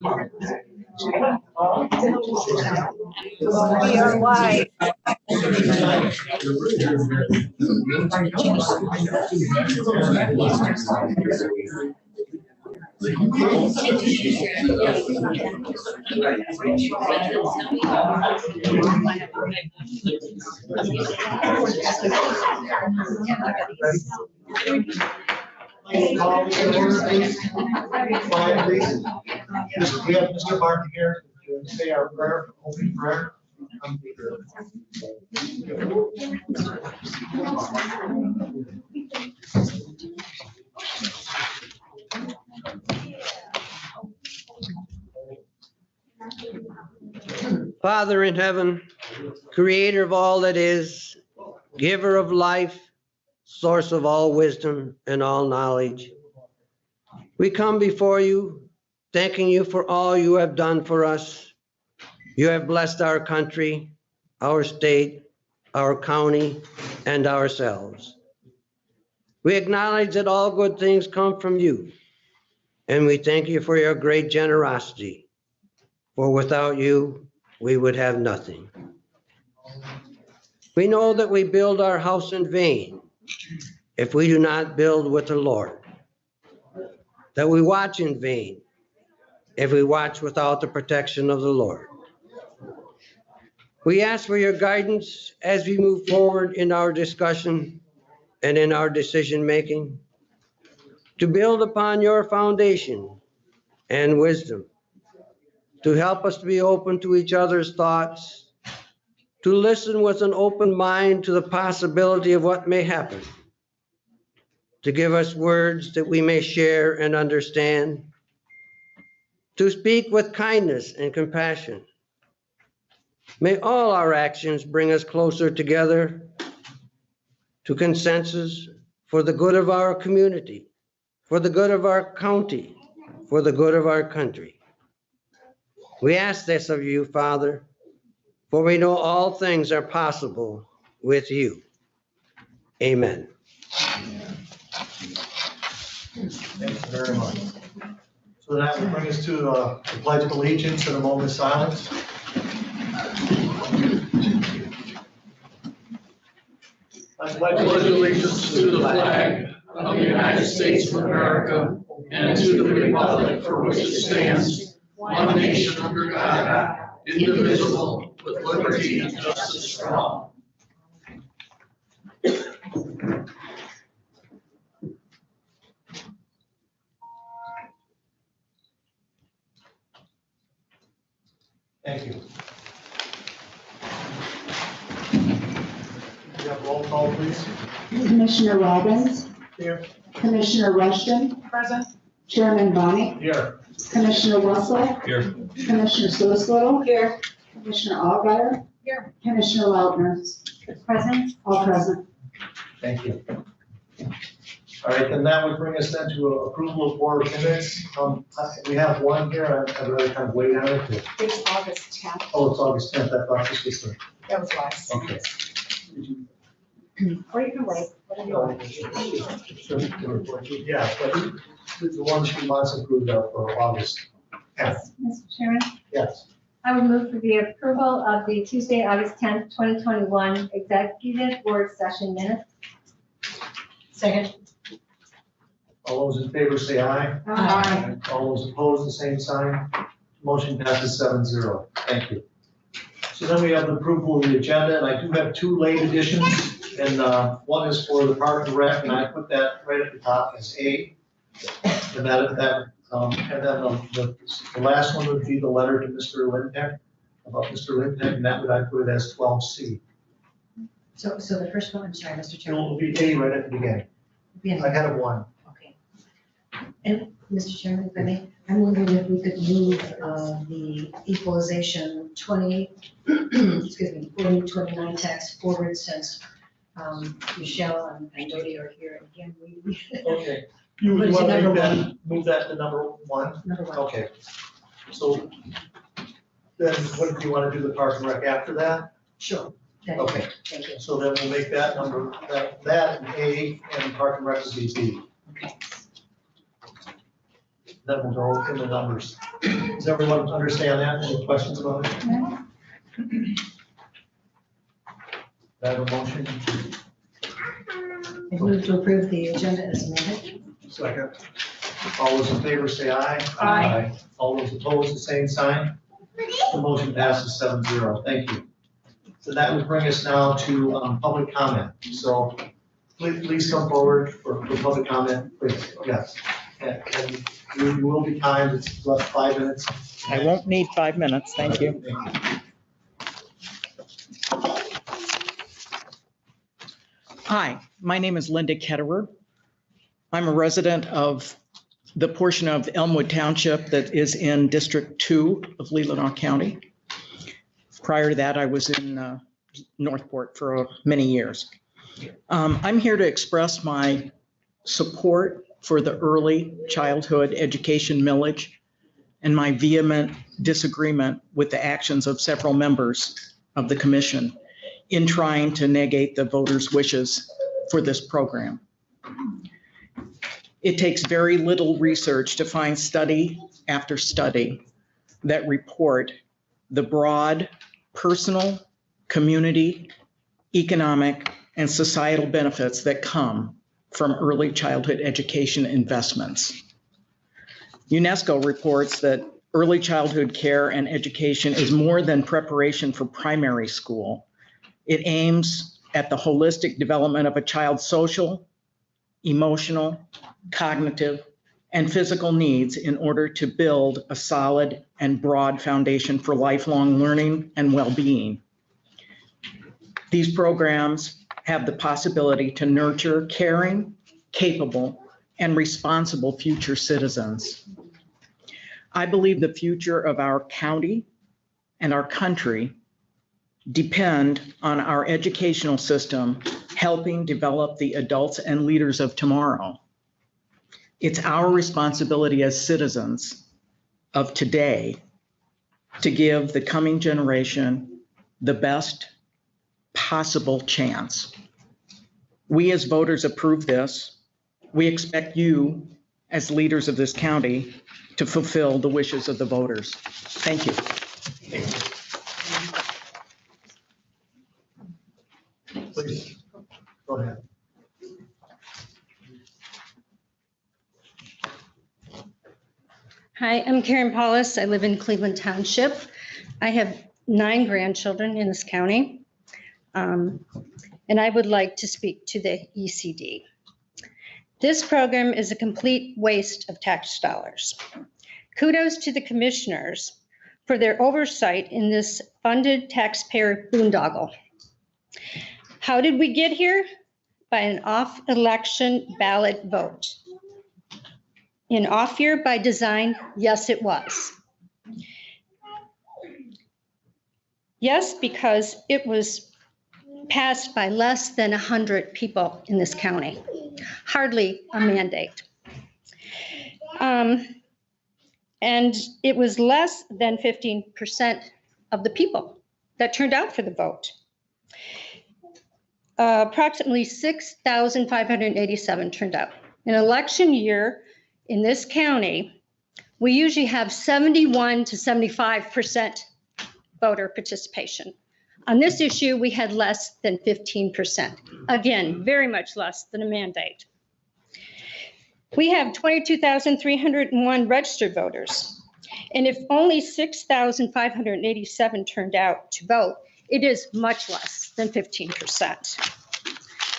We are live. We have Mr. Martin here to say our prayer, opening prayer. Father in heaven, creator of all that is, giver of life, source of all wisdom and all knowledge, we come before you, thanking you for all you have done for us. You have blessed our country, our state, our county, and ourselves. We acknowledge that all good things come from you, and we thank you for your great generosity, for without you, we would have nothing. We know that we build our house in vain if we do not build with the Lord, that we watch in vain if we watch without the protection of the Lord. We ask for your guidance as we move forward in our discussion and in our decision making, to build upon your foundation and wisdom, to help us to be open to each other's thoughts, to listen with an open mind to the possibility of what may happen, to give us words that we may share and understand, to speak with kindness and compassion. May all our actions bring us closer together to consensus for the good of our community, for the good of our county, for the good of our country. We ask this of you, Father, for we know all things are possible with you. Amen. Thank you very much. So that will bring us to the Pledge of Allegiance and a moment of silence. I pledge allegiance to the flag of the United States of America and to the republic for which it stands, one nation under God, indivisible, with liberty and justice for all. Thank you. We have roll call, please. Commissioner Robbins. Here. Commissioner Rushton. Present. Chairman Bonnie. Here. Commissioner Russell. Here. Commissioner Susslow. Here. Commissioner Allgaier. Here. Commissioner Lautner. Present. All present. Thank you. All right, then that would bring us then to approval of board minutes. We have one here. I'd rather kind of wait on it. It's August 10th. Oh, it's August 10th. I thought this was the, That was last. okay. Or you can wait. Whatever you want. Yeah, but the one she wants approved of for August 10th. Mr. Chairman, Yes. I would move for the approval of the Tuesday, August 10th, 2021 Executive Board Session minutes. Second. All those in favor say aye. Aye. All those opposed, the same sign. Motion passes 7-0. Thank you. So then we have the approval of the agenda, and I do have two late additions. And one is for the Park and Rec, and I put that right at the top as A. And then the last one would be the letter to Mr. Lindeck, about Mr. Lindeck, and that would I put it as 12C. So the first one, I'm sorry, Mr. It Chairman. will be A right at the beginning. Ahead of one. Okay. And Mr. Chairman, if I may, I'm wondering if we could move the equalization 2029 tax forward since Michelle and Dodie are here. And again, we. Okay. You What would is want it, to number move that to number one? Number one. Okay. So then what do you want to do the Park and Rec after that? Sure. Okay. Thank you. So then we'll make that number, that an A, and Park and Rec will be B. Okay. Then we'll go through the numbers. Does everyone understand that? Any questions about it? Do I have a motion? I move to approve the agenda as amended. Second. All those in favor say aye. Aye. All those opposed, the same sign. The motion passes 7-0. Thank you. So that would bring us now to public comment. So please come forward for public comment, please. Yes. And you will be timed. It's left 5 minutes. I won't need 5 minutes, thank you. Hi, my name is Linda Ketterer. I'm a resident of the portion of Elmwood Township that is in District 2 of Leelanau County. Prior to that, I was in Northport for many years. I'm here to express my support for the early childhood education millage and my vehement disagreement with the actions of several members of the commission in trying to negate the voters' wishes for this program. It takes very little research to find study after study that report the broad personal, community, economic, and societal benefits that come from early childhood education investments. UNESCO reports that early childhood care and education is more than preparation for primary school. It aims at the holistic development of a child's social, emotional, cognitive, and physical needs in order to build a solid and broad foundation for lifelong learning and well-being. These programs have the possibility to nurture caring, capable, and responsible future citizens. I believe the future of our county and our country depend on our educational system helping develop the adults and leaders of tomorrow. It's our responsibility as citizens of today to give the coming generation the best possible chance. We as voters approve this. We expect you as leaders of this county to fulfill the wishes of the voters. Thank you. Please, go ahead. Hi, I'm Karen Paulus. I live in Cleveland Township. I have 9 grandchildren in this county. And I would like to speak to the ECD. This program is a complete waste of tax dollars. Kudos to the commissioners for their oversight in this funded taxpayer boondoggle. How did we get here? By an off-election ballot vote. An off year by design? Yes, it was. Yes, because it was passed by less than 100 people in this county. Hardly a mandate. And it was less than 15% of the people that turned out for the vote. Approximately 6,587 turned out. An election year in this county, we usually have 71 to 75% voter participation. On this issue, we had less than 15%. Again, very much less than a mandate. We have 22,301 registered voters. And if only 6,587 turned out to vote, it is much less than 15%.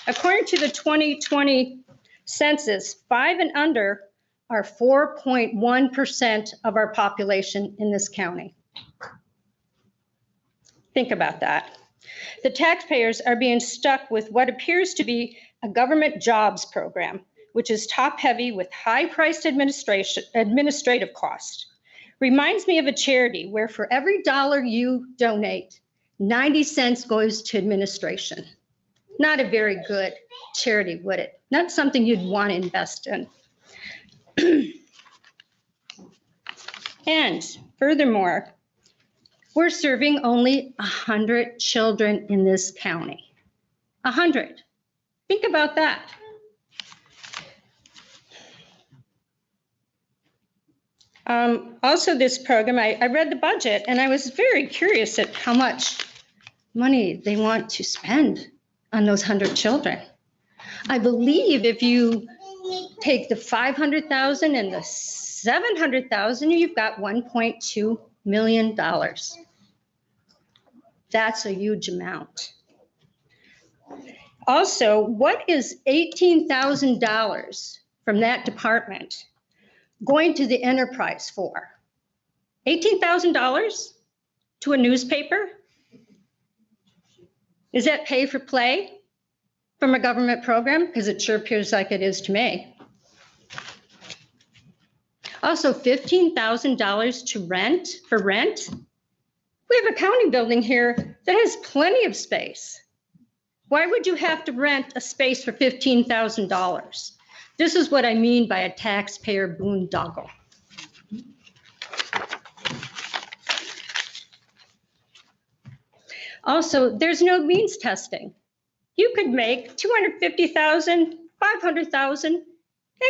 According to the 2020 census, 5 and under are 4.1% of our population in this county. Think about that. The taxpayers are being stuck with what appears to be a government jobs program, which is top-heavy with high-priced administrative costs. Reminds me of a charity where for every dollar you donate, 90 cents goes to administration. Not a very good charity, would it? Not something you'd want to invest in. And furthermore, we're serving only 100 children in this county. 100. Think about that. Also, this program, I read the budget and I was very curious at how much money they want to spend on those 100 children. I believe if you take the 500,000 and the 700,000, you've got $1.2 million. That's a huge amount. Also, what is $18,000 from that department going to the enterprise for? $18,000 to a newspaper? Is that pay for play from a government program? Because it sure appears like it is to me. Also, $15,000 to rent, for rent. We have a county building here that has plenty of space. Why would you have to rent a space for $15,000? This is what I mean by a taxpayer boondoggle. Also, there's no means testing. You could make $250,000, $500,000 and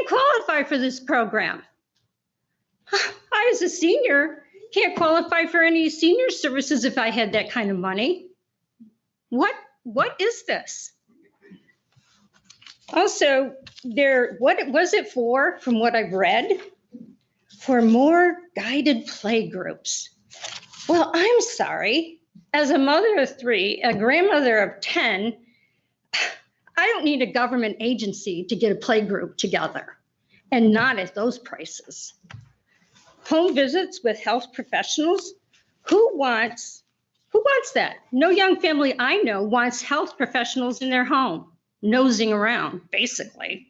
qualify for this program. I, as a senior, can't qualify for any senior services if I had that kind of money. What is this? Also, what was it for, from what I've read? For more guided play groups. Well, I'm sorry. As a mother of 3, a grandmother of 10, I don't need a government agency to get a play group together, and not at those prices. Home visits with health professionals? Who wants that? No young family I know wants health professionals in their home, nosing around, basically.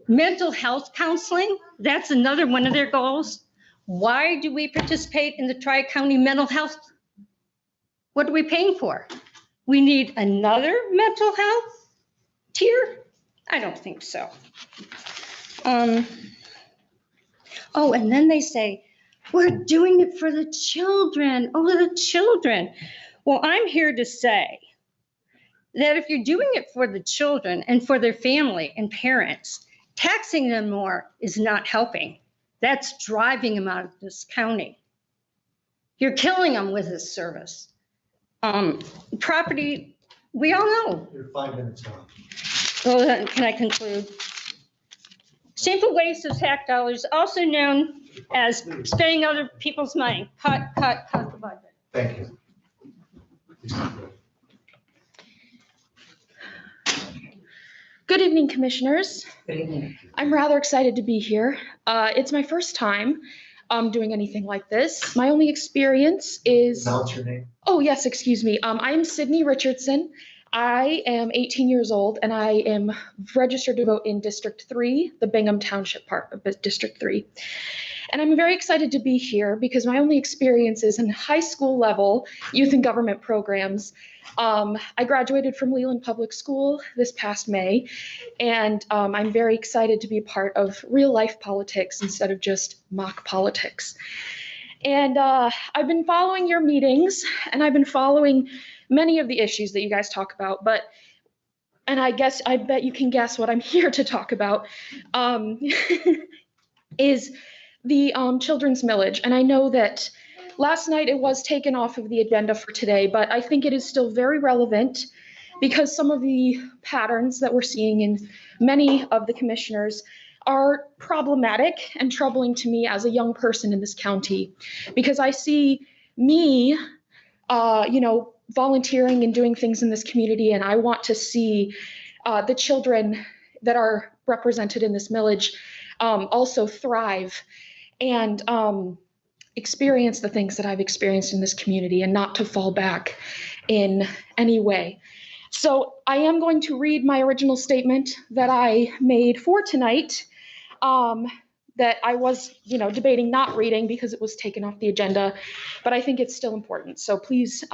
Mental health counseling, that's another one of their goals. Why do we participate in the Tri-County mental health? What are we paying for? We need another mental health tier? I don't think so. Oh, and then they say, we're doing it for the children. Oh, the children. Well, I'm here to say that if you're doing it for the children and for their family and parents, taxing them more is not helping. That's driving them out of this county. You're killing them with this service. Property, we all know. You're 5 minutes now. Well, then, can I conclude? Shameful waste of tax dollars, also known as spending other people's money. Cut the budget. Thank you. Good evening, Commissioners. Good evening. I'm rather excited to be here. It's my first time doing anything like this. My only experience is... Announce your name. Oh, yes, excuse me. I'm Sydney Richardson. I am 18 years old, and I am registered to vote in District 3, the Bingham Township part of District 3. And I'm very excited to be here because my only experience is in high school level youth and government programs. I graduated from Leland Public School this past May, and I'm very excited to be part of real life politics instead of just mock politics. And I've been following your meetings, and I've been following many of the issues that you guys talk about, and I bet you can guess what I'm here to talk about, is the children's millage. And I know that last night it was taken off of the agenda for today, but I think it is still very relevant because some of the patterns that we're seeing in many of the commissioners are problematic and troubling to me as a young person in this county, because I see me, volunteering and doing things in this community, and I want to see the children that are represented in this millage also thrive and experience the things that I've experienced in this community, and not to fall back in any way. So I am going to read my original statement that I made for tonight, that I was, debating not reading because it was taken off the agenda, but I think it's still important. So please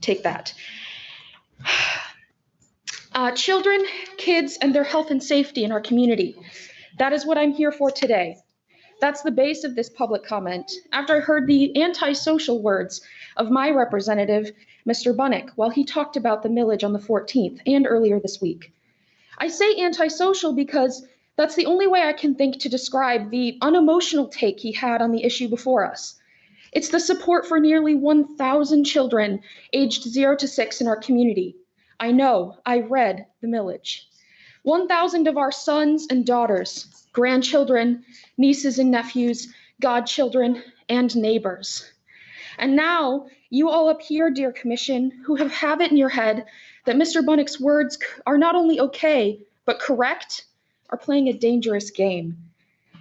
take that. Children, kids, and their health and safety in our community. That is what I'm here for today. That's the base of this public comment. After I heard the antisocial words of my representative, Mr. Bunnick, while he talked about the millage on the 14th and earlier this week. I say antisocial because That's the only way I can think to describe the unemotional take he had on the issue before us. It's the support for nearly 1,000 children aged 0 to 6 in our community. I know, I read the millage. 1,000 of our sons and daughters, grandchildren, nieces and nephews, godchildren, and neighbors. And now, you all up here, dear Commission, who have it in your head that Mr. Bunnick's words are not only okay, but correct, are playing a dangerous game.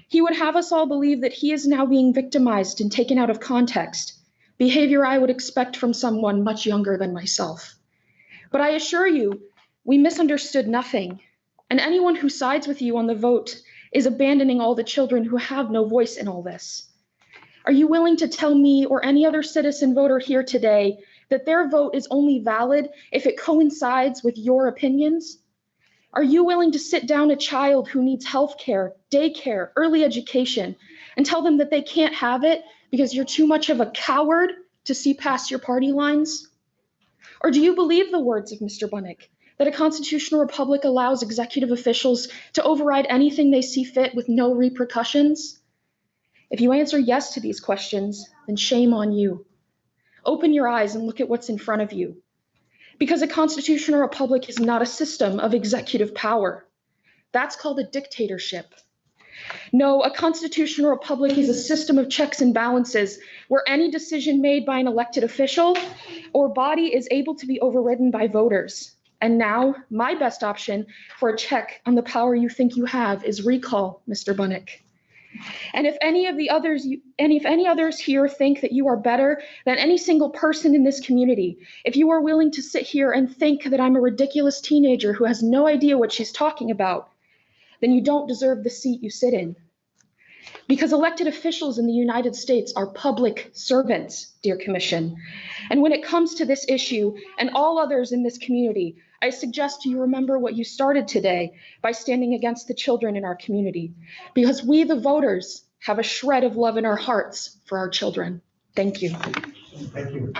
He would have us all believe that he is now being victimized and taken out of context, behavior I would expect from someone much younger than myself. But I assure you, we misunderstood nothing, and anyone who sides with you on the vote is abandoning all the children who have no voice in all this. Are you willing to tell me or any other citizen voter here today that their vote is only valid if it coincides with your opinions? Are you willing to sit down a child who needs health care, daycare, early education, and tell them that they can't have it because you're too much of a coward to see past your party lines? Or do you believe the words of Mr. Bunnick, that a constitutional republic allows executive officials to override anything they see fit with no repercussions? If you answer yes to these questions, then shame on you. Open your eyes and look at what's in front of you. Because a constitutional republic is not a system of executive power. That's called a dictatorship. No, a constitutional republic is a system of checks and balances where any decision made by an elected official or body is able to be overridden by voters. And now, my best option for a check on the power you think you have is recall, Mr. Bunnick. And if any others here think that you are better than any single person in this community, if you are willing to sit here and think that I'm a ridiculous teenager who has no idea what she's talking about, then you don't deserve the seat you sit in. Because elected officials in the United States are public servants, dear Commission. And when it comes to this issue and all others in this community, I suggest you remember what you started today by standing against the children in our community. Because we, the voters, have a shred of love in our hearts for our children. Thank you. Thank you.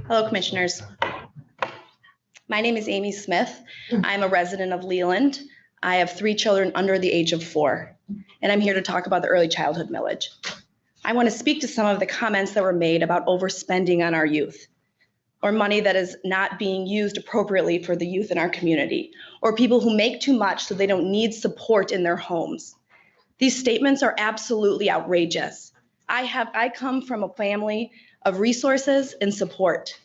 Hello, Commissioners. My name is Amy Smith. I'm a resident of Leland. I have 3 children under the age of 4, and I'm here to talk about the early childhood millage. I want to speak to some of the comments that were made about overspending on our youth, or money that is not being used appropriately for the youth in our community, or people who make too much so they don't need support in their homes. These statements are absolutely outrageous. I come from a family of resources and support.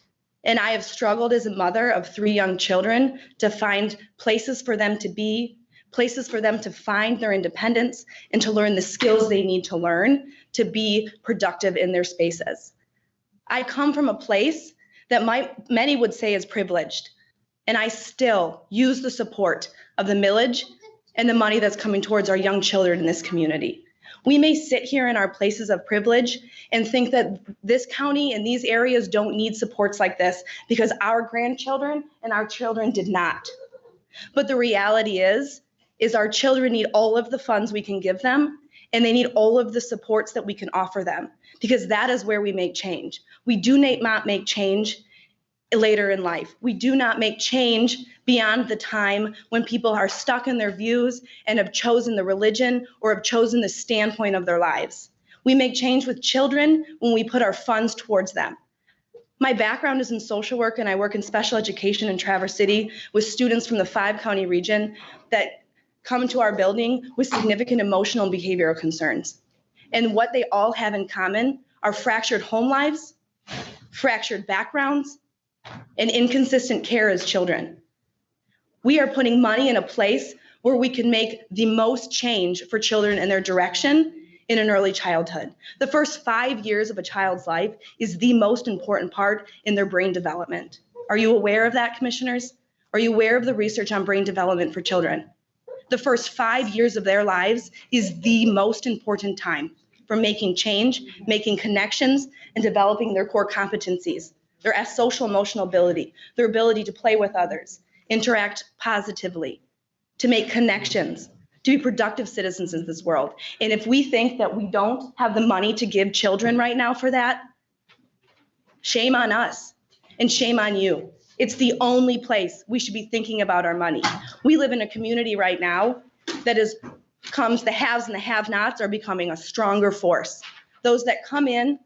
And I have struggled as a mother of 3 young children to find places for them to be, places for them to find their independence and to learn the skills they need to learn to be productive in their spaces. I come from a place that many would say is privileged, and I still use the support of the millage and the money that's coming towards our young children in this community. We may sit here in our places of privilege and think that this county and these areas don't need supports like this because our grandchildren and our children did not. But the reality is our children need all of the funds we can give them, and they need all of the supports that we can offer them, because that is where we make change. We do not make change later in life. We do not make change beyond the time when people are stuck in their views and have chosen the religion or have chosen the standpoint of their lives. We make change with children when we put our funds towards them. My background is in social work, and I work in special education in Traverse City with students from the 5-county region that come to our building with significant emotional and behavioral concerns. And what they all have in common are fractured home lives, fractured backgrounds, and inconsistent care as children. We are putting money in a place where we can make the most change for children in their direction in an early childhood. The first 5 years of a child's life is the most important part in their brain development. Are you aware of that, Commissioners? Are you aware of the research on brain development for children? The first 5 years of their lives is the most important time for making change, making connections, and developing their core competencies, their social emotional ability, their ability to play with others, interact positively, to make connections, to be productive citizens in this world. And if we think that we don't have the money to give children right now for that, shame on us and shame on you. It's the only place we should be thinking about our money. We live in a community right now that the haves and the have-nots are becoming a stronger force. Those that come in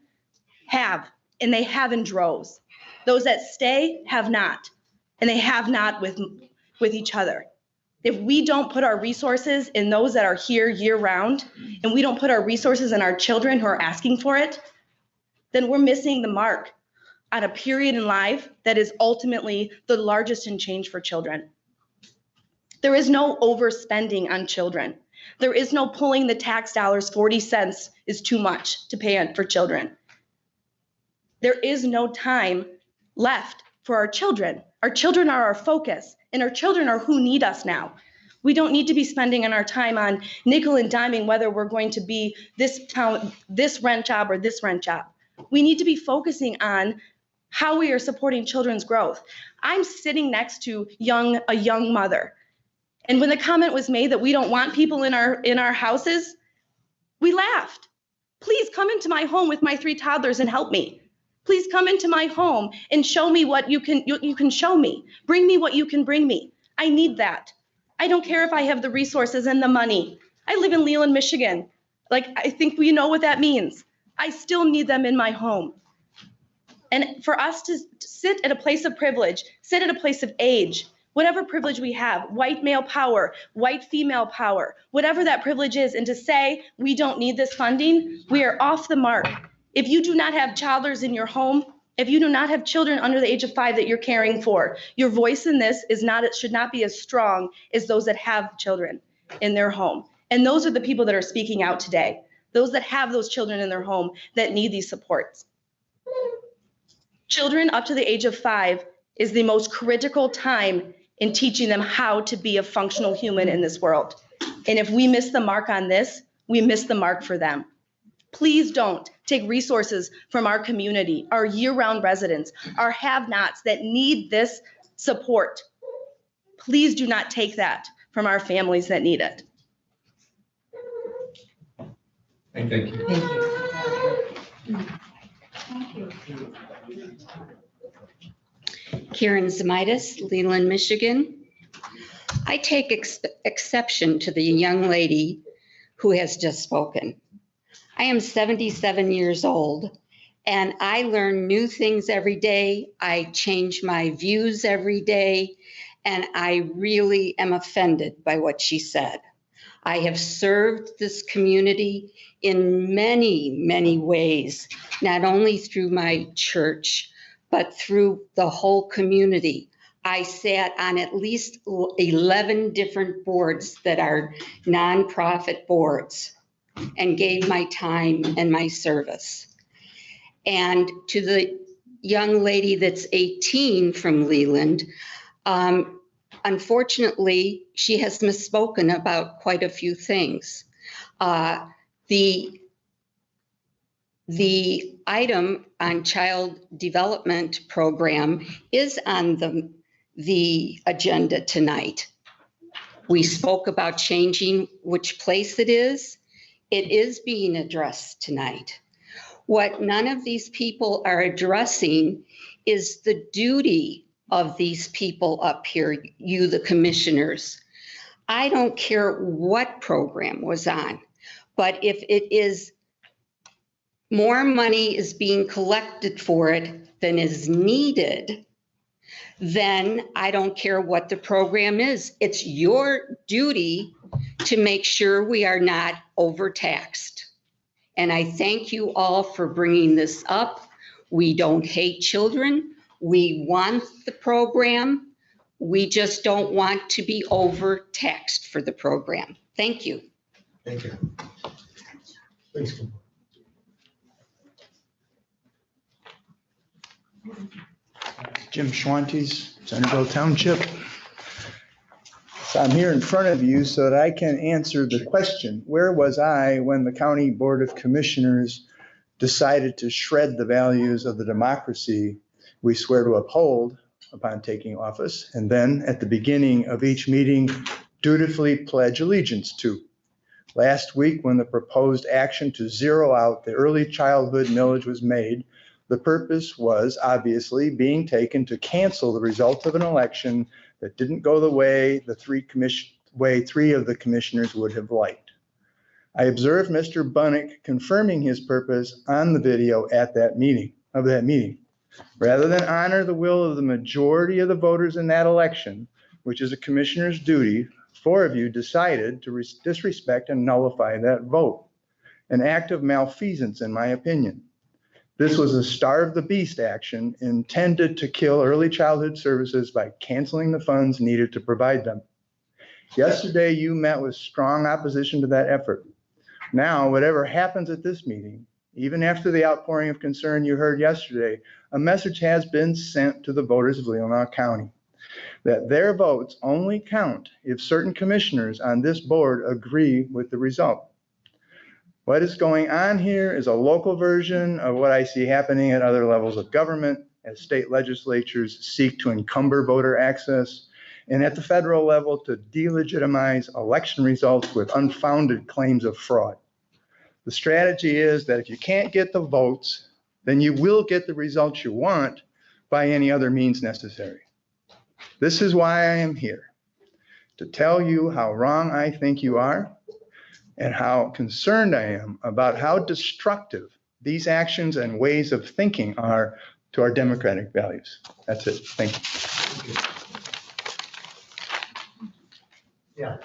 have, and they have in droves. Those that stay have not, and they have not with each other. If we don't put our resources in those that are here year-round, and we don't put our resources in our children who are asking for it, then we're missing the mark on a period in life that is ultimately the largest in change for children. There is no overspending on children. There is no pulling the tax dollars 40 cents is too much to pay for children. There is no time left for our children. Our children are our focus, and our children are who need us now. We don't need to be spending our time on nickel and diming whether we're going to be this rent job or this rent job. We need to be focusing on how we are supporting children's growth. I'm sitting next to a young mother. And when the comment was made that we don't want people in our houses, we laughed. Please come into my home with my 3 toddlers and help me. Please come into my home and show me what you can show me. Bring me what you can bring me. I need that. I don't care if I have the resources and the money. I live in Leland, Michigan. I think we know what that means. I still need them in my home. And for us to sit at a place of privilege, sit at a place of age, whatever privilege we have, white male power, white female power, whatever that privilege is, and to say we don't need this funding, we are off the mark. If you do not have toddlers in your home, if you do not have children under the age of 5 that you're caring for, your voice in this should not be as strong as those that have children in their home. And those are the people that are speaking out today. Those that have those children in their home that need these supports. Children up to the age of 5 is the most critical time in teaching them how to be a functional human in this world. And if we miss the mark on this, we miss the mark for them. Please don't take resources from our community, our year-round residents, our have-nots that need this support. Please do not take that from our families that need it. Thank you. Thank you. Karen Zamitis, Leland, Michigan. I take exception to the young lady who has just spoken. I am 77 years old, and I learn new things every day. I change my views every day, and I really am offended by what she said. I have served this community in many, many ways, not only through my church, but through the whole community. I sat on at least 11 different boards that are nonprofit boards and gave my time and my service. And to the young lady that's 18 from Leland, unfortunately, she has misspoken about quite a few things. The item on child development program is on the agenda tonight. We spoke about changing which place it is. It is being addressed tonight. What none of these people are addressing is the duty of these people up here, you, the commissioners. I don't care what program was on, but if it is more money is being collected for it than is needed, then I don't care what the program is. It's your duty to make sure we are not overtaxed. And I thank you all for bringing this up. We don't hate children. We want the program. We just don't want to be overtaxed for the program. Thank you. Thank you. Please come. Jim Schwantes, Centerville Township. So I'm here in front of you so that I can answer the question, where was I when the County Board of Commissioners decided to shred the values of the democracy we swear to uphold upon taking office, and then at the beginning of each meeting, dutifully pledge allegiance to. Last week, when the proposed action to zero out the early childhood millage was made, the purpose was obviously being taken to cancel the result of an election that didn't go the way three of the commissioners would have liked. I observed Mr. Bunnick confirming his purpose on the video at that meeting. Rather than honor the will of the majority of the voters in that election, which is a commissioner's duty, 4 of you decided to disrespect and nullify that vote. An act of malfeasance, in my opinion. This was a starve the beast action intended to kill early childhood services by canceling the funds needed to provide them. Yesterday, you met with strong opposition to that effort. Now, whatever happens at this meeting, even after the outpouring of concern you heard yesterday, a message has been sent to the voters of Leelanau County that their votes only count if certain commissioners on this board agree with the result. What is going on here is a local version of what I see happening at other levels of government as state legislatures seek to encumber voter access, and at the federal level to delegitimize election results with unfounded claims of fraud. The strategy is that if you can't get the votes, then you will get the results you want by any other means necessary. This is why I am here, to tell you how wrong I think you are and how concerned I am about how destructive these actions and ways of thinking are to our democratic values. That's it. Thank you. Yeah.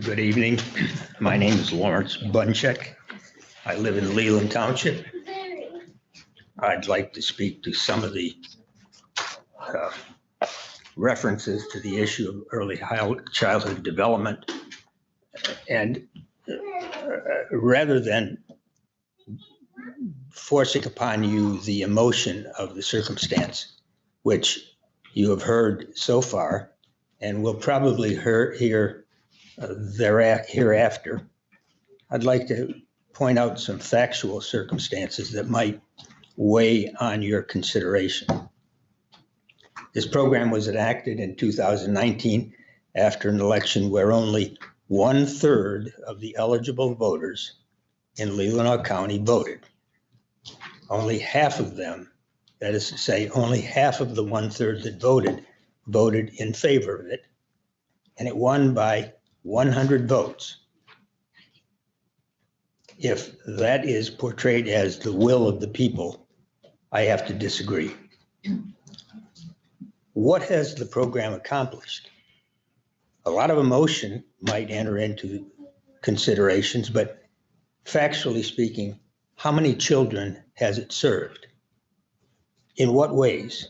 Good evening. My name is Lawrence Bunchek. I live in Leelanau Township. I'd like to speak to some of the references to the issue of early childhood development. And rather than forcing upon you the emotion of the circumstance, which you have heard so far and will probably hear hereafter, I'd like to point out some factual circumstances that might weigh on your consideration. This program was enacted in 2019 after an election where only 1/3 of the eligible voters in Leelanau County voted. Only half of them, that is to say, only half of the 1/3 that voted in favor of it, and it won by 100 votes. If that is portrayed as the will of the people, I have to disagree. What has the program accomplished? A lot of emotion might enter into considerations, but factually speaking, how many children has it served? In what ways?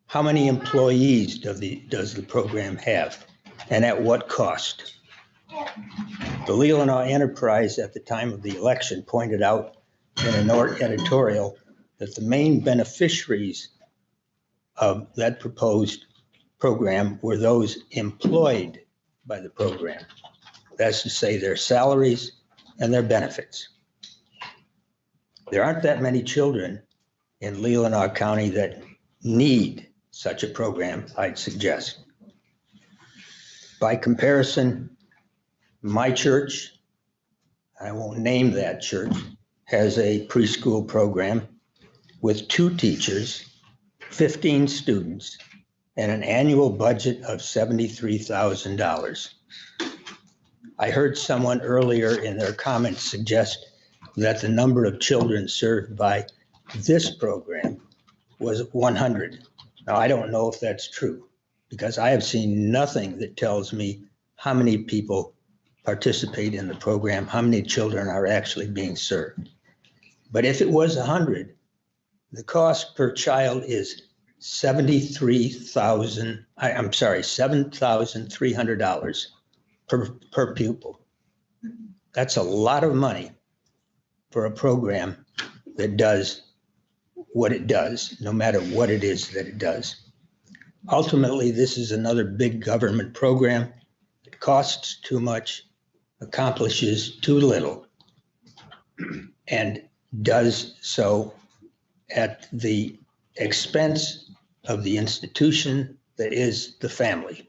How many employees does the program have? And at what cost? The Leelanau Enterprise at the time of the election pointed out in an editorial that the main beneficiaries of that proposed program were those employed by the program. That's to say their salaries and their benefits. There aren't that many children in Leelanau County that need such a program, I'd suggest. By comparison, my church, I won't name that church, has a preschool program with 2 teachers, 15 students, and an annual budget of $73,000. I heard someone earlier in their comments suggest that the number of children served by this program was 100. Now, I don't know if that's true, because I have seen nothing that tells me how many people participate in the program, how many children are actually being served. But if it was 100, the cost per child is $7,300 per pupil. That's a lot of money for a program that does what it does, no matter what it is that it does. Ultimately, this is another big government program. It costs too much, accomplishes too little, and does so at the expense of the institution that is the family.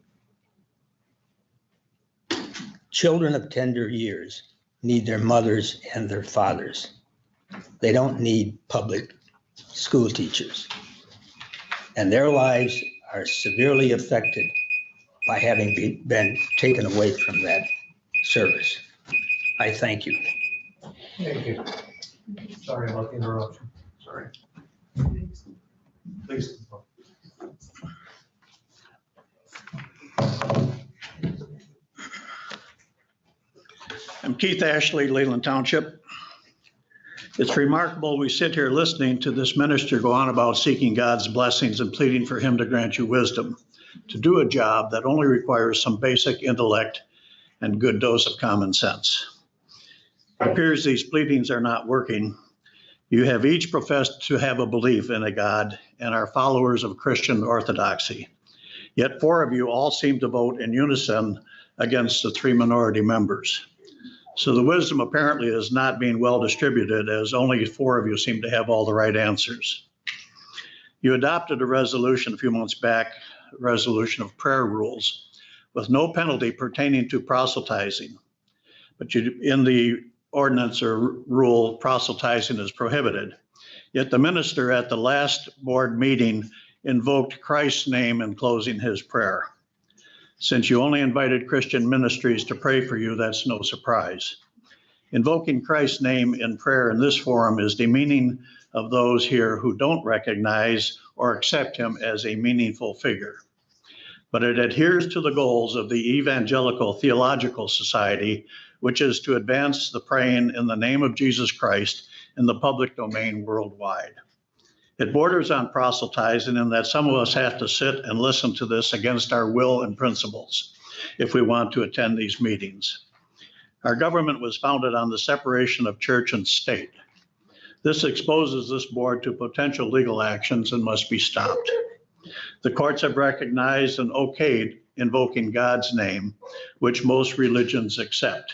Children of tender years need their mothers and their fathers. They don't need public school teachers. And their lives are severely affected by having been taken away from that service. I thank you. Thank you. Sorry about the interruption. Sorry. Please. I'm Keith Ashley, Leelanau Township. It's remarkable we sit here listening to this minister go on about seeking God's blessings and pleading for him to grant you wisdom to do a job that only requires some basic intellect and good dose of common sense. It appears these pleadings are not working. You have each professed to have a belief in a God and are followers of Christian orthodoxy. Yet 4 of you all seem to vote in unison against the 3 minority members. So the wisdom apparently is not being well distributed, as only 4 of you seem to have all the right answers. You adopted a resolution a few months back, a resolution of prayer rules, with no penalty pertaining to proselytizing. But in the ordinance or rule, proselytizing is prohibited. Yet the minister at the last board meeting invoked Christ's name in closing his prayer. Since you only invited Christian ministries to pray for you, that's no surprise. Invoking Christ's name in prayer in this forum is demeaning of those here who don't recognize or accept him as a meaningful figure. But it adheres to the goals of the Evangelical Theological Society, which is to advance the praying in the name of Jesus Christ in the public domain worldwide. It borders on proselytizing in that some of us have to sit and listen to this against our will and principles if we want to attend these meetings. Our government was founded on the separation of church and state. This exposes this board to potential legal actions and must be stopped. The courts have recognized and okayed invoking God's name, which most religions accept.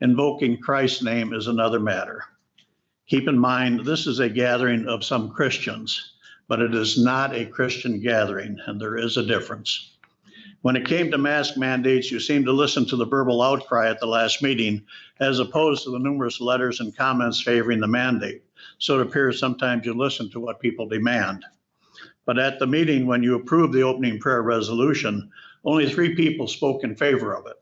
Invoking Christ's name is another matter. Keep in mind, this is a gathering of some Christians, but it is not a Christian gathering, and there is a difference. When it came to mask mandates, you seemed to listen to the verbal outcry at the last meeting, as opposed to the numerous letters and comments favoring the mandate. So it appears sometimes you listen to what people demand. But at the meeting, when you approved the opening prayer resolution, only 3 people spoke in favor of it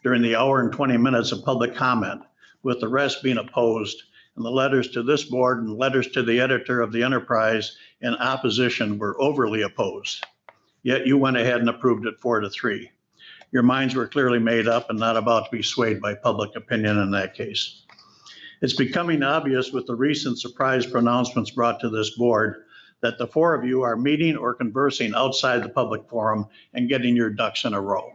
during the hour and 20 minutes of public comment, with the rest being opposed. And the letters to this board and letters to the editor of the Enterprise in opposition were overly opposed. Yet you went ahead and approved it 4-3. Your minds were clearly made up and not about to be swayed by public opinion in that case. It's becoming obvious with the recent surprise pronouncements brought to this board that the 4 of you are meeting or conversing outside the public forum and getting your ducks in a row.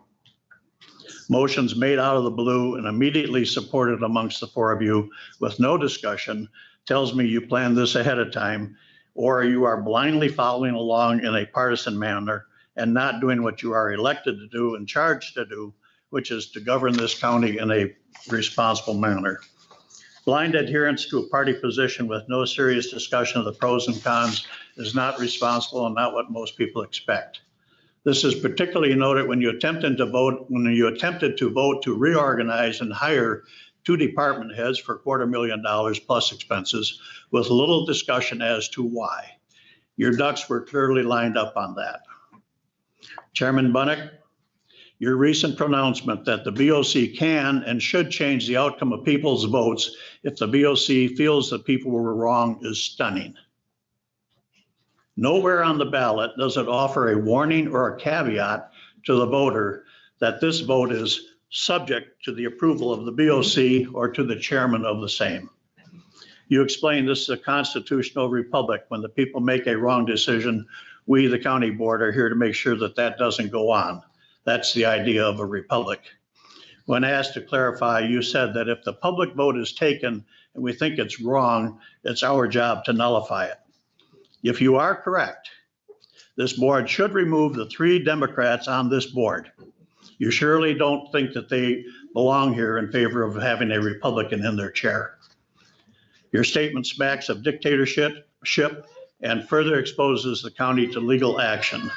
Motions made out of the blue and immediately supported amongst the 4 of you with no discussion tells me you planned this ahead of time, or you are blindly following along in a partisan manner and not doing what you are elected to do and charged to do, which is to govern this county in a responsible manner. Blind adherence to a party position with no serious discussion of the pros and cons is not responsible and not what most people expect. This is particularly noted when you attempted to vote to reorganize and hire 2 department heads for $250,000 plus expenses with little discussion as to why. Your ducks were clearly lined up on that. Chairman Bunnick, your recent pronouncement that the BOC can and should change the outcome of people's votes if the BOC feels that people were wrong is stunning. Nowhere on the ballot does it offer a warning or a caveat to the voter that this vote is subject to the approval of the BOC or to the chairman of the same. You explain this is a constitutional republic. When the people make a wrong decision, we, the county board, are here to make sure that that doesn't go on. That's the idea of a republic. When asked to clarify, you said that if the public vote is taken and we think it's wrong, it's our job to nullify it. If you are correct, This board should remove the 3 Democrats on this board. You surely don't think that they belong here in favor of having a Republican in their chair. Your statement smacks of dictatorship and further exposes the county to legal action.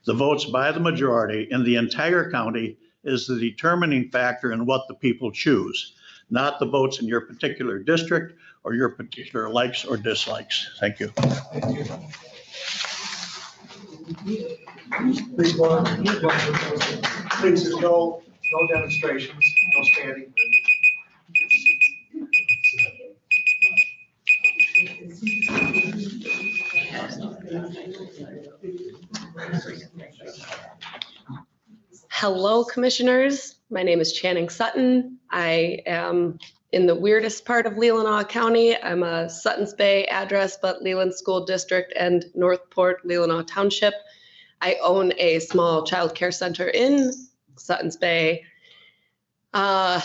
The votes by the majority in the entire county is the determining factor in what the people choose, not the votes in your particular district or your particular likes or dislikes. Thank you. Please, please, there's no demonstrations, no standing. Hello, commissioners. My name is Channing Sutton. I am in the weirdest part of Leelanau County. I'm a Suttons Bay address, but Leland School District and Northport, Leelanau Township. I own a small child care center in Suttons Bay. I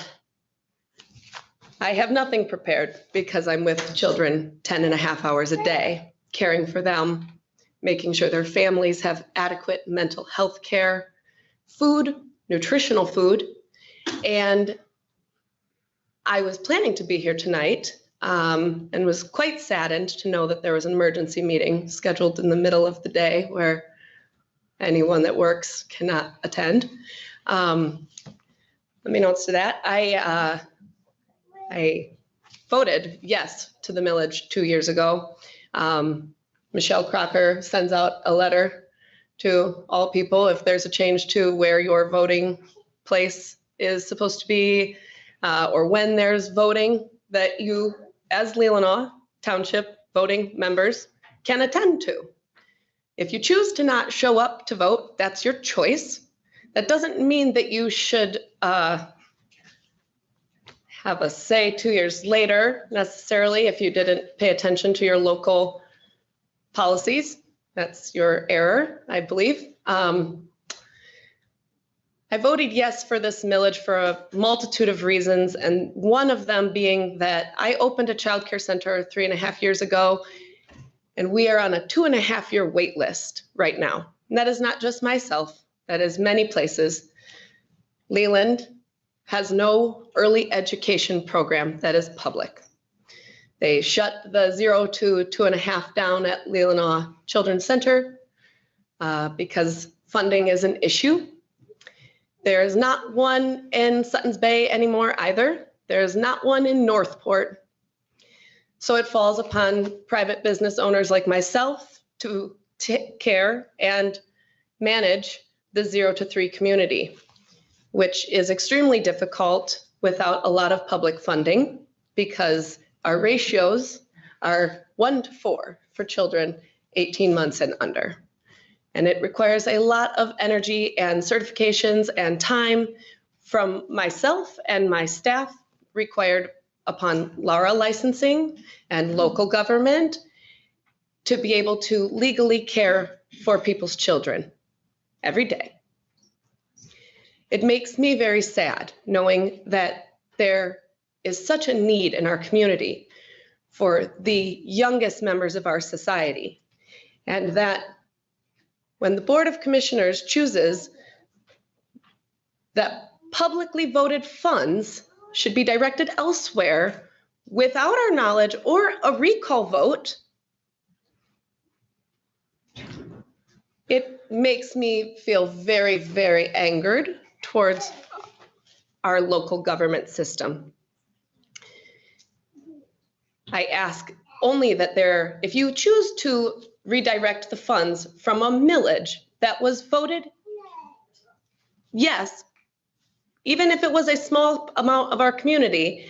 have nothing prepared because I'm with children 10.5 hours a day, caring for them, making sure their families have adequate mental health care, food, nutritional food. And I was planning to be here tonight and was quite saddened to know that there was an emergency meeting scheduled in the middle of the day where anyone that works cannot attend. Let me notes to that. I voted yes to the millage 2 years ago. Michelle Crocker sends out a letter to all people if there's a change to where your voting place is supposed to be, or when there's voting that you, as Leelanau Township voting members, can attend to. If you choose to not show up to vote, that's your choice. That doesn't mean that you should have a say 2 years later, necessarily, if you didn't pay attention to your local policies. That's your error, I believe. I voted yes for this millage for a multitude of reasons, and one of them being that I opened a child care center 3.5 years ago, and we are on a 2.5-year wait list right now. And that is not just myself, that is many places. Leland has no early education program that is public. They shut the 0 to 2.5 down at Leelanau Children's Center because funding is an issue. There is not one in Suttons Bay anymore either. There is not one in Northport. So it falls upon private business owners like myself to take care and manage the 0 to 3 community, which is extremely difficult without a lot of public funding because our ratios are 1:4 for children 18 months and under. And it requires a lot of energy and certifications and time from myself and my staff required upon LARA licensing and local government to be able to legally care for people's children every day. It makes me very sad knowing that there is such a need in our community for the youngest members of our society, and that when the Board of Commissioners chooses that publicly voted funds should be directed elsewhere without our knowledge or a recall vote, it makes me feel very, very angered towards our local government system. I ask only that if you choose to redirect the funds from a millage that was voted yes, even if it was a small amount of our community,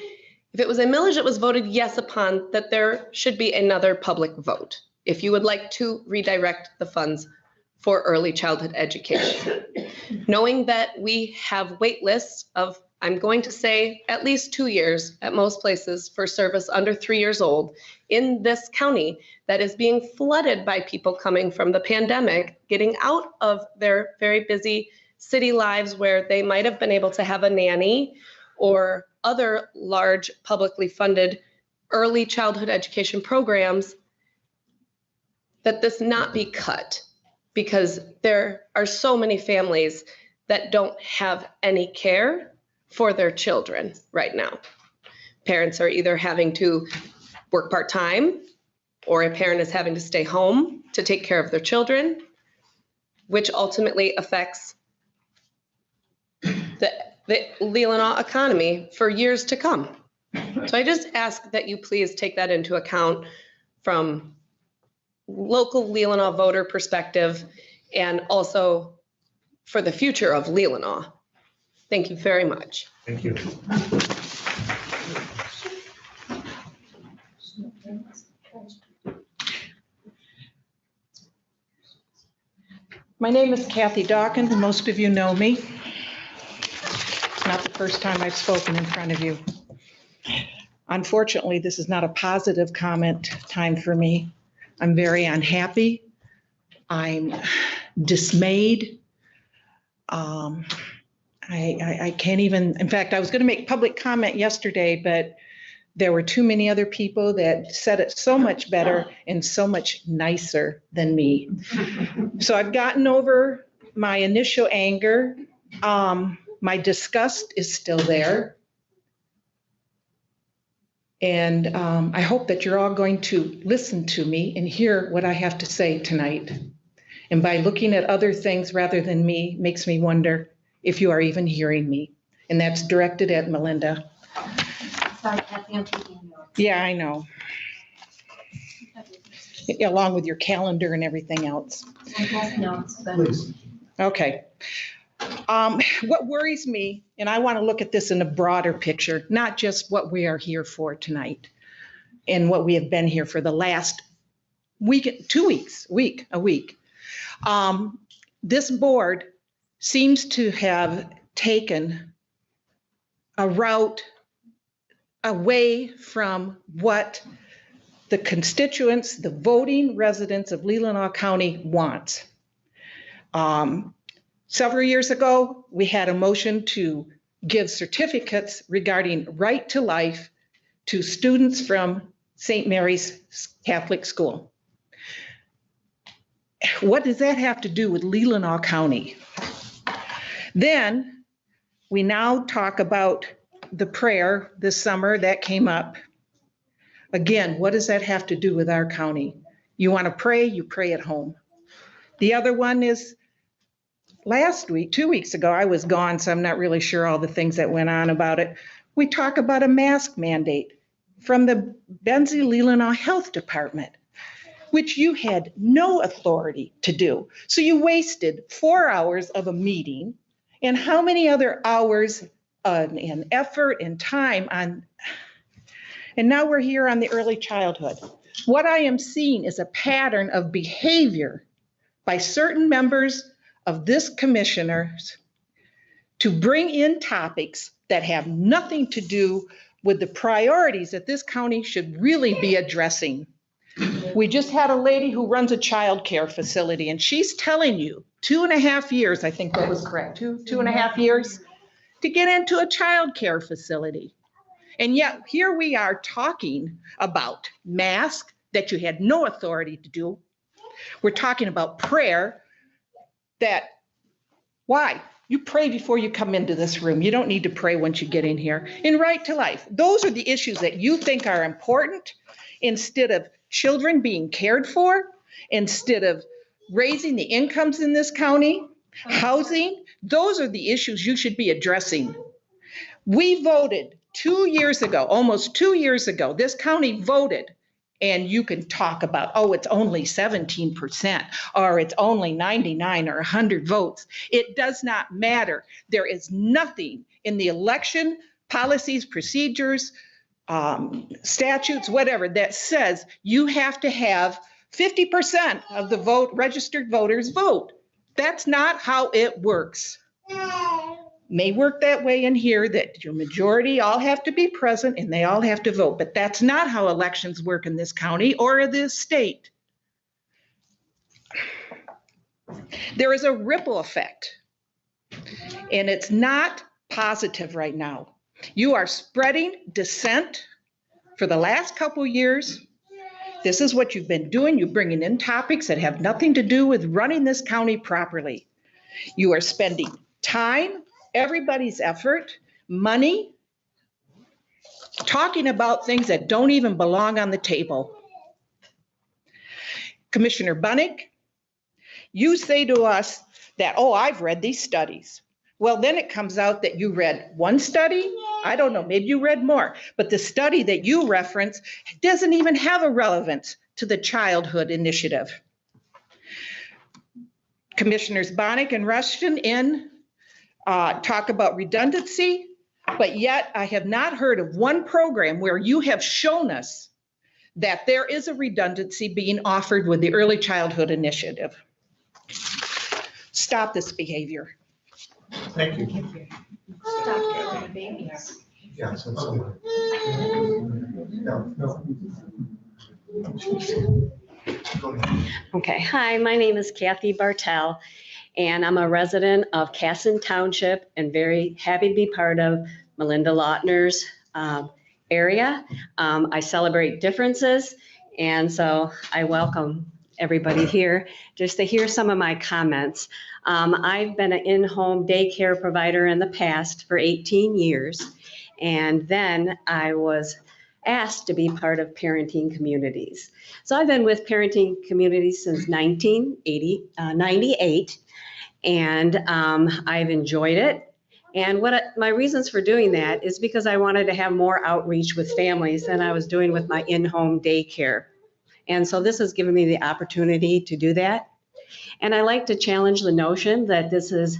if it was a millage that was voted yes upon, that there should be another public vote if you would like to redirect the funds for early childhood education. Knowing that we have wait lists of, I'm going to say, at least 2 years at most places for service under 3 years old in this county that is being flooded by people coming from the pandemic, getting out of their very busy city lives where they might have been able to have a nanny or other large publicly funded early childhood education programs, that this not be cut because there are so many families that don't have any care for their children right now. Parents are either having to work part-time, or a parent is having to stay home to take care of their children, which ultimately affects the Leelanau economy for years to come. So I just ask that you please take that into account from local Leelanau voter perspective and also for the future of Leelanau. Thank you very much. Thank you. My name is Kathy Dawkins, and most of you know me. It's not the first time I've spoken in front of you. Unfortunately, this is not a positive comment time for me. I'm very unhappy. I'm dismayed. I can't even, in fact, I was going to make public comment yesterday, but there were too many other people that said it so much better and so much nicer than me. So I've gotten over my initial anger. My disgust is still there. And I hope that you're all going to listen to me and hear what I have to say tonight. And by looking at other things rather than me makes me wonder if you are even hearing me. And that's directed at Melinda. Sorry, Kathy, I'm taking notes. Yeah, I know. Along with your calendar and everything else. I have notes, but Please. Okay. What worries me, and I want to look at this in a broader picture, not just what we are here for tonight and what we have been here for the last week, 2 weeks, a week. This board seems to have taken a route away from what the constituents, the voting residents of Leelanau County want. Several years ago, we had a motion to give certificates regarding right to life to students from St. Mary's Catholic School. What does that have to do with Leelanau County? Then we now talk about the prayer this summer that came up. Again, what does that have to do with our county? You want to pray, you pray at home. The other one is last week, 2 weeks ago, I was gone, so I'm not really sure all the things that went on about it. We talk about a mask mandate from the Benzie Leelanau Health Department, which you had no authority to do. So you wasted 4 hours of a meeting and how many other hours and effort and time on, and now we're here on the early childhood. What I am seeing is a pattern of behavior by certain members of this commissioners to bring in topics that have nothing to do with the priorities that this county should really be addressing. We just had a lady who runs a child care facility, and she's telling you 2.5 years, I think that was correct, 2.5 years to get into a child care facility. And yet here we are talking about masks that you had no authority to do. We're talking about prayer that, why? You pray before you come into this room. You don't need to pray once you get in here. And right to life. Those are the issues that you think are important instead of children being cared for, instead of raising the incomes in this county, housing. Those are the issues you should be addressing. We voted 2 years ago, almost 2 years ago, this county voted, and you can talk about, oh, it's only 17%, or it's only 99 or 100 votes. It does not matter. There is nothing in the election policies, procedures, statutes, whatever, that says you have to have 50% of the vote, registered voters vote. That's not how it works. May work that way in here, that your majority all have to be present and they all have to vote, but that's not how elections work in this county or this state. There is a ripple effect, and it's not positive right now. You are spreading dissent for the last couple years. This is what you've been doing. You're bringing in topics that have nothing to do with running this county properly. You are spending time, everybody's effort, money, talking about things that don't even belong on the table. Commissioner Bunnick, you say to us that, oh, I've read these studies. Well, then it comes out that you read one study. I don't know, maybe you read more, but the study that you reference doesn't even have a relevance to the childhood initiative. Commissioners Bonnick and Rushton talk about redundancy, but yet I have not heard of one program where you have shown us that there is a redundancy being offered with the early childhood initiative. Stop this behavior. Thank you. Stop killing babies. Yeah, so no. Go ahead. Okay, hi, my name is Kathy Bartel, and I'm a resident of Casson Township and very happy to be part of Melinda Lautner's area. I celebrate differences, and so I welcome everybody here just to hear some of my comments. I've been an in-home daycare provider in the past for 18 years, and then I was asked to be part of parenting communities. So I've been with parenting communities since 1998, and I've enjoyed it. And my reasons for doing that is because I wanted to have more outreach with families than I was doing with my in-home daycare. And so this has given me the opportunity to do that. And I like to challenge the notion that this is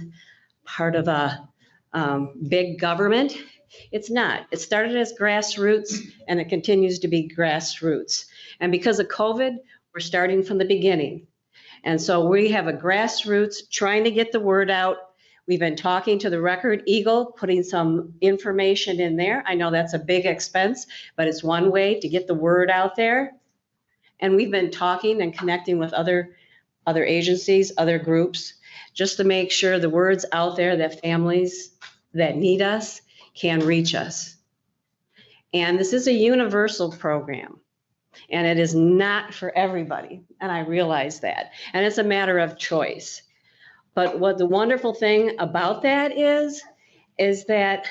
part of a big government. It's not. It started as grassroots and it continues to be grassroots. And because of COVID, we're starting from the beginning. And so we have a grassroots trying to get the word out. We've been talking to the Record Eagle, putting some information in there. I know that's a big expense, but it's one way to get the word out there. And we've been talking and connecting with other agencies, other groups, just to make sure the word's out there that families that need us can reach us. And this is a universal program, and it is not for everybody, and I realize that. And it's a matter of choice. But what the wonderful thing about that is that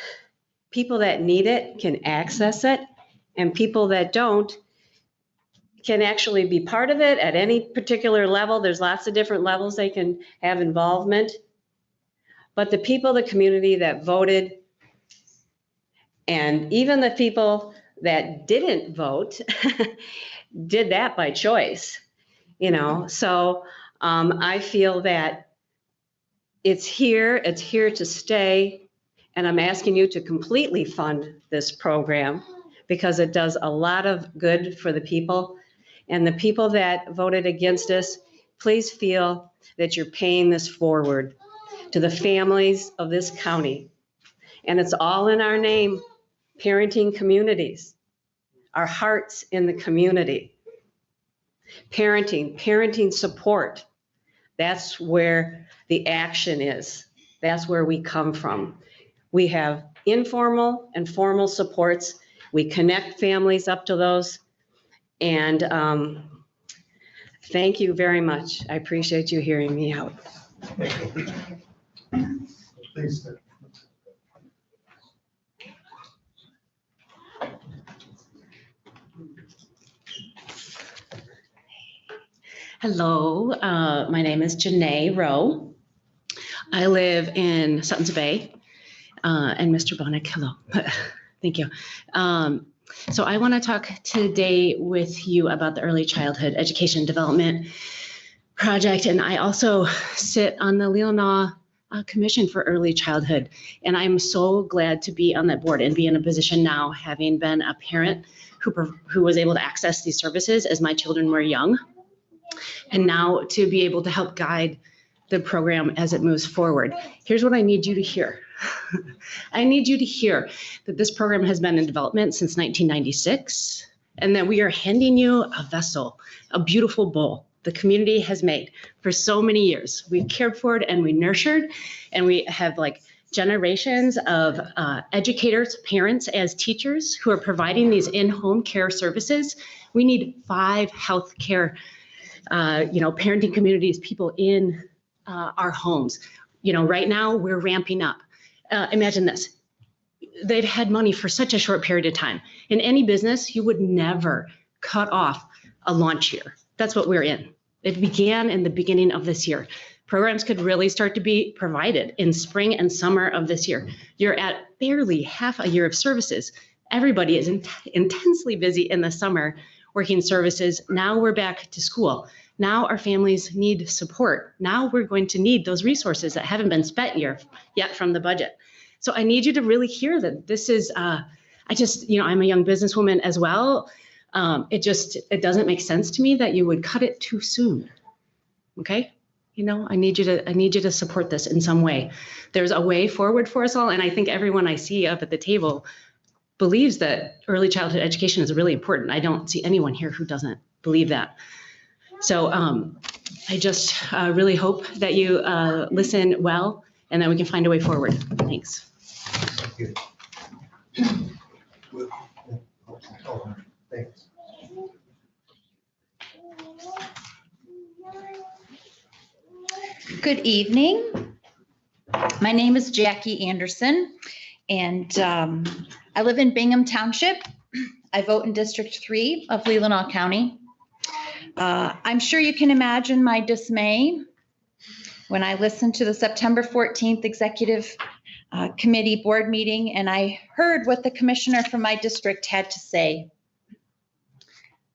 people that need it can access it, and people that don't can actually be part of it at any particular level. There's lots of different levels they can have involvement. But the people, the community that voted, and even the people that didn't vote did that by choice, you know? So I feel that it's here to stay, and I'm asking you to completely fund this program because it does a lot of good for the people. And the people that voted against us, please feel that you're paying this forward to the families of this county. And it's all in our name, parenting communities, our hearts in the community. Parenting support, that's where the action is. That's where we come from. We have informal and formal supports. We connect families up to those. And thank you very much. I appreciate you hearing me out. Please. Hello, my name is Janae Rowe. I live in Suttons Bay, and Mr. Bonnick, hello. Thank you. So I want to talk today with you about the Early Childhood Education Development Project, and I also sit on the Leelanau Commission for Early Childhood, and I'm so glad to be on that board and be in a position now, having been a parent who was able to access these services as my children were young, and now to be able to help guide the program as it moves forward. Here's what I need you to hear. I need you to hear that this program has been in development since 1996, and that we are handing you a vessel, a beautiful bowl the community has made for so many years. We've cared for it and we nurtured, and we have like generations of educators, parents as teachers who are providing these in-home care services. We need 5 healthcare, parenting communities, people in our homes. Right now we're ramping up. Imagine this. They've had money for such a short period of time. In any business, you would never cut off a launch year. That's what we're in. It began in the beginning of this year. Programs could really start to be provided in spring and summer of this year. You're at barely half a year of services. Everybody is intensely busy in the summer working services. Now we're back to school. Now our families need support. Now we're going to need those resources that haven't been spent yet from the budget. So I need you to really hear that this is, I'm a young businesswoman as well. It doesn't make sense to me that you would cut it too soon. Okay? I need you to support this in some way. There's a way forward for us all. And I think everyone I see up at the table believes that early childhood education is really important. I don't see anyone here who doesn't believe that. So I just really hope that you listen well and that we can find a way forward. Thanks. Thank you. Thanks. Good evening. My name is Jackie Anderson, and I live in Bingham Township. I vote in District 3 of Leelanau County. I'm sure you can imagine my dismay when I listened to the September 14th Executive Committee board meeting and I heard what the commissioner from my district had to say.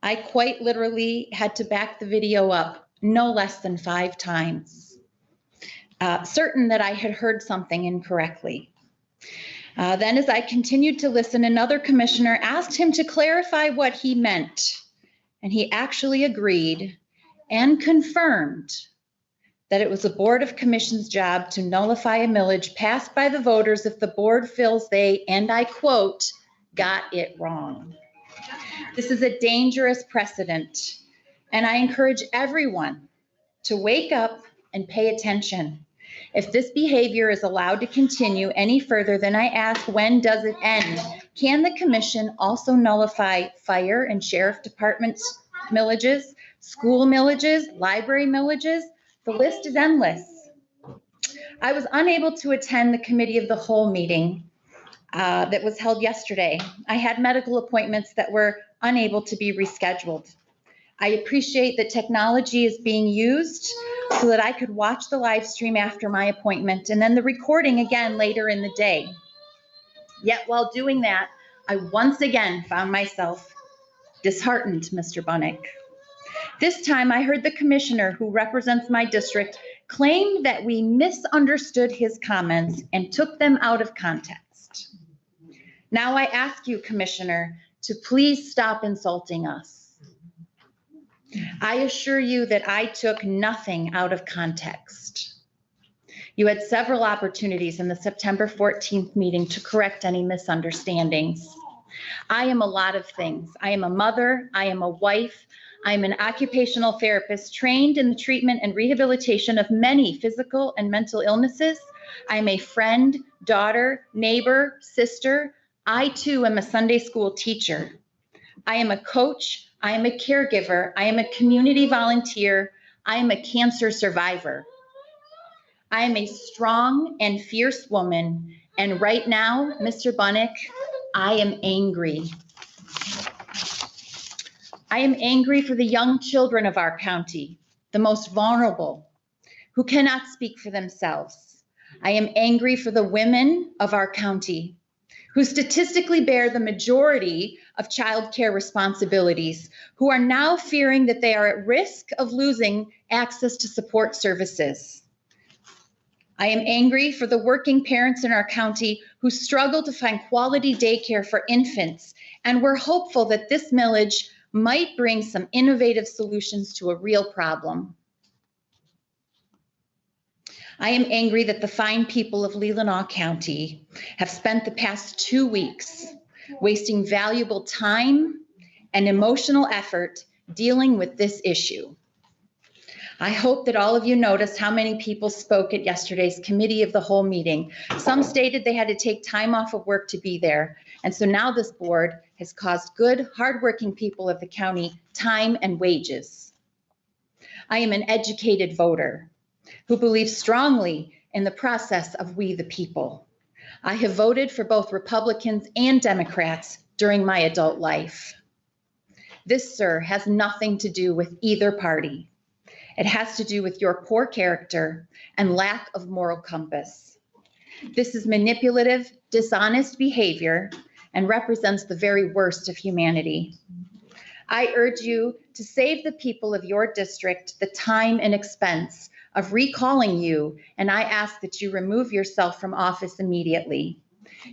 I quite literally had to back the video up no less than 5 times, certain that I had heard something incorrectly. Then as I continued to listen, another commissioner asked him to clarify what he meant, and he actually agreed and confirmed that it was the Board of Commission's job to nullify a millage passed by the voters if the board feels they, and I quote, got it wrong. This is a dangerous precedent, and I encourage everyone to wake up and pay attention. If this behavior is allowed to continue any further, then I ask, when does it end? Can the commission also nullify fire and sheriff departments millages, school millages, library millages? The list is endless. I was unable to attend the committee of the whole meeting that was held yesterday. I had medical appointments that were unable to be rescheduled. I appreciate that technology is being used so that I could watch the live stream after my appointment and then the recording again later in the day. Yet while doing that, I once again found myself disheartened, Mr. Bunnick. This time I heard the commissioner who represents my district claim that we misunderstood his comments and took them out of context. Now I ask you, Commissioner, to please stop insulting us. I assure you that I took nothing out of context. You had several opportunities in the September 14th meeting to correct any misunderstandings. I am a lot of things. I am a mother, I am a wife, I am an occupational therapist trained in the treatment and rehabilitation of many physical and mental illnesses. I am a friend, daughter, neighbor, sister. I too am a Sunday school teacher. I am a coach. I am a caregiver. I am a community volunteer. I am a cancer survivor. I am a strong and fierce woman. And right now, Mr. Bunnick, I am angry. I am angry for the young children of our county, the most vulnerable, who cannot speak for themselves. I am angry for the women of our county, who statistically bear the majority of child care responsibilities, who are now fearing that they are at risk of losing access to support services. I am angry for the working parents in our county who struggle to find quality daycare for infants, and we're hopeful that this millage might bring some innovative solutions to a real problem. I am angry that the fine people of Leelanau County have spent the past 2 weeks wasting valuable time and emotional effort dealing with this issue. I hope that all of you noticed how many people spoke at yesterday's committee of the whole meeting. Some stated they had to take time off of work to be there. And so now this board has cost good, hardworking people of the county time and wages. I am an educated voter who believes strongly in the process of we the people. I have voted for both Republicans and Democrats during my adult life. This, sir, has nothing to do with either party. It has to do with your poor character and lack of moral compass. This is manipulative, dishonest behavior and represents the very worst of humanity. I urge you to save the people of your district the time and expense of recalling you, and I ask that you remove yourself from office immediately.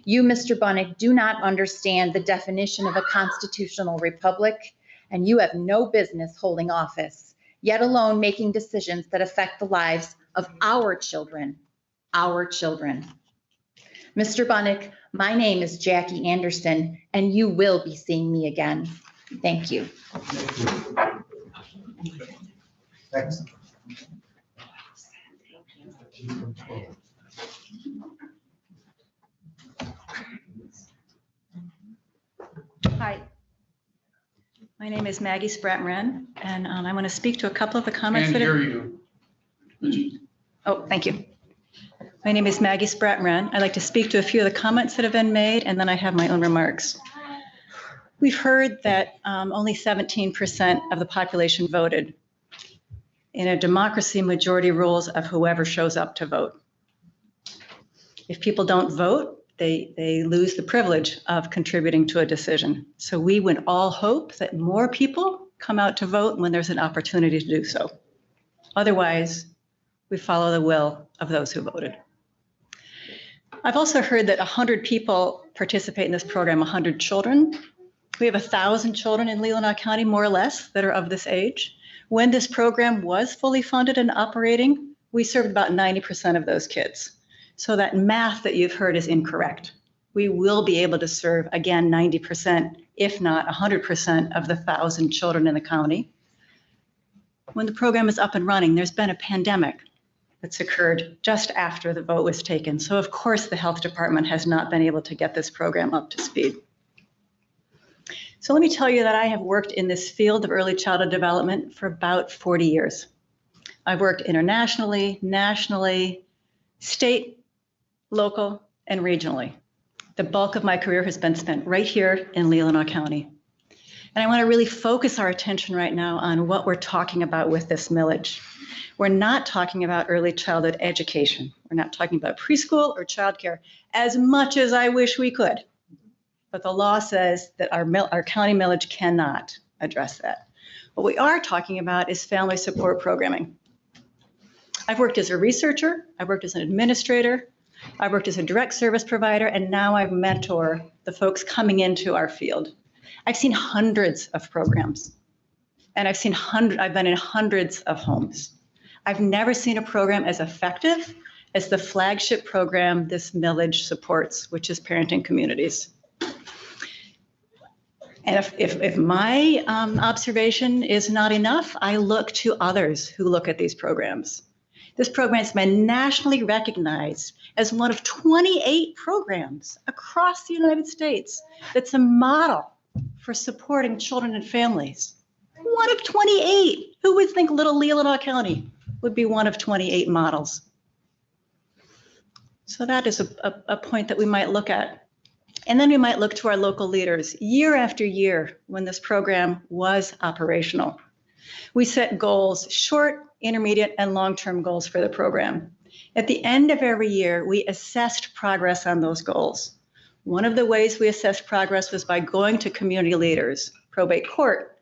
You, Mr. Bunnick, do not understand the definition of a constitutional republic, and you have no business holding office, yet alone making decisions that affect the lives of our children, our children. Mr. Bunnick, my name is Jackie Anderson, and you will be seeing me again. Thank you. Next. Hi. My name is Maggie Spratt-Moran, and I want to speak to a couple of the comments that Can't hear you. Oh, thank you. My name is Maggie Spratt-Moran. I'd like to speak to a few of the comments that have been made, and then I have my own remarks. We've heard that only 17% of the population voted. In a democracy, majority rules of whoever shows up to vote. If people don't vote, they lose the privilege of contributing to a decision. So we would all hope that more people come out to vote when there's an opportunity to do so. Otherwise, we follow the will of those who voted. I've also heard that 100 people participate in this program, 100 children. We have 1,000 children in Leelanau County, more or less, that are of this age. When this program was fully funded and operating, we served about 90% of those kids. So that math that you've heard is incorrect. We will be able to serve, again, 90%, if not 100% of the 1,000 children in the county. When the program is up and running, there's been a pandemic that's occurred just after the vote was taken. So of course, the health department has not been able to get this program up to speed. So let me tell you that I have worked in this field of early childhood development for about 40 years. I've worked internationally, nationally, state, local, and regionally. The bulk of my career has been spent right here in Leelanau County. And I want to really focus our attention right now on what we're talking about with this millage. We're not talking about early childhood education. We're not talking about preschool or childcare, as much as I wish we could. But the law says that our county millage cannot address that. What we are talking about is family support programming. I've worked as a researcher, I've worked as an administrator, I've worked as a direct service provider, and now I mentor the folks coming into our field. I've seen hundreds of programs, and I've been in hundreds of homes. I've never seen a program as effective as the flagship program this millage supports, which is Parenting Communities. And if my observation is not enough, I look to others who look at these programs. This program has been nationally recognized as one of 28 programs across the United States that's a model for supporting children and families. One of 28. Who would think little Leelanau County would be one of 28 models? So that is a point that we might look at. And then we might look to our local leaders. Year after year, when this program was operational, we set goals, short, intermediate, and long-term goals for the program. At the end of every year, we assessed progress on those goals. One of the ways we assessed progress was by going to community leaders, probate court,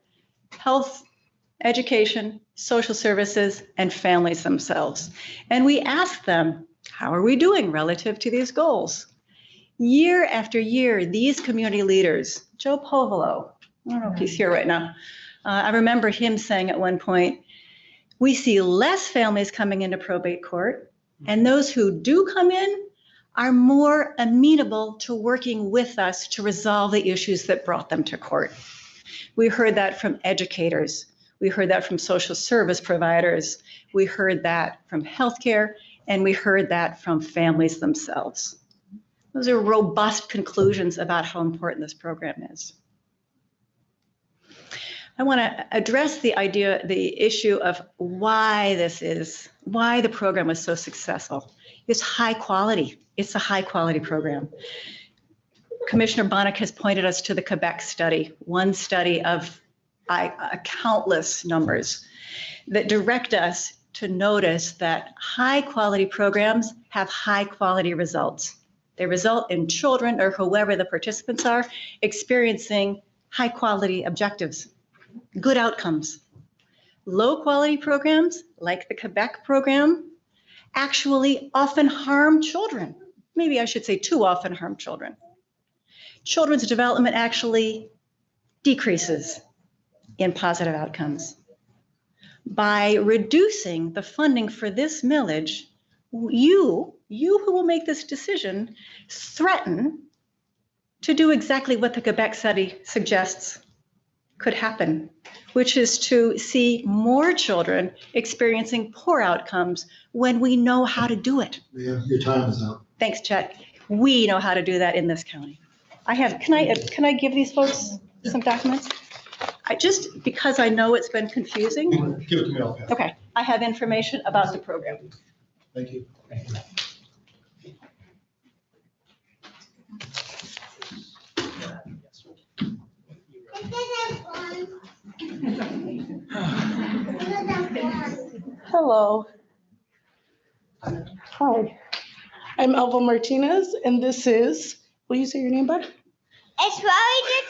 health, education, social services, and families themselves. And we asked them, how are we doing relative to these goals? Year after year, these community leaders, Joe Povolo, I don't know if he's here right now. I remember him saying at one point, we see less families coming into probate court, and those who do come in are more amenable to working with us to resolve the issues that brought them to court. We heard that from educators. We heard that from social service providers. We heard that from healthcare, and we heard that from families themselves. Those are robust conclusions about how important this program is. I want to address the issue of why the program was so successful. It's high quality. It's a high quality program. Commissioner Bonnick has pointed us to the Quebec study, one study of countless numbers that direct us to notice that high quality programs have high quality results. They result in children, or whoever the participants are, experiencing high quality objectives, good outcomes. Low quality programs, like the Quebec program, actually often harm children. Maybe I should say too often harm children. Children's development actually decreases in positive outcomes. By reducing the funding for this millage, you who will make this decision threaten to do exactly what the Quebec study suggests could happen, which is to see more children experiencing poor outcomes when we know how to do it. Yeah, your time is up. Thanks, Chet. We know how to do that in this county. Can I give these folks some documents? Because I know it's been confusing. Give it to me, I'll pass. Okay, I have information about the program. Thank you. Hello. Hi. I'm Elva Martinez, and this is, will you say your name, bud? It's Roy to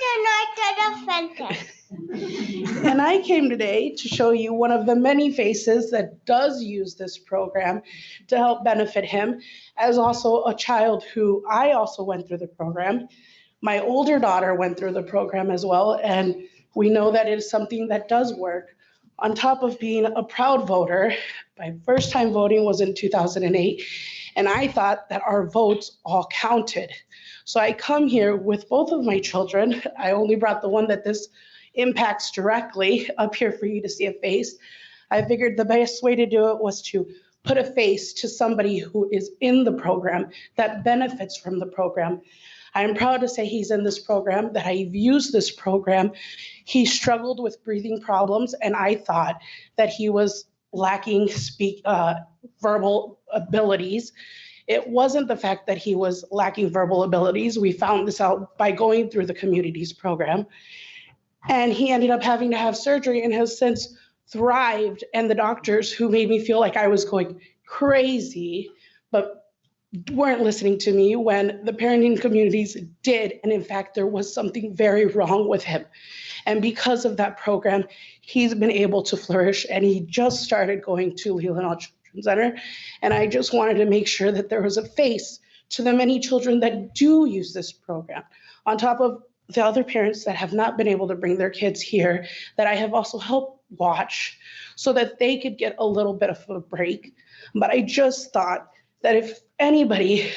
And I came today to show you one of the many faces that does use this program to help benefit him, as also a child who I also went through the program. My older daughter went through the program as well, and we know that it is something that does work. On top of being a proud voter, my first time voting was in 2008, and I thought that our votes all counted. So I come here with both of my children. I only brought the one that this impacts directly up here for you to see a face. I figured the best way to do it was to put a face to somebody who is in the program that benefits from the program. I'm proud to say he's in this program, that I've used this program. He struggled with breathing problems, and I thought that he was lacking verbal abilities. It wasn't the fact that he was lacking verbal abilities. We found this out by going through the communities program. And he ended up having to have surgery and has since thrived. And the doctors, who made me feel like I was going crazy, but weren't listening to me when the parenting communities did. And in fact, there was something very wrong with him. And because of that program, he's been able to flourish. And he just started going to Leelanau Center. And I just wanted to make sure that there was a face to the many children that do use this program, on top of the other parents that have not been able to bring their kids here, that I have also helped watch so that they could get a little bit of a break. But I just thought that if anybody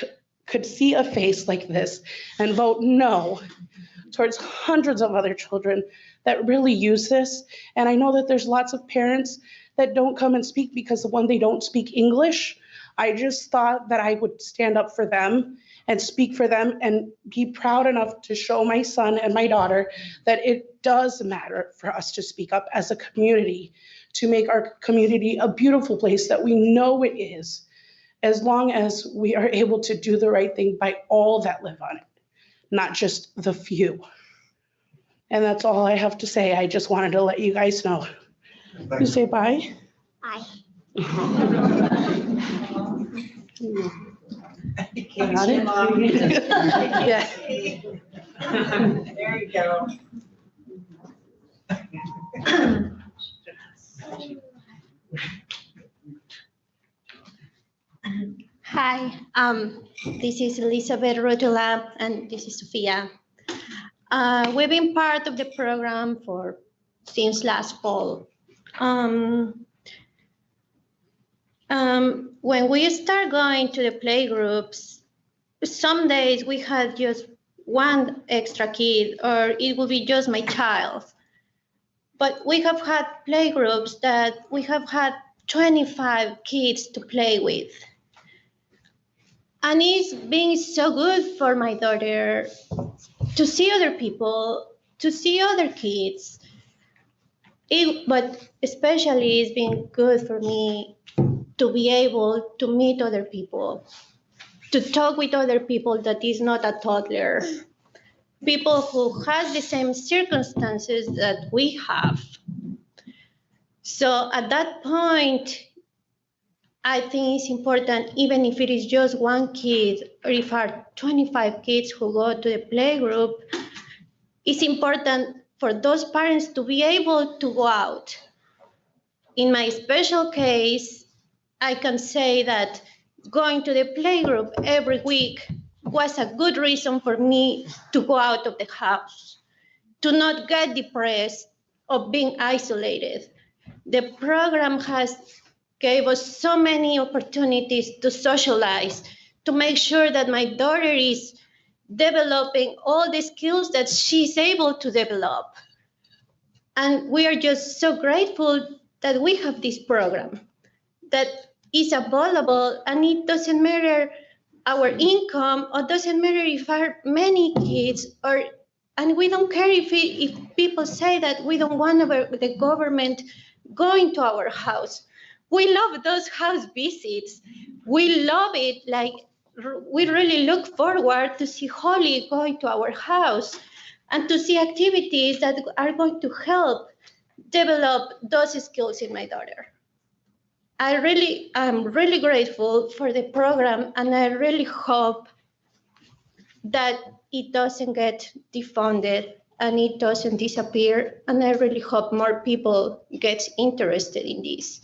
could see a face like this and vote no towards hundreds of other children that really use this, and I know that there's lots of parents that don't come and speak because one, they don't speak English. I just thought that I would stand up for them and speak for them and be proud enough to show my son and my daughter that it does matter for us to speak up as a community, to make our community a beautiful place that we know it is, as long as we are able to do the right thing by all that live on it, not just the few. And that's all I have to say. I just wanted to let you guys know. You say bye? Bye. Got it? Yeah. There you go. Hi, this is Elizabeth Rotula, and this is Sophia. We've been part of the program since last fall. When we start going to the play groups, some days we had just one extra kid, or it would be just my child. But we have had playgroups that we have had 25 kids to play with. And it's been so good for my daughter to see other people, to see other kids. But especially it's been good for me to be able to meet other people, to talk with other people that is not a toddler, people who has the same circumstances that we have. So at that point, I think it's important, even if it is just one kid, or if are 25 kids who go to the playgroup, it's important for those parents to be able to go out. In my special case, I can say that going to the playgroup every week was a good reason for me to go out of the house, to not get depressed or being isolated. The program has gave us so many opportunities to socialize, to make sure that my daughter is developing all the skills that she's able to develop. And we are just so grateful that we have this program that is available, and it doesn't matter our income, or doesn't matter if are many kids, and we don't care if people say that we don't want the government going to our house. We love those house visits. We love it. Like, we really look forward to see Holly going to our house and to see activities that are going to help develop those skills in my daughter. I'm really grateful for the program, and I really hope that it doesn't get defunded and it doesn't disappear. And I really hope more people get interested in this,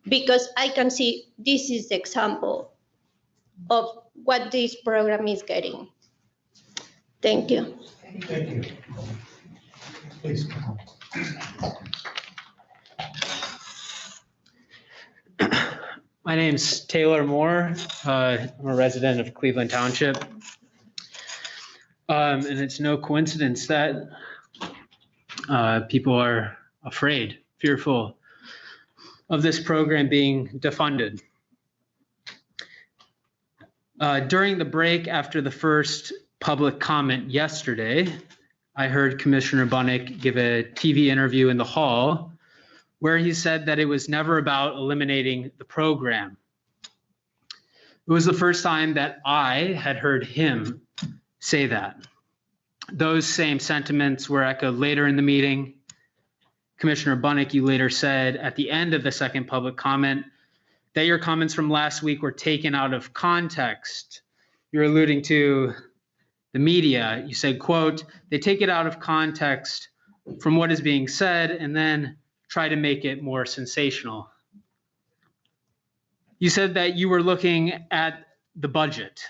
because I can see this is the example of what this program is getting. Thank you. Thank you. Please. My name's Taylor Moore. I'm a resident of Cleveland Township. And it's no coincidence that people are afraid, fearful of this program being defunded. During the break after the first public comment yesterday, I heard Commissioner Bunnick give a TV interview in the hall where he said that it was never about eliminating the program. It was the first time that I had heard him say that. Those same sentiments were echoed later in the meeting. Commissioner Bunnick, you later said at the end of the second public comment that your comments from last week were taken out of context. You're alluding to the media. You said, quote, "They take it out of context from what is being said and then try to make it more sensational." You said that you were looking at the budget.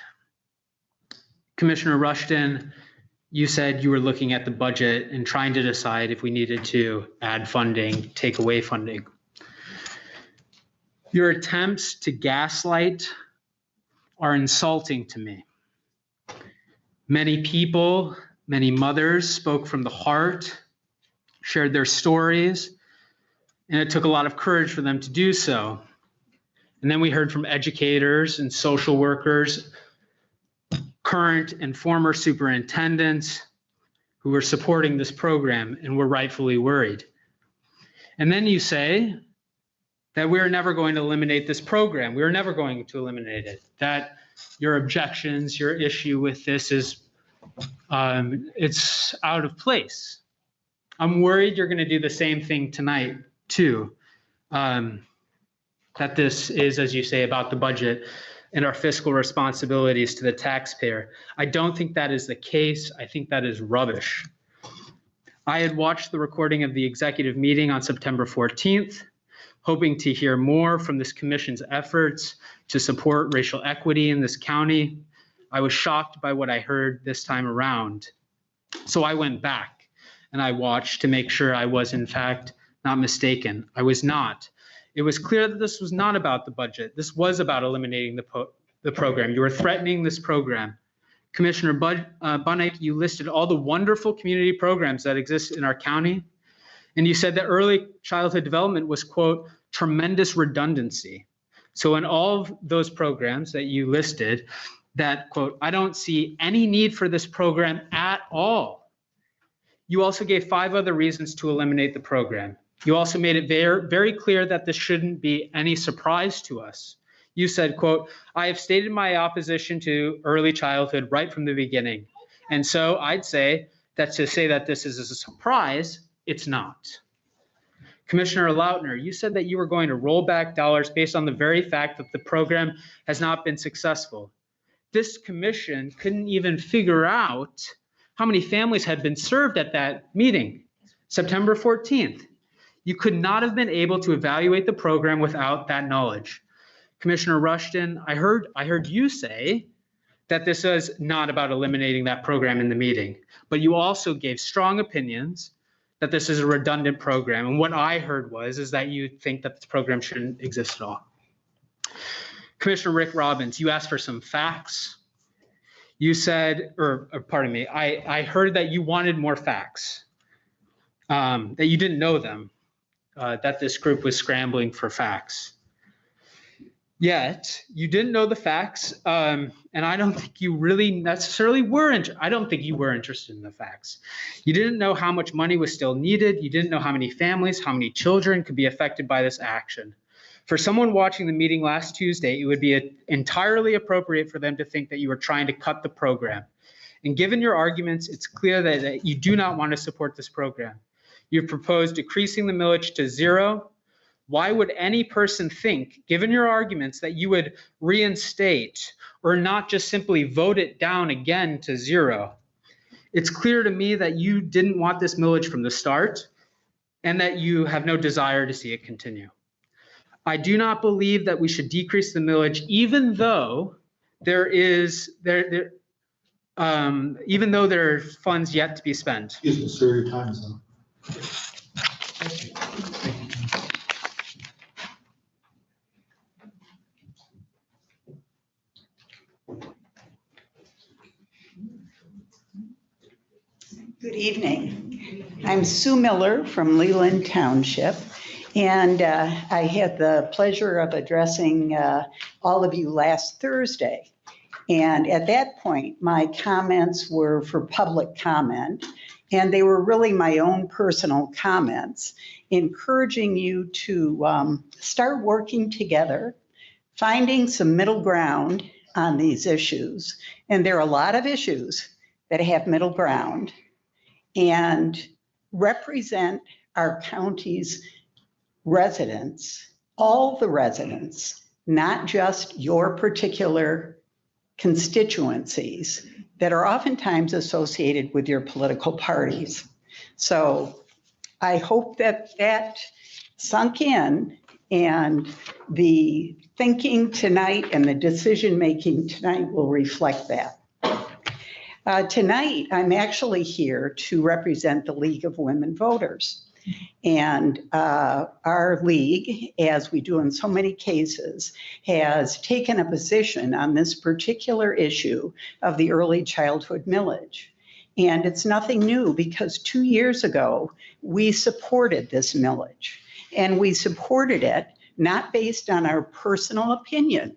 Commissioner Rushton, you said you were looking at the budget and trying to decide if we needed to add funding, take away funding. Your attempts to gaslight are insulting to me. Many people, many mothers spoke from the heart, shared their stories, and it took a lot of courage for them to do so. And then we heard from educators and social workers, current and former superintendents who were supporting this program and were rightfully worried. And then you say that we're never going to eliminate this program. We're never going to eliminate it. That your objections, your issue with this is, it's out of place. I'm worried you're going to do the same thing tonight too. That this is, as you say, about the budget and our fiscal responsibilities to the taxpayer. I don't think that is the case. I think that is rubbish. I had watched the recording of the executive meeting on September 14th, hoping to hear more from this commission's efforts to support racial equity in this county. I was shocked by what I heard this time around. So I went back and I watched to make sure I was in fact not mistaken. I was not. It was clear that this was not about the budget. This was about eliminating the program. You were threatening this program. Commissioner Bunnick, you listed all the wonderful community programs that exist in our county, And you said that early childhood development was, quote, tremendous redundancy. So in all of those programs that you listed, that, quote, I don't see any need for this program at all. You also gave 5 other reasons to eliminate the program. You also made it very, very clear that this shouldn't be any surprise to us. You said, quote, I have stated my opposition to early childhood right from the beginning. And so I'd say that to say that this is a surprise, it's not. Commissioner Lautner, you said that you were going to roll back dollars based on the very fact that the program has not been successful. This commission couldn't even figure out how many families had been served at that meeting, September 14th. You could not have been able to evaluate the program without that knowledge. Commissioner Rushton, I heard you say that this was not about eliminating that program in the meeting, but you also gave strong opinions that this is a redundant program. And what I heard is that you think that this program shouldn't exist at all. Commissioner Rick Robbins, you asked for some facts. You said, or pardon me, I heard that you wanted more facts, that you didn't know them, that this group was scrambling for facts. Yet, you didn't know the facts, and I don't think you really necessarily were I don't think you were interested in the facts. You didn't know how much money was still needed. You didn't know how many families, how many children could be affected by this action. For someone watching the meeting last Tuesday, it would be entirely appropriate for them to think that you were trying to cut the program. And given your arguments, it's clear that you do not want to support this program. You've proposed decreasing the millage to 0. Why would any person think, given your arguments, that you would reinstate or not just simply vote it down again to 0? It's clear to me that you didn't want this millage from the start and that you have no desire to see it continue. I do not believe that we should decrease the millage, even though there are funds yet to be spent. Excuse me, sir, your time is up. Good evening. I'm Sue Miller from Leelanau Township, and I had the pleasure of addressing all of you last Thursday. And at that point, my comments were for public comment, and they were really my own personal comments, encouraging you to start working together, finding some middle ground on these issues. And there are a lot of issues that have middle ground, and represent our county's residents, all the residents, not just your particular constituencies that are oftentimes associated with your political parties. So I hope that that sunk in, and the thinking tonight and the decision-making tonight will reflect that. Tonight, I'm actually here to represent the League of Women Voters. And our league, as we do in so many cases, has taken a position on this particular issue of the early childhood millage. And it's nothing new, because 2 years ago, we supported this millage. And we supported it not based on our personal opinion,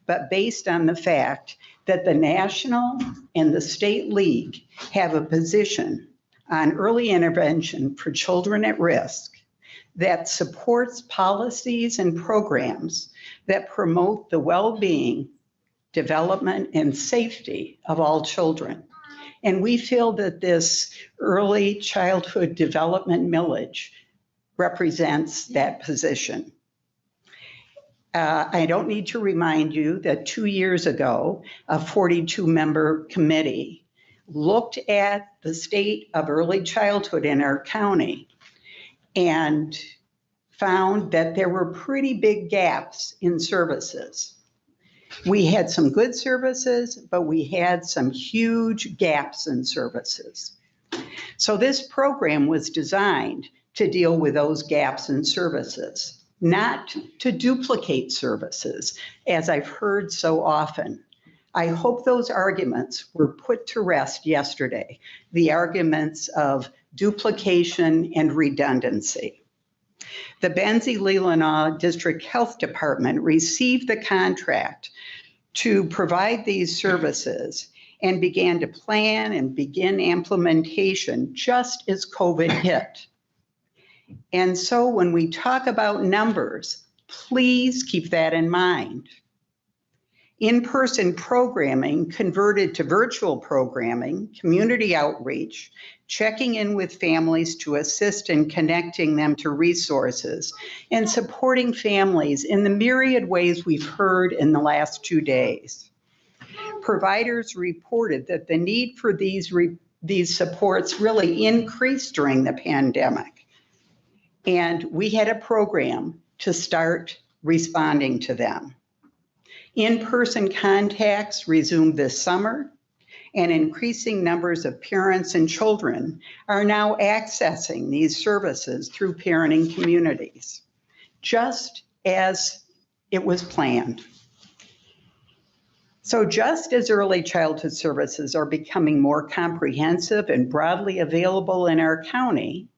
but based on the fact that the National and the State League have a position on early intervention for children at risk that supports policies and programs that promote the well-being, development, and safety of all children. And we feel that this early childhood development millage represents that position. I don't need to remind you that 2 years ago, a 42-member committee looked at the state of early childhood in our county and found that there were pretty big gaps in services. We had some good services, but we had some huge gaps in services. So this program was designed to deal with those gaps in services, not to duplicate services, as I've heard so often. I hope those arguments were put to rest yesterday, the arguments of duplication, and redundancy. The Benzie-Leelanau District Health Department received the contract to provide these services and began to plan and begin implementation just as COVID hit. And so when we talk about numbers, please keep that in mind. In-person programming converted to virtual programming, community outreach, checking in with families to assist in connecting them to resources, and supporting families in the myriad ways we've heard in the last 2 days. Providers reported that the need for these supports really increased during the pandemic. And we had a program to start responding to them. In-person contacts resumed this summer, and increasing numbers of parents and children are now accessing these services through parenting communities, just as it was planned. So just as early childhood services are becoming more comprehensive and broadly available in our county,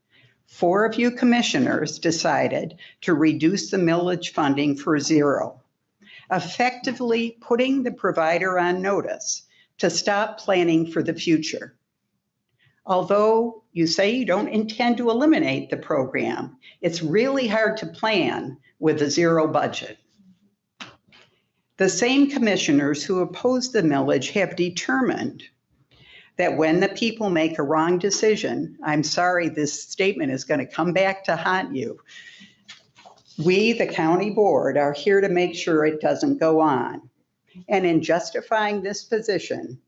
4 of you commissioners decided to reduce the millage funding for 0, effectively putting the provider on notice to stop planning for the future. Although you say you don't intend to eliminate the program, it's really hard to plan with a 0 budget. The same commissioners who opposed the millage have determined that when the people make a wrong decision, I'm sorry, this statement is going to come back to haunt you. We, the county board, are here to make sure it doesn't go on. And in justifying this position,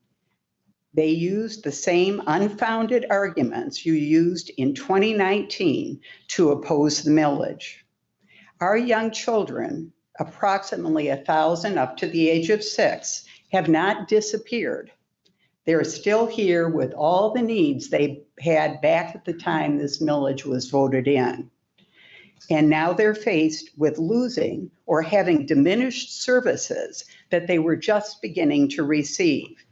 they used the same unfounded arguments you used in 2019 to oppose the millage. Our young children, approximately 1,000 up to the age of 6, have not disappeared. They're still here with all the needs they had back at the time this millage was voted in. And now they're faced with losing or having diminished services that they were just beginning to receive.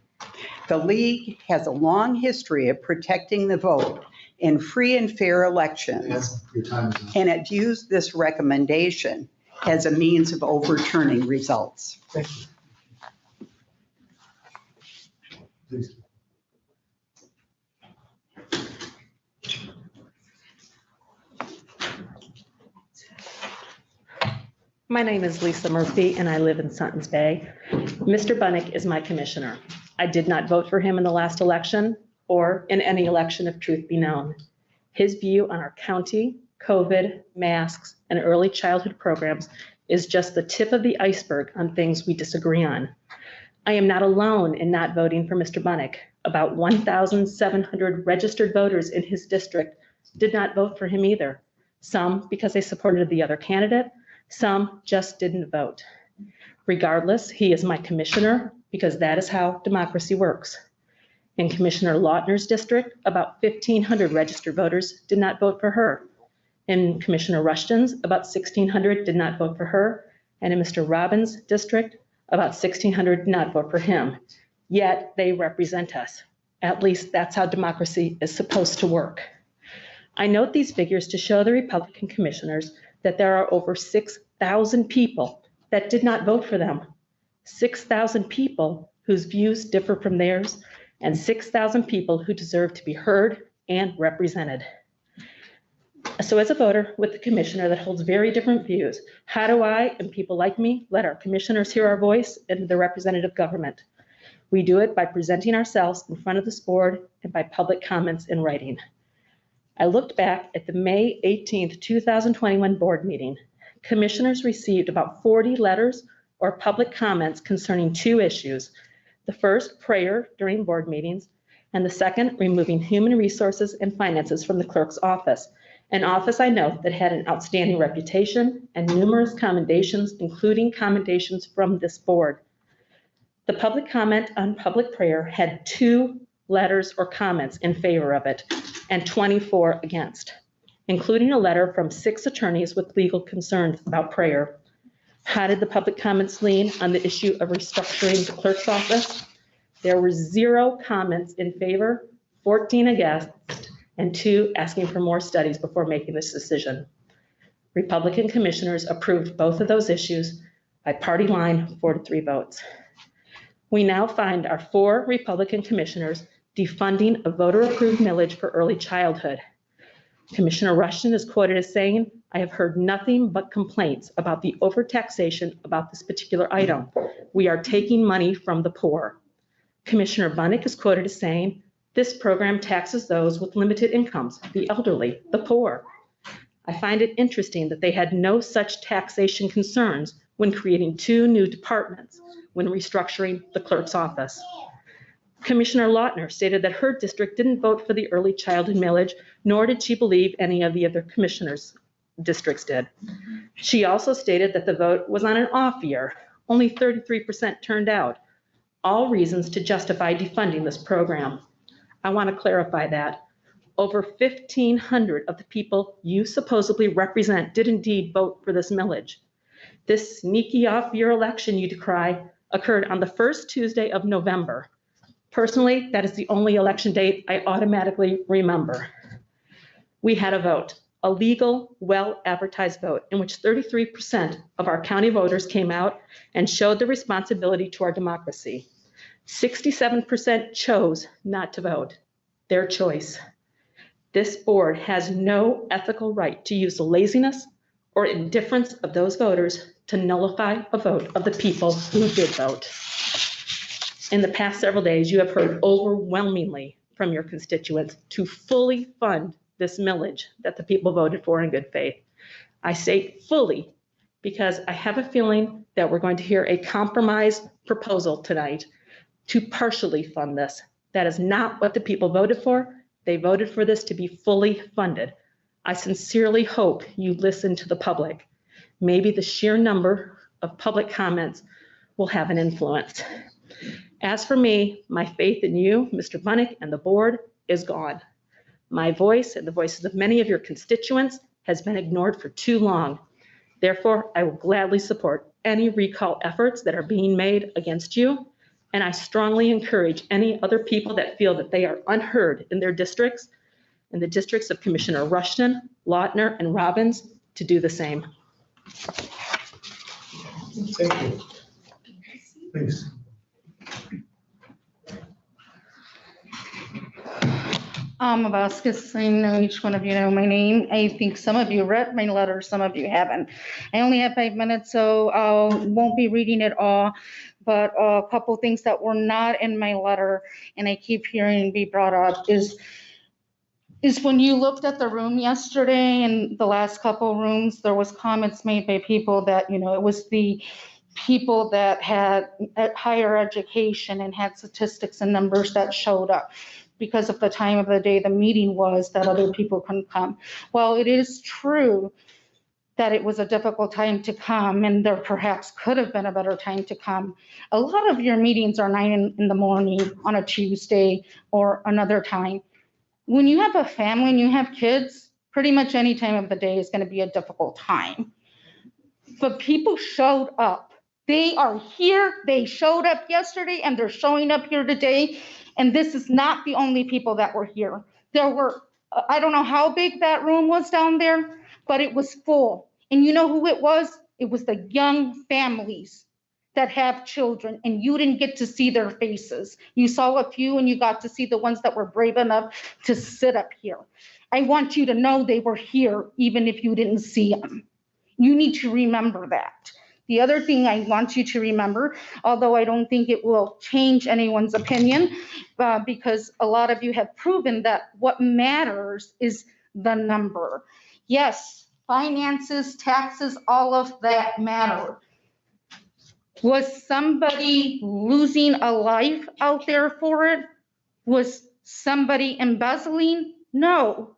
The League has a long history of protecting the vote in free and fair elections, and it views this recommendation as a means of overturning results. Thank you. Please. My name is Lisa Murphy, and I live in Suttons Bay. Mr. Bunnick is my commissioner. I did not vote for him in the last election or in any election, if truth be known. His view on our county, COVID, masks, and early childhood programs is just the tip of the iceberg on things we disagree on. I am not alone in not voting for Mr. Bunnick. About 1,700 registered voters in his district did not vote for him either. Some because they supported the other candidate, some just didn't vote. Regardless, he is my commissioner because that is how democracy works. In Commissioner Lautner's district, about 1,500 registered voters did not vote for her. In Commissioner Rushton's, about 1,600 did not vote for her. And in Mr. Robbins' district, about 1,600 did not vote for him. Yet they represent us. At least that's how democracy is supposed to work. I note these figures to show the Republican commissioners that there are over 6,000 people that did not vote for them. 6,000 people whose views differ from theirs, and 6,000 people who deserve to be heard and represented. So as a voter with a commissioner that holds very different views, how do I and people like me let our commissioners hear our voice in the representative government? We do it by presenting ourselves in front of this board and by public comments in writing. I looked back at the May 18th, 2021 board meeting. Commissioners received about 40 letters or public comments concerning 2 issues. The first, prayer during board meetings, and the second, removing human resources and finances from the clerk's office, an office I know that had an outstanding reputation and numerous commendations, including commendations from this board. The public comment on public prayer had 2 letters or comments in favor of it and 24 against, including a letter from 6 attorneys with legal concerns about prayer. How did the public comments lean on the issue of restructuring the clerk's office? There were 0 comments in favor, 14 against, and 2, asking for more studies before making this decision. Republican commissioners approved both of those issues by party line, 4-3 votes. We now find our 4 Republican commissioners defunding a voter-approved millage for early childhood. Commissioner Rushton is quoted as saying, "I have heard nothing but complaints about the overtaxation about this particular item. We are taking money from the poor." Commissioner Bunnick is quoted as saying, "This program taxes those with limited incomes, the elderly, the poor." I find it interesting that they had no such taxation concerns when creating 2 new departments when restructuring the clerk's office. Commissioner Lautner stated that her district didn't vote for the early childhood millage, nor did she believe any of the other commissioners' districts did. She also stated that the vote was on an off year. Only 33% turned out. All reasons to justify defunding this program. I want to clarify that. Over 1,500 of the people you supposedly represent did indeed vote for this millage. This sneaky off-year election you decry occurred on the first Tuesday of November. Personally, that is the only election date I automatically remember. We had a vote, a legal, well-advertised vote, in which 33% of our county voters came out and showed the responsibility to our democracy. 67% chose not to vote, their choice. This board has no ethical right to use the laziness or indifference of those voters to nullify a vote of the people who did vote. In the past several days, you have heard overwhelmingly from your constituents to fully fund this millage that the people voted for in good faith. I say fully because I have a feeling that we're going to hear a compromise proposal tonight to partially fund this. That is not what the people voted for. They voted for this to be fully funded. I sincerely hope you listen to the public. Maybe the sheer number of public comments will have an influence. As for me, my faith in you, Mr. Bunnick, and the board is gone. My voice and the voices of many of your constituents has been ignored for too long. Therefore, I will gladly support any recall efforts that are being made against you, and I strongly encourage any other people that feel that they are unheard in their districts, in the districts of Commissioner Rushton, Lautner, and Robbins, to do the same. Thank you. Please. Vasquez, I know each one of you know my name. I think some of you read my letter, some of you haven't. I only have 5 minutes, so I won't be reading it all, but a couple things that were not in my letter, and I keep hearing be brought up, is when you looked at the room yesterday and the last couple rooms, there was comments made by people that, you know, it was the people that had higher education and had statistics and numbers that showed up because of the time of the day the meeting was, that other people couldn't come. Well, it is true that it was a difficult time to come, and there perhaps could have been a better time to come. A lot of your meetings are 9 in the morning on a Tuesday or another time. When you have a family and you have kids, pretty much any time of the day is going to be a difficult time. But people showed up. They are here. They showed up yesterday and they're showing up here today. And this is not the only people that were here. There were, I don't know how big that room was down there, but it was full. And you know who it was? It was the young families that have children, and you didn't get to see their faces. You saw a few and you got to see the ones that were brave enough to sit up here. I want you to know they were here even if you didn't see them. You need to remember that. The other thing I want you to remember, although I don't think it will change anyone's opinion, because a lot of you have proven that what matters is the number. Yes, finances, taxes, all of that matter. Was somebody losing a life out there for it? Was somebody embezzling? No.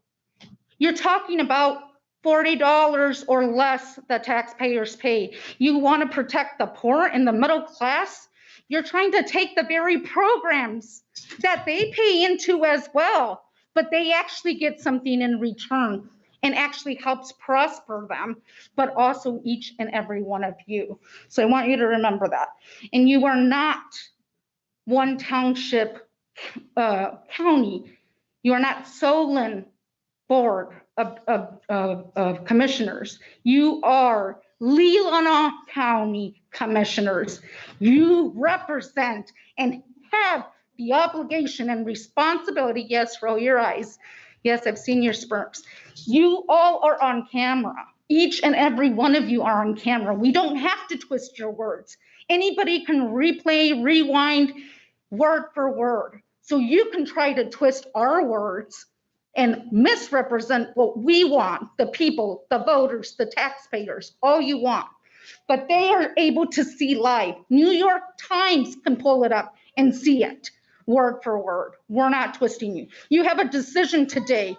You're talking about $40 or less that taxpayers pay. You want to protect the poor and the middle class? You're trying to take the very programs that they pay into as well, but they actually get something in return and actually helps prosper them, but also each and every one of you. So I want you to remember that. And you are not one township county. You are not Solon Board of Commissioners. You are Leelanau County Commissioners. You represent and have the obligation and responsibility. Yes, roll your eyes. Yes, I've seen your smirks. You all are on camera. Each and every one of you are on camera. We don't have to twist your words. Anybody can replay, rewind, word for word. So you can try to twist our words and misrepresent what we want, the people, the voters, the taxpayers, all you want. But they are able to see live. New York Times can pull it up and see it word for word. We're not twisting you. You have a decision today,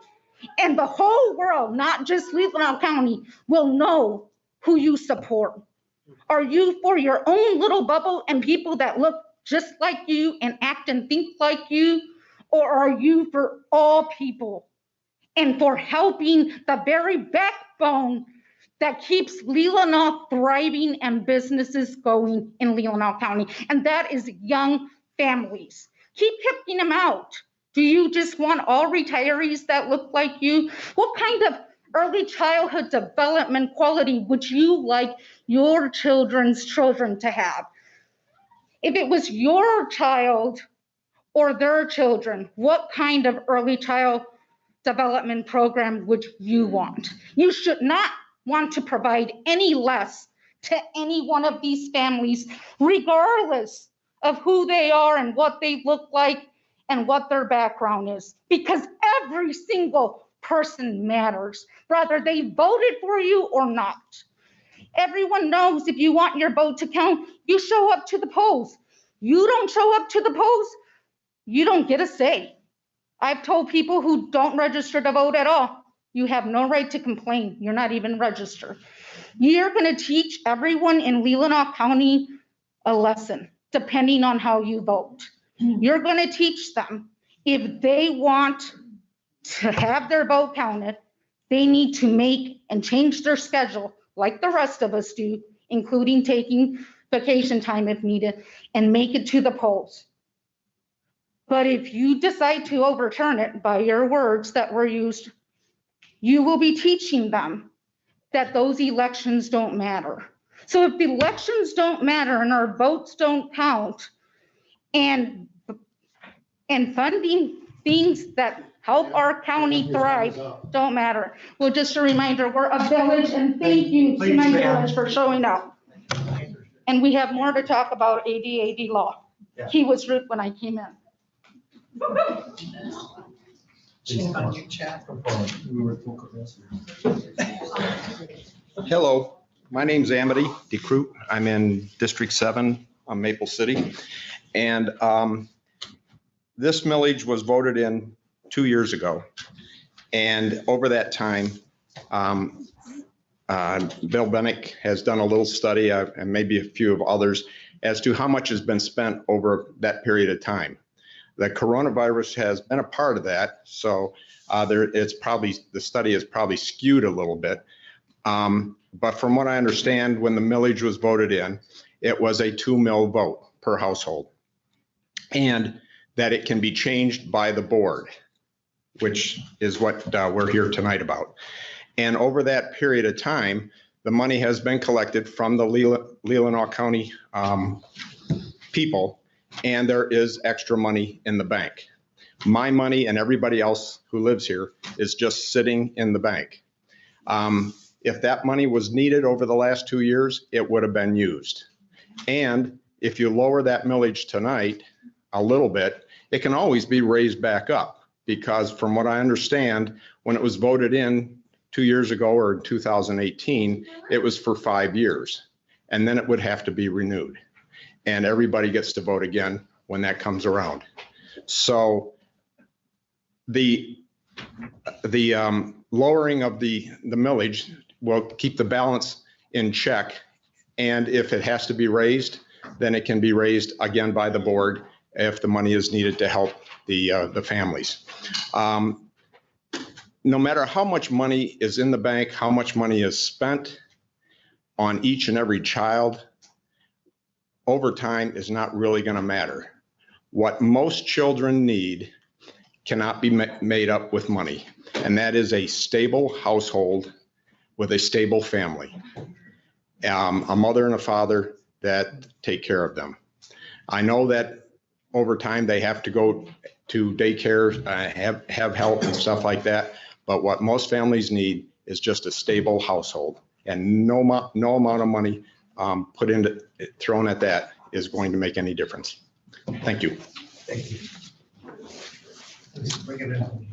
and the whole world, not just Leelanau County, will know who you support. Are you for your own little bubble and people that look just like you and act and think like you? Or are you for all people and for helping the very backbone that keeps Leelanau thriving and businesses going in Leelanau County? And that is young families. Keep kicking them out. Do you just want all retirees that look like you? What kind of early childhood development quality would you like your children's children to have? If it was your child or their children, what kind of early child development program would you want? You should not want to provide any less to any one of these families, regardless of who they are and what they look like and what their background is, because every single person matters, whether they voted for you or not. Everyone knows if you want your vote to count, you show up to the polls. You don't show up to the polls, you don't get a say. I've told people who don't register to vote at all, you have no right to complain. You're not even registered. You're going to teach everyone in Leelanau County a lesson, depending on how you vote. You're going to teach them if they want to have their vote counted, they need to make and change their schedule like the rest of us do, including taking vacation time if needed, and make it to the polls. But if you decide to overturn it by your words that were used, you will be teaching them that those elections don't matter. So if the elections don't matter and our votes don't count, and funding things that help our county thrive don't matter. Well, just a reminder, we're a village, and thank you to my village for showing up. And we have more to talk about AD law. He was rude when I came in. Hello, my name's Amity DeCroot. I'm in District 7, Maple City. And this millage was voted in 2 years ago. And over that time, Bill Bennick has done a little study, and maybe a few of others, as to how much has been spent over that period of time. The coronavirus has been a part of that, so the study is probably skewed a little bit. But from what I understand, when the millage was voted in, it was a 2 mil vote per household, and that it can be changed by the board, which is what we're here tonight about. And over that period of time, the money has been collected from the Leelanau County people, and there is extra money in the bank. My money and everybody else who lives here is just sitting in the bank. If that money was needed over the last 2 years, it would have been used. And if you lower that millage tonight a little bit, it can always be raised back up, because from what I understand, when it was voted in 2 years ago, or in 2018, it was for 5 years, and then it would have to be renewed. And everybody gets to vote again when that comes around. So the lowering of the millage will keep the balance in check. And if it has to be raised, then it can be raised again by the board if the money is needed to help the families. No matter how much money is in the bank, how much money is spent on each and every child, over time is not really going to matter. What most children need cannot be made up with money. And that is a stable household with a stable family. A mother and a father that take care of them. I know that over time they have to go to daycare, have help and stuff like that. But what most families need is just a stable household, and no amount of money thrown at that is going to make any difference. Thank you. Thank you. Let's bring it in.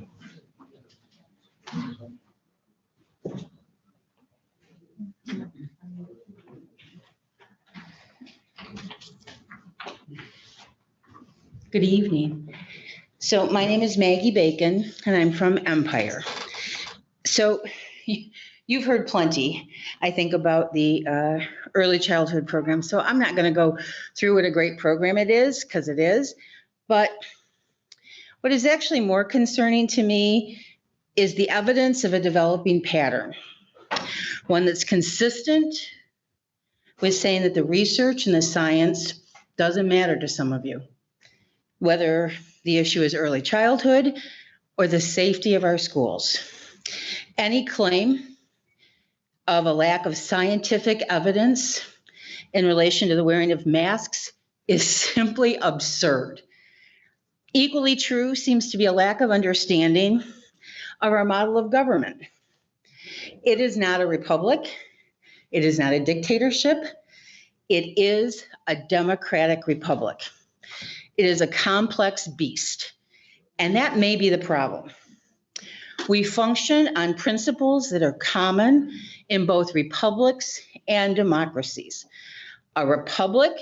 Good evening. So my name is Maggie Bacon, and I'm from Empire. So you've heard plenty, I think, about the early childhood program. So I'm not going to go through what a great program it is, because it is. But what is actually more concerning to me is the evidence of a developing pattern, one that's consistent with saying that the research and the science doesn't matter to some of you, whether the issue is early childhood or the safety of our schools. Any claim of a lack of scientific evidence in relation to the wearing of masks is simply absurd. Equally true seems to be a lack of understanding of our model of government. It is not a republic. It is not a dictatorship. It is a democratic republic. It is a complex beast, and that may be the problem. We function on principles that are common in both republics and democracies. A republic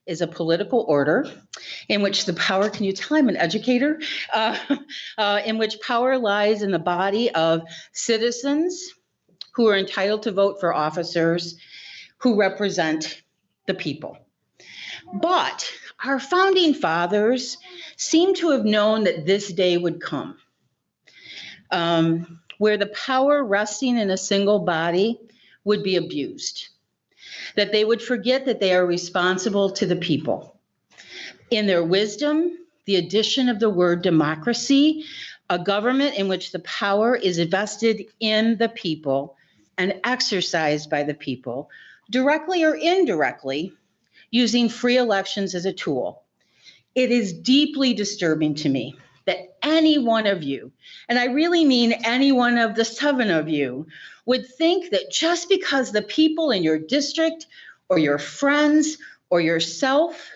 is a political order in which the power, can you tell I'm an educator? In which power lies in the body of citizens who are entitled to vote for officers who represent the people. But our founding fathers seem to have known that this day would come, where the power resting in a single body would be abused, that they would forget that they are responsible to the people. In their wisdom, the addition of the word democracy, a government in which the power is vested in the people and exercised by the people, directly or indirectly, using free elections as a tool. It is deeply disturbing to me that any one of you, and I really mean any one of the 7 of you, would think that just because the people in your district or your friends or yourself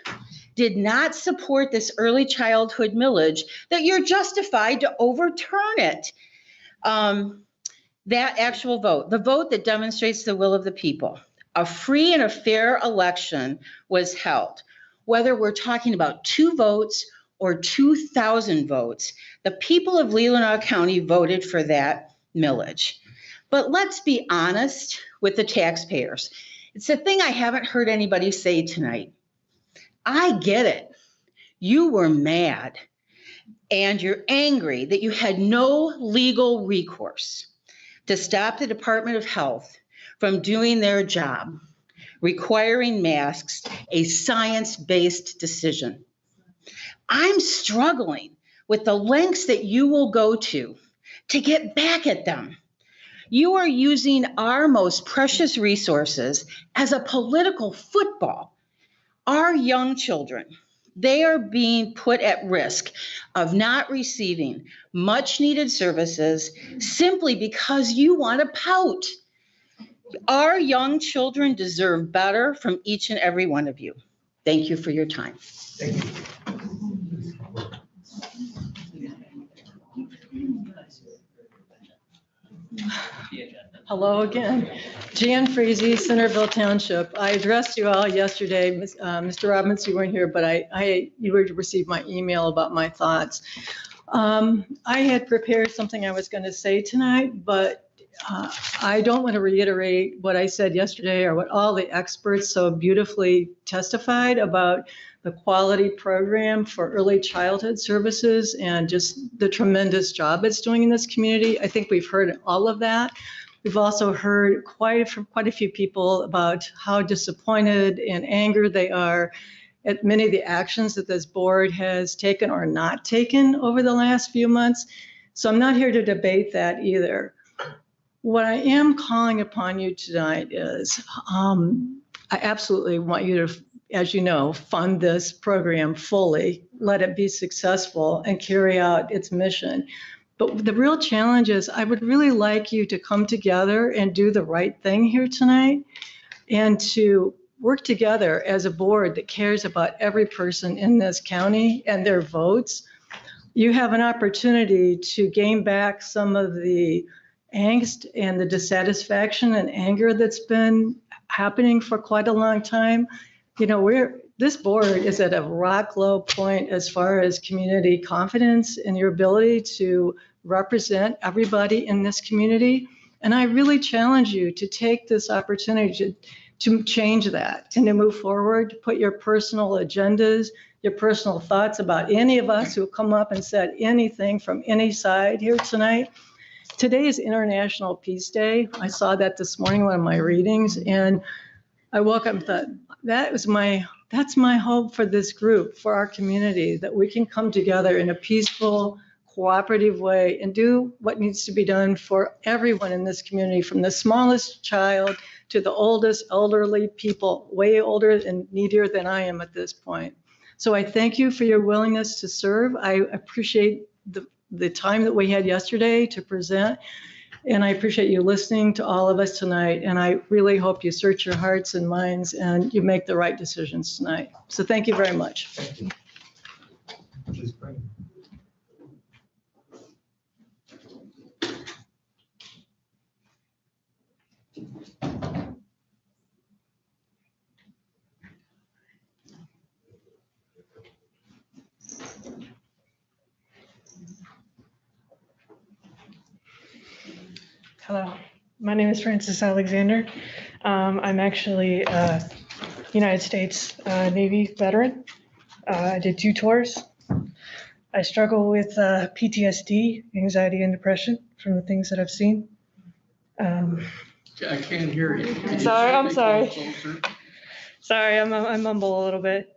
did not support this early childhood millage, that you're justified to overturn it. That actual vote, the vote that demonstrates the will of the people, a free and a fair election was held. Whether we're talking about 2 votes or 2,000 votes, the people of Leelanau County voted for that millage. But let's be honest with the taxpayers. It's a thing I haven't heard anybody say tonight. I get it. You were mad and you're angry that you had no legal recourse to stop the Department of Health from doing their job, requiring masks, a science-based decision. I'm struggling with the lengths that you will go to get back at them. You are using our most precious resources as a political football. Our young children, they are being put at risk of not receiving much needed services simply because you want to pout. Our young children deserve better from each and every one of you. Thank you for your time. Thank you. Hello again. Jan Frazee, Centerville Township. I addressed you all yesterday. Mr. Robbins, you weren't here, but you were to receive my email about my thoughts. I had prepared something I was going to say tonight, but I don't want to reiterate what I said yesterday or what all the experts so beautifully testified about the quality program for early childhood services and just the tremendous job it's doing in this community. I think we've heard all of that. We've also heard from quite a few people about how disappointed and angered they are at many of the actions that this board has taken or not taken over the last few months. So I'm not here to debate that either. What I am calling upon you tonight is I absolutely want you to, as you know, fund this program fully, let it be successful and carry out its mission. But the real challenge is I would really like you to come together and do the right thing here tonight and to work together as a board that cares about every person in this county and their votes. You have an opportunity to gain back some of the angst and the dissatisfaction and anger that's been happening for quite a long time. You know, this board is at a rock low point as far as community confidence and your ability to represent everybody in this community. And I really challenge you to take this opportunity to change that and to move forward, put your personal agendas, your personal thoughts about any of us who come up and said anything from any side here tonight. Today is International Peace Day. I saw that this morning in one of my readings, and I woke up and thought, that's my hope for this group, for our community, that we can come together in a peaceful, cooperative way and do what needs to be done for everyone in this community, from the smallest child to the oldest elderly people, way older and needier than I am at this point. So I thank you for your willingness to serve. I appreciate the time that we had yesterday to present, and I appreciate you listening to all of us tonight. And I really hope you search your hearts and minds and you make the right decisions tonight. So thank you very much. Thank you. Please bring. Hello, my name is Francis Alexander. I'm actually a United States Navy veteran. I did 2 tours. I struggle with PTSD, anxiety and depression from the things that I've seen. I can't hear you. Sorry, I'm sorry. Sorry, I mumble a little bit.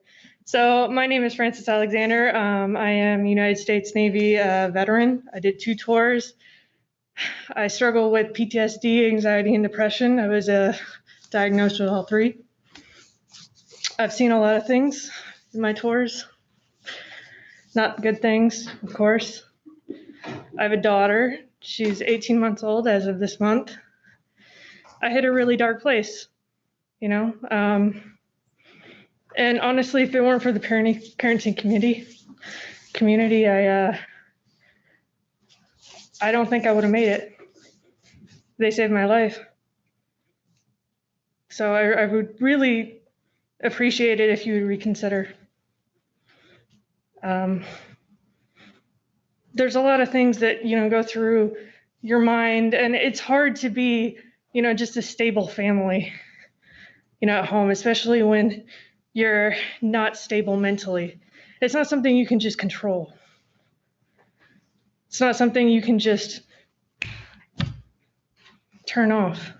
So my name is Francis Alexander. I am United States Navy veteran. I did 2 tours. I struggle with PTSD, anxiety, and depression. I was diagnosed with all 3. I've seen a lot of things in my tours. Not good things, of course. I have a daughter. She's 18 months old as of this month. I hit a really dark place, you know. And honestly, if it weren't for the parenting community, I don't think I would have made it. They saved my life. So I would really appreciate it if you would reconsider. There's a lot of things that, you know, go through your mind, and it's hard to be, you know, just a stable family, you know, at home, especially when you're not stable mentally. It's not something you can just control. It's not something you can just turn off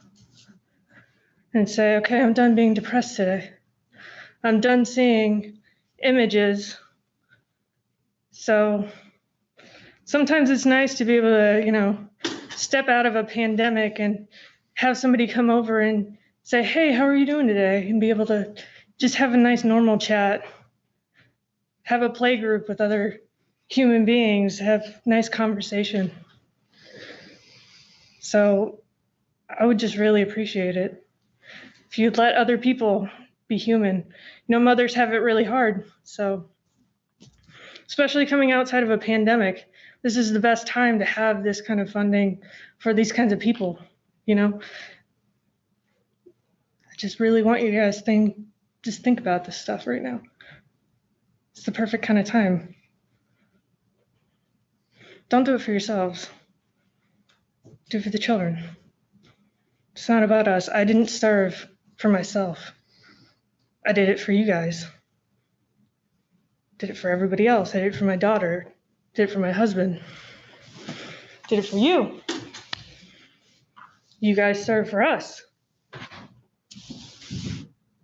and say, okay, I'm done being depressed today. I'm done seeing images. So sometimes it's nice to be able to, you know, step out of a pandemic and have somebody come over and say, hey, how are you doing today? And be able to just have a nice normal chat, have a play group with other human beings, have nice conversation. So I would just really appreciate it if you'd let other people be human. You know, mothers have it really hard. So especially coming outside of a pandemic, this is the best time to have this kind of funding for these kinds of people, you know. I just really want you guys to just think about this stuff right now. It's the perfect kind of time. Don't do it for yourselves. Do it for the children. It's not about us. I didn't starve for myself. I did it for you guys. Did it for everybody else. I did it for my daughter. Did it for my husband. Did it for you. You guys starved for us.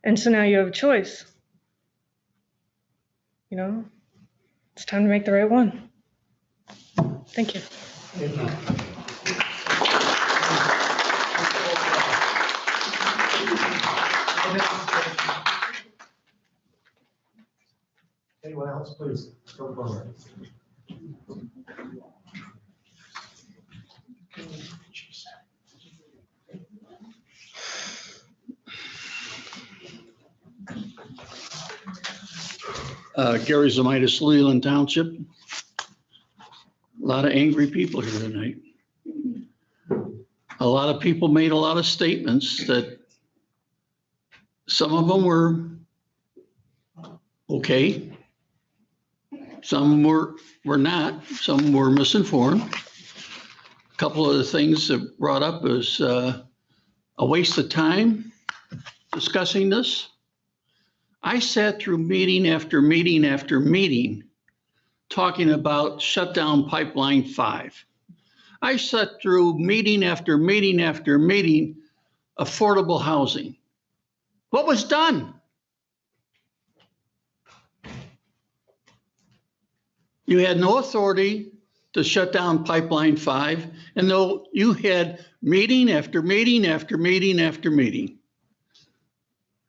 And so now you have a choice. it's time to make the right one. Thank you. Anyone else, please, come forward. Gary Zamitis, Leland Township. A lot of angry people here tonight. A lot of people made a lot of statements that some of them were okay. Some were not. Some were misinformed. A couple of the things that brought up is a waste of time discussing this. I sat through meeting after meeting after meeting talking about shutdown pipeline 5. I sat through meeting after meeting after meeting, affordable housing. What was done? You had no authority to shut down pipeline 5, and though you had meeting after meeting after meeting after meeting.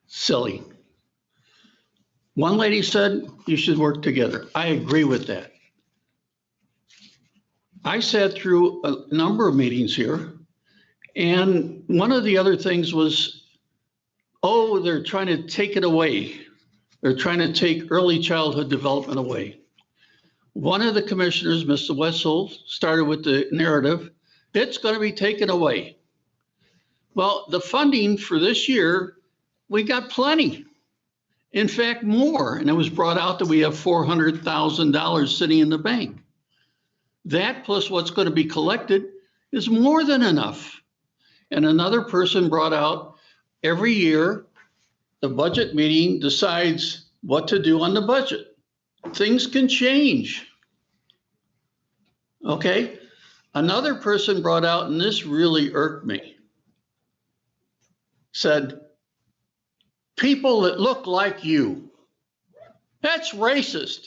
Silly. One lady said you should work together. I agree with that. I sat through a number of meetings here, and one of the other things was, oh, they're trying to take it away. They're trying to take early childhood development away. One of the commissioners, Mr. Wessel, started with the narrative, it's going to be taken away. Well, the funding for this year, we got plenty. In fact, more, and it was brought out that we have $400,000 sitting in the bank. That plus what's going to be collected is more than enough. And another person brought out every year, the budget meeting decides what to do on the budget. Things can change. Okay? Another person brought out, and this really irked me, said, people that look like you. That's racist.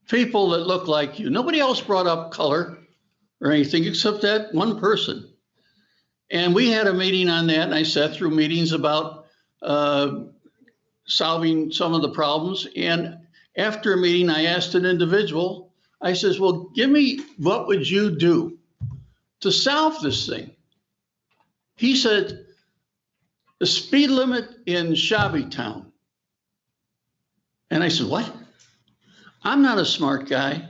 People that look like you. Nobody else brought up color or anything except that one person. And we had a meeting on that, and I sat through meetings about solving some of the problems. And after a meeting, I asked an individual, I says, well, give me, what would you do to solve this thing? He said, the speed limit in Shabbytown. And I said, what? I'm not a smart guy,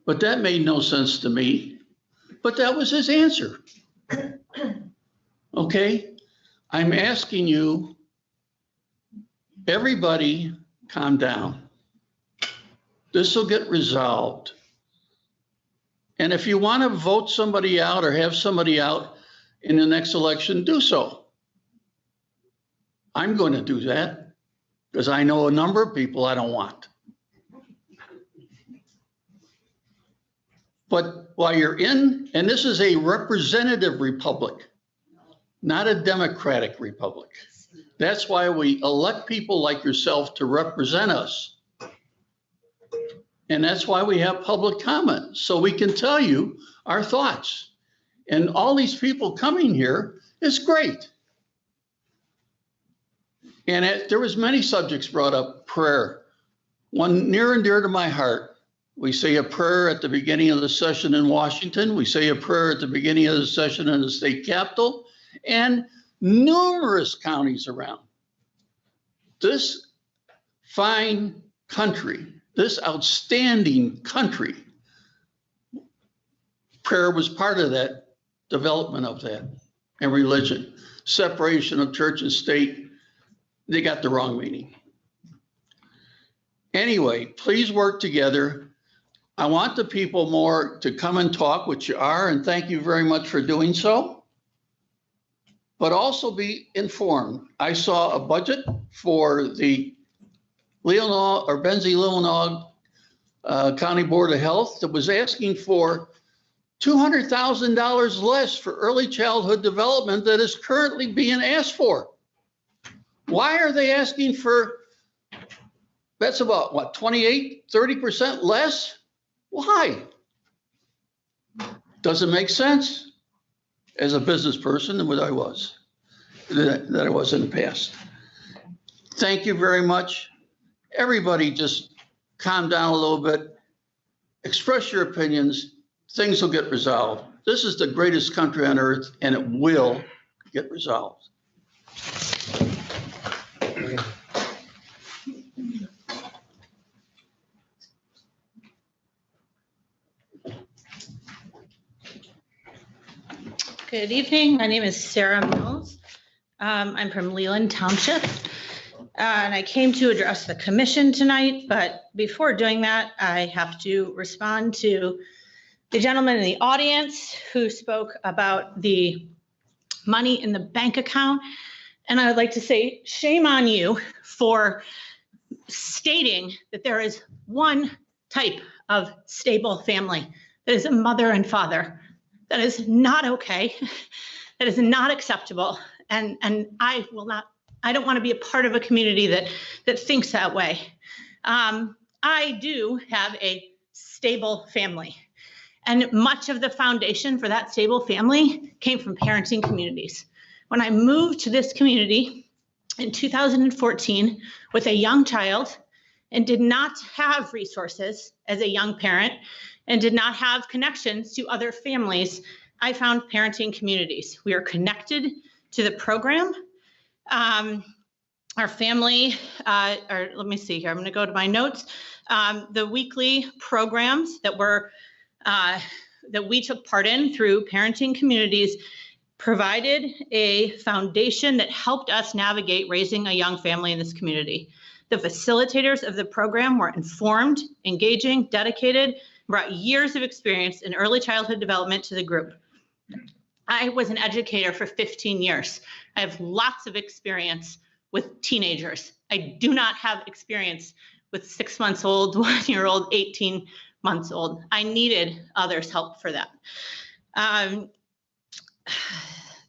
but that made no sense to me. But that was his answer. Okay, I'm asking you, everybody calm down. This will get resolved. And if you want to vote somebody out or have somebody out in the next election, do so. I'm going to do that because I know a number of people I don't want. But while you're in, and this is a representative republic, not a democratic republic. That's why we elect people like yourself to represent us. And that's why we have public comment, so we can tell you our thoughts. And all these people coming here is great. And there was many subjects brought up, prayer. One near and dear to my heart. We say a prayer at the beginning of the session in Washington. We say a prayer at the beginning of the session in the state capitol and numerous counties around. This fine country, this outstanding country, prayer was part of that development of that, and religion. Separation of church and state, they got the wrong meaning. Anyway, please work together. I want the people more to come and talk, which you are, and thank you very much for doing so. But also be informed. I saw a budget for the Leelanau or Leelanau County Board of Health that was asking for $200,000 less for early childhood development that is currently being asked for. Why are they asking for That's about what, 28, 30% less? Why? Doesn't make sense as a business person than what I was, that I was in the past. Thank you very much. Everybody just calm down a little bit. Express your opinions. Things will get resolved. This is the greatest country on earth, and it will get resolved. Good evening. My name is Sarah Mills. I'm from Leland Township. And I came to address the commission tonight, but before doing that, I have to respond to the gentleman in the audience who spoke about the money in the bank account. And I would like to say, shame on you for stating that there is one type of stable family, that is a mother and father. That is not okay. That is not acceptable. And I don't want to be a part of a community that thinks that way. I do have a stable family. And much of the foundation for that stable family came from parenting communities. When I moved to this community in 2014 with a young child and did not have resources as a young parent and did not have connections to other families, I found parenting communities. We are connected to the program. Our family, let me see here, I'm gonna go to my notes. The weekly programs that we took part in through parenting communities provided a foundation that helped us navigate raising a young family in this community. The facilitators of the program were informed, engaging, dedicated, brought years of experience in early childhood development to the group. I was an educator for 15 years. I have lots of experience with teenagers. I do not have experience with 6 months old, 1 year old, 18 months old. I needed others' help for that.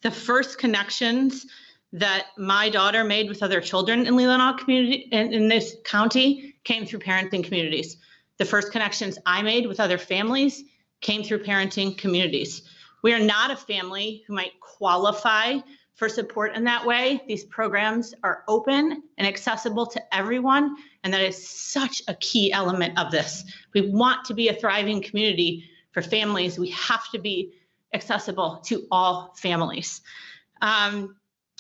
The first connections that my daughter made with other children in Leelanau community, in this county, came through parenting communities. The first connections I made with other families came through parenting communities. We are not a family who might qualify for support in that way. These programs are open and accessible to everyone, and that is such a key element of this. We want to be a thriving community for families. We have to be accessible to all families.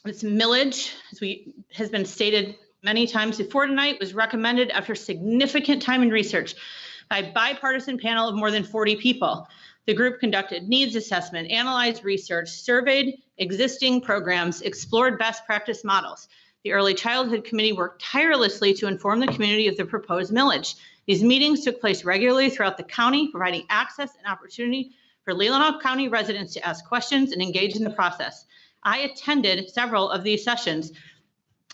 This millage, has been stated many times before tonight, was recommended after significant time and research by a bipartisan panel of more than 40 people. The group conducted needs assessment, analyzed research, surveyed existing programs, explored best practice models. The Early Childhood Committee worked tirelessly to inform the community of the proposed millage. These meetings took place regularly throughout the county, providing access and opportunity for Leelanau County residents to ask questions and engage in the process. I attended several of these sessions.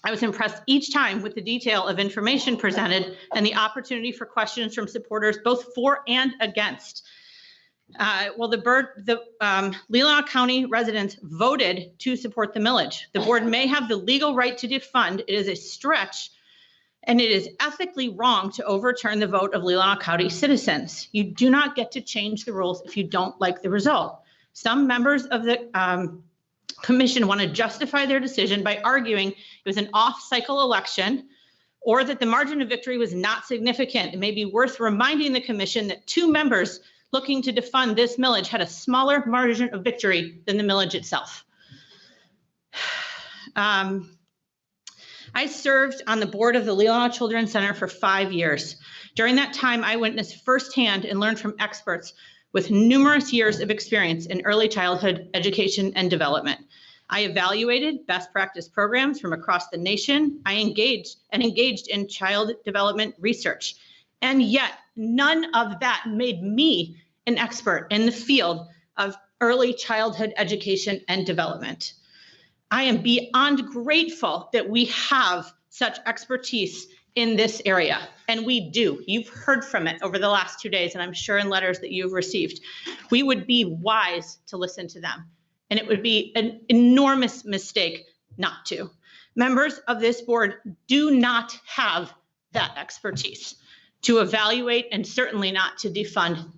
I was impressed each time with the detail of information presented and the opportunity for questions from supporters, both for and against. The Leelanau County residents voted to support the millage. The board may have the legal right to defund. It is a stretch, and it is ethically wrong to overturn the vote of Leelanau County citizens. You do not get to change the rules if you don't like the result. Some members of the commission want to justify their decision by arguing it was an off-cycle election or that the margin of victory was not significant. It may be worth reminding the commission that 2 members looking to defund this millage had a smaller margin of victory than the millage itself. I served on the board of the Leelanau Children's Center for 5 years. During that time, I witnessed firsthand and learned from experts with numerous years of experience in early childhood education and development. I evaluated best practice programs from across the nation. I engaged in child development research. And yet, none of that made me an expert in the field of early childhood education and development. I am beyond grateful that we have such expertise in this area, and we do. You've heard from it over the last 2 days, and I'm sure in letters that you've received. We would be wise to listen to them, and it would be an enormous mistake not to. Members of this board do not have that expertise to evaluate and certainly not to defund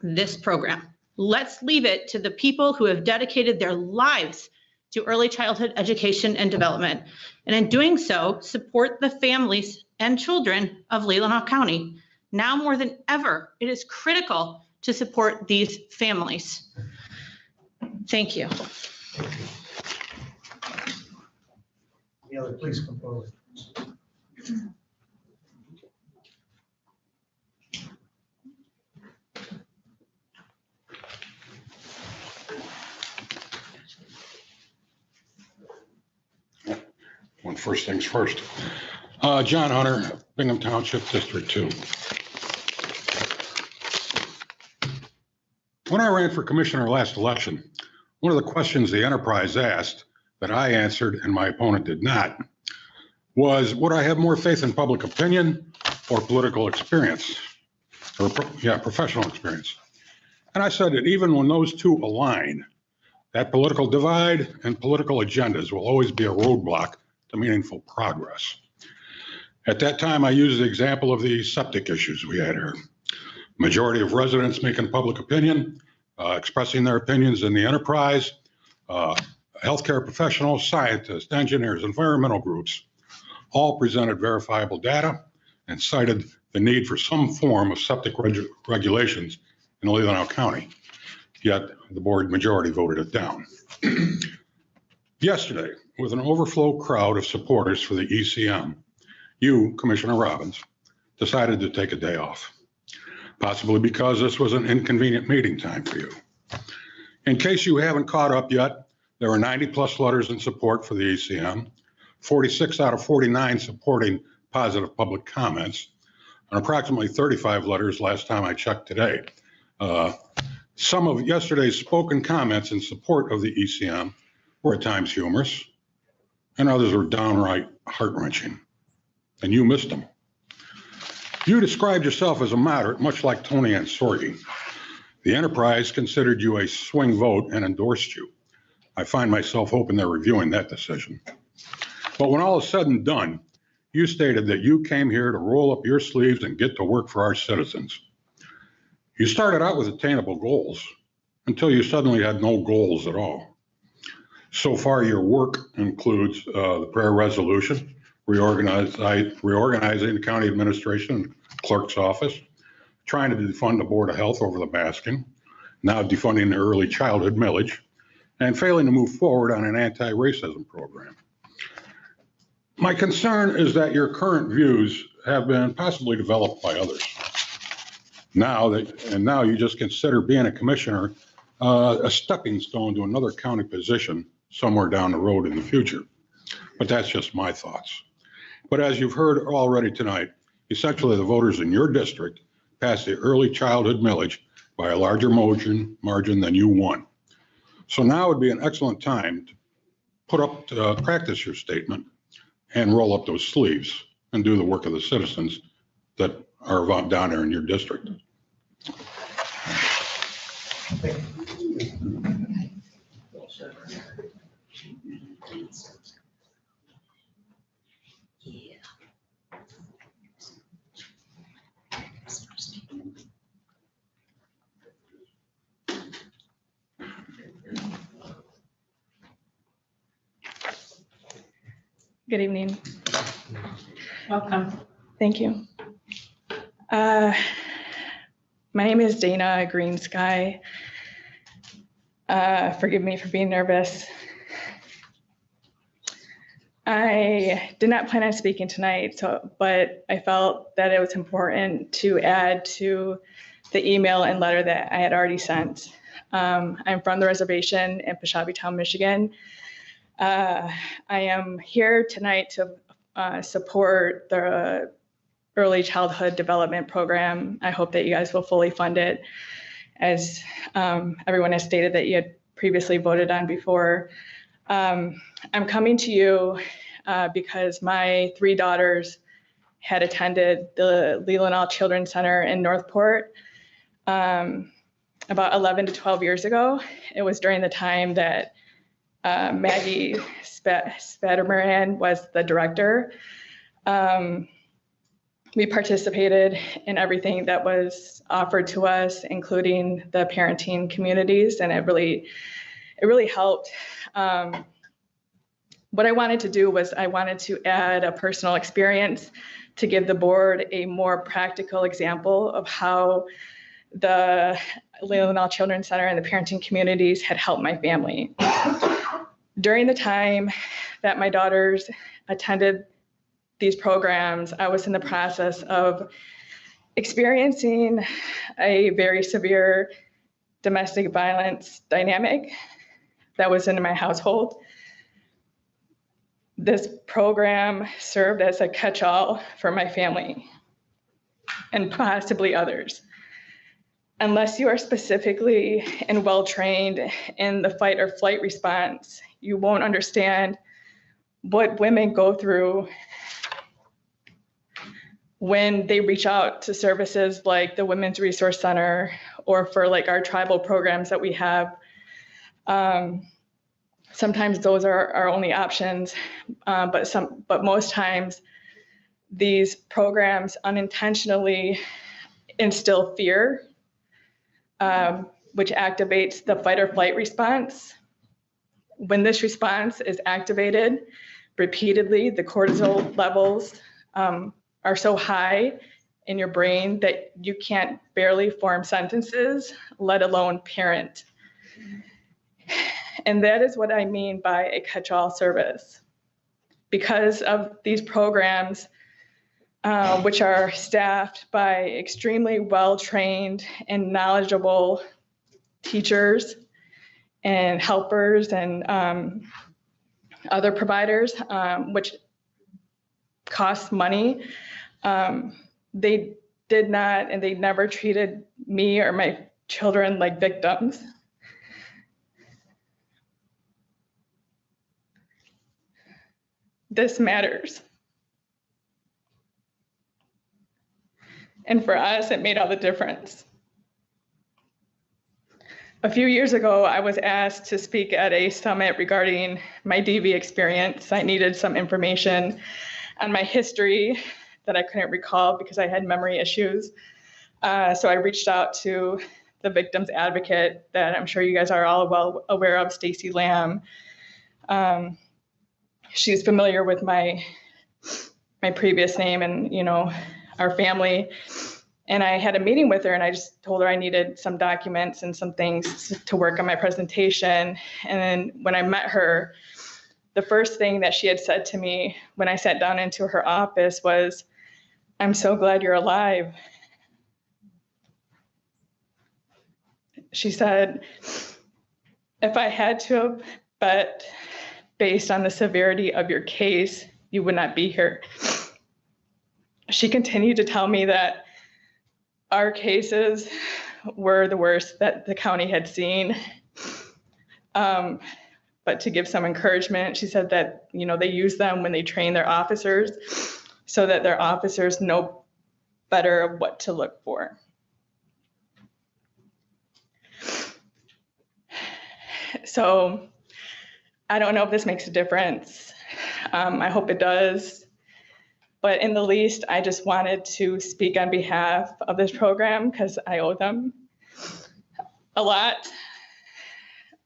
this program. Let's leave it to the people who have dedicated their lives to early childhood education and development. And in doing so, support the families and children of Leelanau County. Now more than ever, it is critical to support these families. Thank you. Any other, please come forward. One first things first. John Hunter, Bingham Township, District 2. When I ran for commissioner last election, one of the questions the enterprise asked that I answered and my opponent did not was, would I have more faith in public opinion or political experience, or professional experience? And I said that even when those two align, that political divide and political agendas will always be a roadblock to meaningful progress. At that time, I used the example of the septic issues we had here. Majority of residents making public opinion, expressing their opinions in the enterprise, healthcare professionals, scientists, engineers, environmental groups, all presented verifiable data and cited the need for some form of septic regulations in Leelanau County. Yet the board majority voted it down. Yesterday, with an overflow crowd of supporters for the ECM, you, Commissioner Robbins, decided to take a day off, possibly because this was an inconvenient meeting time for you. In case you haven't caught up yet, there were 90+ letters in support for the ECM, 46 out of 49 supporting positive public comments, and approximately 35 letters last time I checked today. Some of yesterday's spoken comments in support of the ECM were at times humorous, and others were downright heart-wrenching, and you missed them. You described yourself as a moderate, much like Tony and Sorgi. The enterprise considered you a swing vote and endorsed you. I find myself hoping they're reviewing that decision. But when all is said and done, you stated that you came here to roll up your sleeves and get to work for our citizens. You started out with attainable goals until you suddenly had no goals at all. So far, your work includes the prayer resolution, reorganizing the county administration and clerk's office, trying to defund the Board of Health over the masking, now defunding the early childhood millage, and failing to move forward on an anti-racism program. My concern is that your current views have been possibly developed by others. Now you just consider being a commissioner a stepping stone to another county position somewhere down the road in the future. But that's just my thoughts. But as you've heard already tonight, essentially the voters in your district passed the early childhood millage by a larger margin than you won. So now would be an excellent time to put up to practice your statement and roll up those sleeves and do the work of the citizens that are down there in your district. Good evening. Welcome. Thank you. My name is Dana Green Sky. Forgive me for being nervous. I did not plan on speaking tonight, but I felt that it was important to add to the email and letter that I had already sent. I'm from the reservation in Peshabi-Town, Michigan. I am here tonight to support the early childhood development program. I hope that you guys will fully fund it, as everyone has stated that you had previously voted on before. I'm coming to you because my 3 daughters had attended the Leelanau Children's Center in Northport about 11 to 12 years ago. It was during the time that Maggie Spattermoran was the director. we participated in everything that was offered to us, including the parenting communities, and it really helped. What I wanted to do was I wanted to add a personal experience to give the board a more practical example of how the Leelanau Children's Center and the parenting communities had helped my family. During the time that my daughters attended these programs, I was in the process of experiencing a very severe domestic violence dynamic that was in my household. This program served as a catch-all for my family and possibly others. Unless you are specifically and well-trained in the fight or flight response, you won't understand what women go through when they reach out to services like the Women's Resource Center or for like our tribal programs that we have. Sometimes those are our only options, but most times these programs unintentionally instill fear, which activates the fight or flight response. When this response is activated repeatedly, the cortisol levels are so high in your brain that you can't barely form sentences, let alone parent. And that is what I mean by a catch-all service. Because of these programs, which are staffed by extremely well-trained and knowledgeable teachers and helpers and other providers, which costs money, they did not, and they never treated me or my children like victims. This matters. And for us, it made all the difference. A few years ago, I was asked to speak at a summit regarding my DV experience. I needed some information on my history that I couldn't recall because I had memory issues. So I reached out to the victim's advocate that I'm sure you guys are all well aware of, Stacy Lamb. She's familiar with my previous name and, you know, our family. And I had a meeting with her and I just told her I needed some documents and some things to work on my presentation. And then when I met her, the first thing that she had said to me when I sat down into her office was, "I'm so glad you're alive." She said, "If I had to have bet based on the severity of your case, you would not be here." She continued to tell me that our cases were the worst that the county had seen. But to give some encouragement, she said that, you know, they use them when they train their officers so that their officers know better what to look for. So I don't know if this makes a difference. I hope it does. But in the least, I just wanted to speak on behalf of this program because I owe them a lot.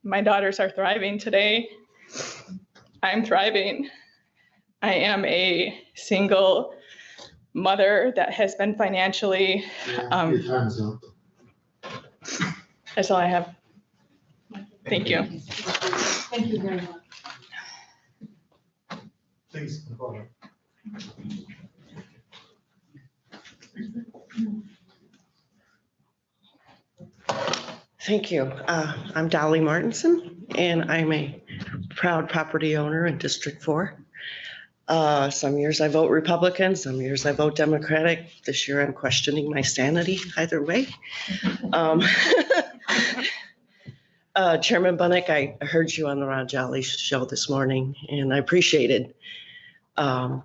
My daughters are thriving today. I'm thriving. I am a single mother that has been financially. Your time's up. That's all I have. Thank you. Thank you very much. Please, go ahead. Thank you. I'm Dolly Martinson, and I'm a proud property owner in District 4. Some years I vote Republican, some years I vote Democratic. This year I'm questioning my sanity either way. Chairman Bunnick, I heard you on the Ron Jolly show this morning, and I appreciated some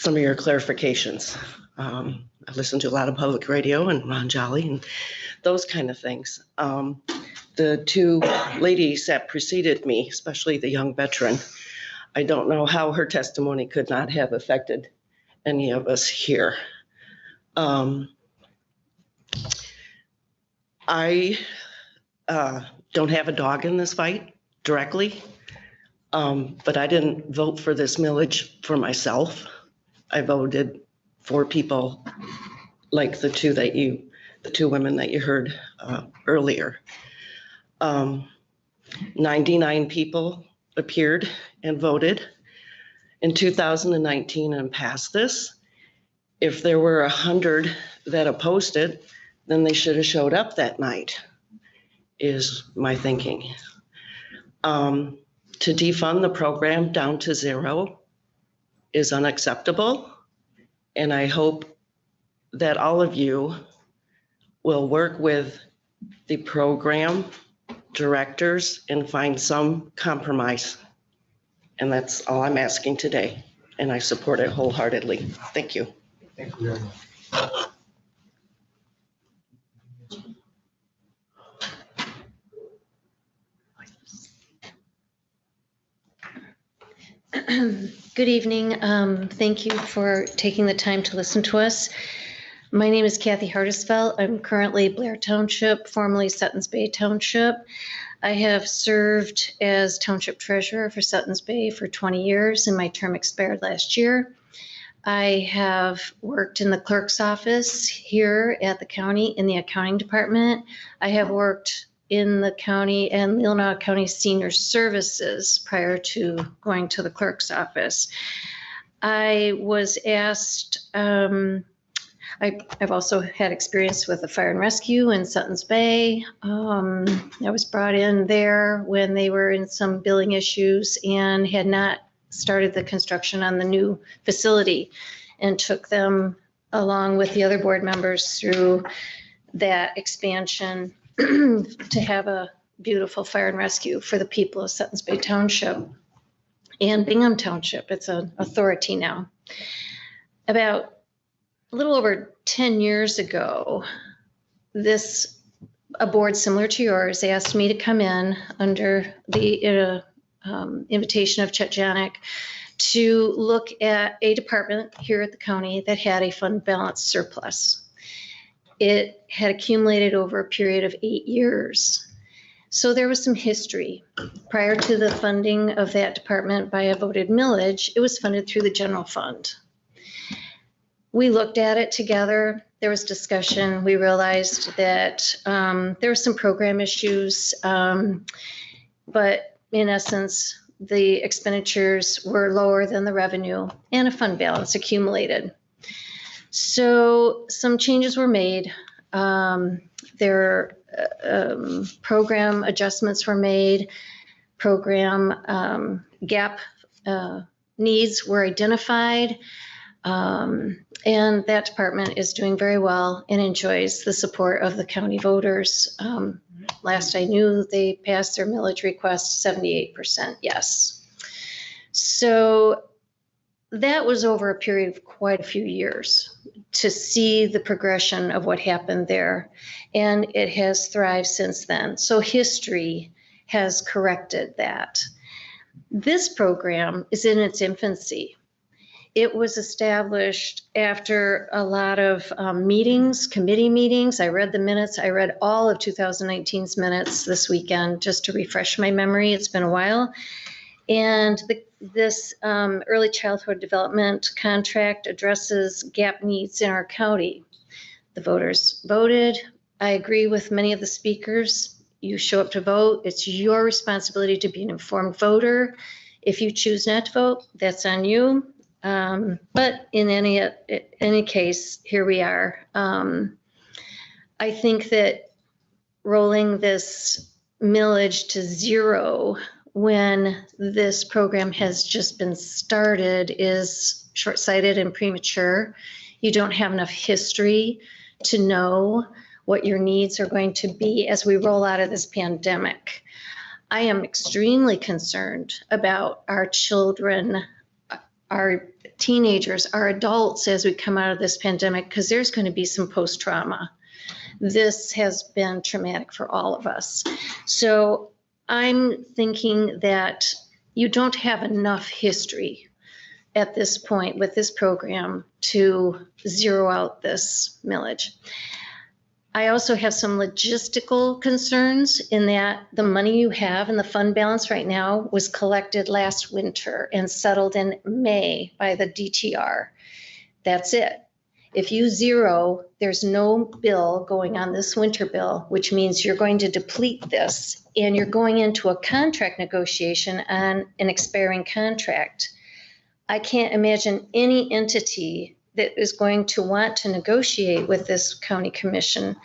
of your clarifications. I listened to a lot of public radio and Ron Jolly and those kind of things. The two ladies that preceded me, especially the young veteran, I don't know how her testimony could not have affected any of us here. I don't have a dog in this fight directly, but I didn't vote for this millage for myself. I voted for people like the two women that you heard earlier. 99 people appeared and voted in 2019 and passed this. If there were 100 that opposed it, then they should have showed up that night, is my thinking. To defund the program down to zero is unacceptable. And I hope that all of you will work with the program directors and find some compromise. And that's all I'm asking today. And I support it wholeheartedly. Thank you. Thank you very much. Good evening. Thank you for taking the time to listen to us. My name is Kathy Hardisfeld. I'm currently Blair Township, formerly Suttons Bay Township. I have served as Township Treasurer for Suttons Bay for 20 years, and my term expired last year. I have worked in the clerk's office here at the county in the accounting department. I have worked in the county and Leelanau County Senior Services prior to going to the clerk's office. I was asked, I've also had experience with the fire and rescue in Suttons Bay. I was brought in there when they were in some billing issues and had not started the construction on the new facility, and took them along with the other board members through that expansion to have a beautiful fire and rescue for the people of Suttons Bay Township and Bingham Township. It's an authority now. About a little over 10 years ago, a board similar to yours asked me to come in under the invitation of Chet Janik to look at a department here at the county that had a fund balance surplus. It had accumulated over a period of 8 years. So there was some history. Prior to the funding of that department by a voted millage, it was funded through the general fund. We looked at it together. There was discussion. We realized that there were some program issues, but in essence, the expenditures were lower than the revenue and a fund balance accumulated. So some changes were made. Program adjustments were made. Program gap needs were identified. And that department is doing very well and enjoys the support of the county voters. Last I knew, they passed their millage request 78% yes. So that was over a period of quite a few years to see the progression of what happened there. And it has thrived since then. So history has corrected that. This program is in its infancy. It was established after a lot of meetings, committee meetings. I read the minutes. I read all of 2019's minutes this weekend just to refresh my memory. It's been a while. And this early childhood development contract addresses gap needs in our county. The voters voted. I agree with many of the speakers. You show up to vote. It's your responsibility to be an informed voter. If you choose not to vote, that's on you. But in any case, here we are. I think that rolling this millage to zero when this program has just been started is short-sighted and premature. You don't have enough history to know what your needs are going to be as we roll out of this pandemic. I am extremely concerned about our children, our teenagers, our adults as we come out of this pandemic, because there's going to be some post-trauma. This has been traumatic for all of us. So I'm thinking that you don't have enough history at this point with this program to zero out this millage. I also have some logistical concerns in that the money you have in the fund balance right now was collected last winter and settled in May by the DTR. That's it. If you zero, there's no bill going on this winter bill, which means you're going to deplete this and you're going into a contract negotiation on an expiring contract. I can't imagine any entity that is going to want to negotiate with this county commission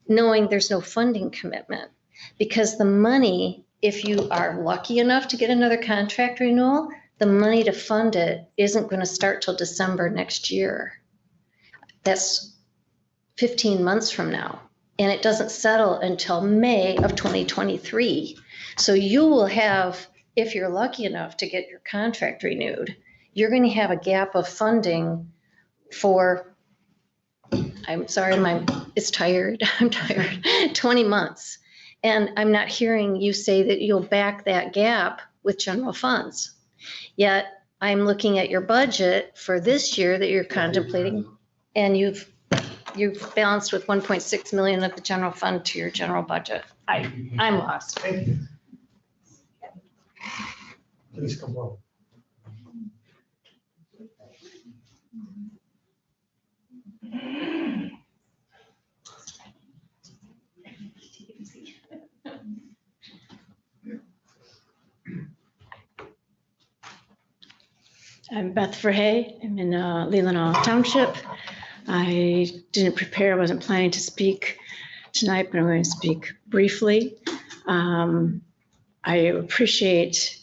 knowing there's no funding commitment, because the money, if you are lucky enough to get another contract renewal, the money to fund it isn't going to start till December next year. That's 15 months from now, and it doesn't settle until May of 2023. So you will have, if you're lucky enough to get your contract renewed, you're going to have a gap of funding for, I'm sorry, it's tired. I'm tired. 20 months. And I'm not hearing you say that you'll back that gap with general funds. Yet I'm looking at your budget for this year that you're contemplating, and you've balanced with 1.6 million of the general fund to your general budget. I'm lost. Thank you. Please come on. I'm Beth Verhey. I'm in Leelanau Township. I didn't prepare, I wasn't planning to speak tonight, but I'm going to speak briefly. I appreciate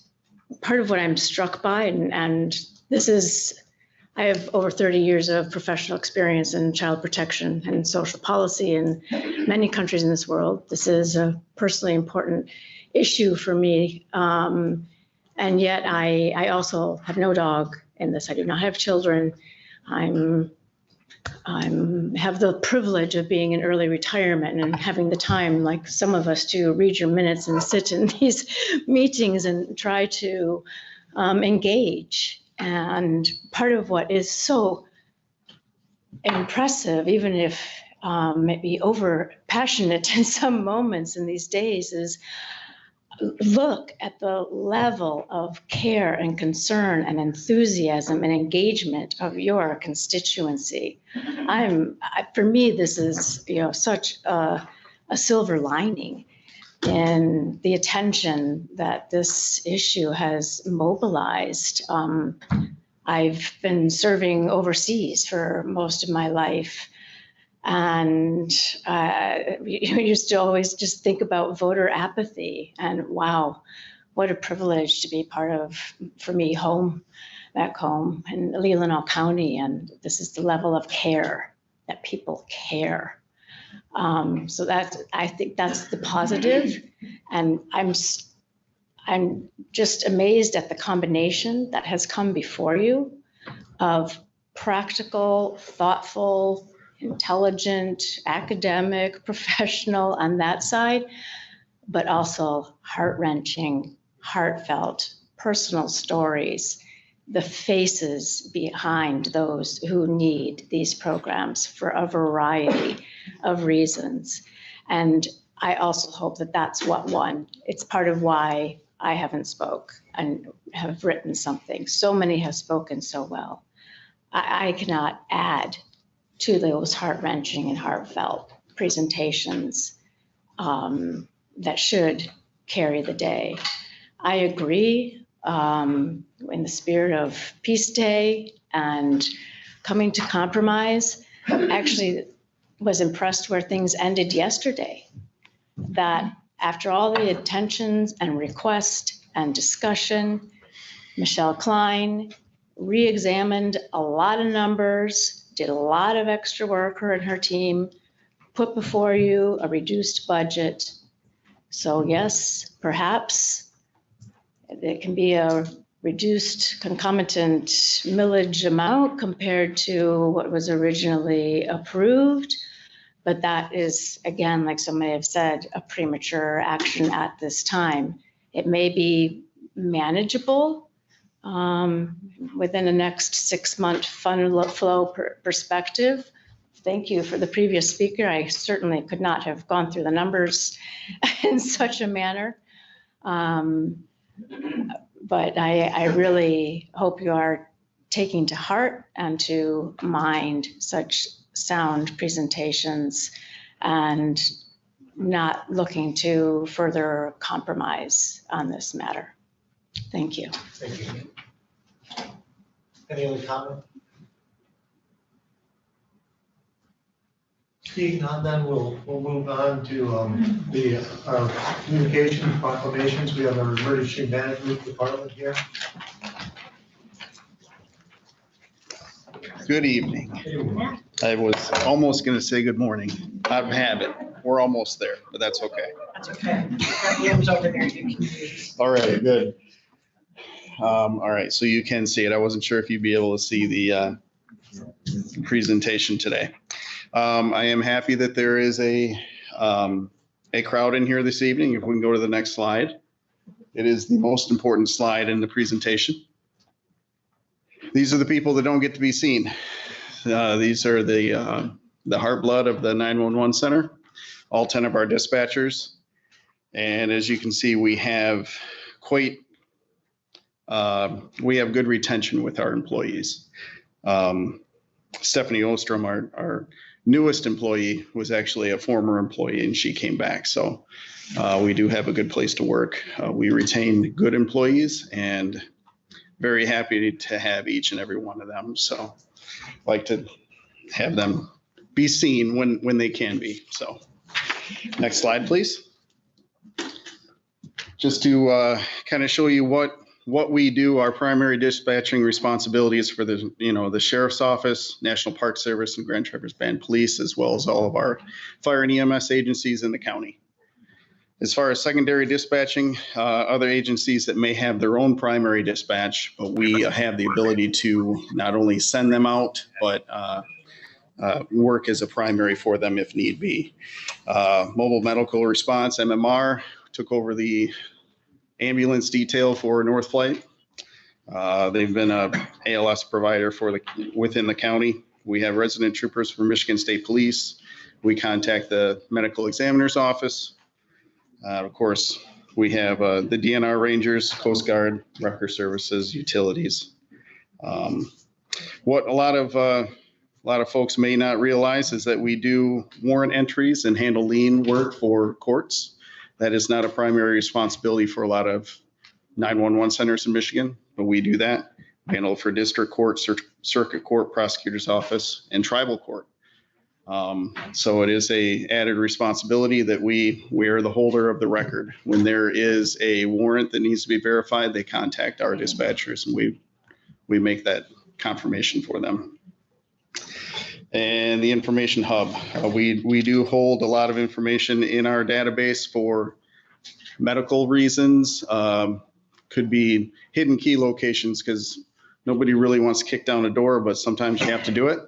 part of what I'm struck by, and this is, I have over 30 years of professional experience in child protection and social policy in many countries in this world. This is a personally important issue for me. And yet I also have no dog in this. I do not have children. I have the privilege of being in early retirement and having the time, like some of us, to read your minutes and sit in these meetings and try to engage. And part of what is so impressive, even if maybe over passionate in some moments in these days, is look at the level of care and concern and enthusiasm and engagement of your constituency. For me, this is, such a silver lining in the attention that this issue has mobilized. I've been serving overseas for most of my life. And we used to always just think about voter apathy, and wow, what a privilege to be part of, for me, back home in Leelanau County. And this is the level of care that people care. So I think that's the positive. And I'm just amazed at the combination that has come before you of practical, thoughtful, intelligent, academic, professional on that side, but also heart-wrenching, heartfelt, personal stories, the faces behind those who need these programs for a variety of reasons. And I also hope that that's what won. It's part of why I haven't spoke and have written something. So many have spoken so well. I cannot add to those heart-wrenching and heartfelt presentations that should carry the day. I agree in the spirit of Peace Day and coming to compromise. Actually was impressed where things ended yesterday, that after all the attentions and requests and discussion, Michelle Klein re-examined a lot of numbers, did a lot of extra work, her and her team, put before you a reduced budget. So yes, perhaps it can be a reduced concomitant millage amount compared to what was originally approved. But that is, again, like some may have said, a premature action at this time. It may be manageable, within the next 6-month fund flow perspective. Thank you for the previous speaker. I certainly could not have gone through the numbers in such a manner. But I really hope you are taking to heart and to mind such sound presentations and not looking to further compromise on this matter. Thank you. Thank you. Any other comment? Seeing none, then we'll move on to our communication proclamations. We have our emergency management department here. Good evening. I was almost going to say good morning. Out of habit. We're almost there, but that's okay. That's okay. Liam's over there. You can use. All right, good. All right, so you can see it. I wasn't sure if you'd be able to see the presentation today. I am happy that there is a crowd in here this evening. If we can go to the next slide. It is the most important slide in the presentation. These are the people that don't get to be seen. These are the heart blood of the 911 center, all 10 of our dispatchers. And as you can see, we have good retention with our employees. Stephanie Ostrom, our newest employee, was actually a former employee and she came back. So we do have a good place to work. We retain good employees and very happy to have each and every one of them. So like to have them be seen when they can be. So next slide, please. Just to kind of show you what we do, our primary dispatching responsibilities for the Sheriff's Office, National Park Service, and Grand Traverse Band Police, as well as all of our fire and EMS agencies in the county. As far as secondary dispatching, other agencies that may have their own primary dispatch, but we have the ability to not only send them out, but work as a primary for them if need be. Mobile Medical Response, MMR, took over the ambulance detail for North Flight. They've been a ALS provider within the county. We have resident troopers from Michigan State Police. We contact the medical examiner's office. Of course, we have the DNR Rangers, Coast Guard, Wrecker Services, utilities. What a lot of folks may not realize is that we do warrant entries and handle lien work for courts. That is not a primary responsibility for a lot of 911 centers in Michigan, but we do that. We handle for district court, circuit court, prosecutor's office, and tribal court. So it is a added responsibility that we are the holder of the record. When there is a warrant that needs to be verified, they contact our dispatchers and we make that confirmation for them. And the information hub, we do hold a lot of information in our database for medical reasons. Could be hidden key locations because nobody really wants to kick down a door, but sometimes you have to do it.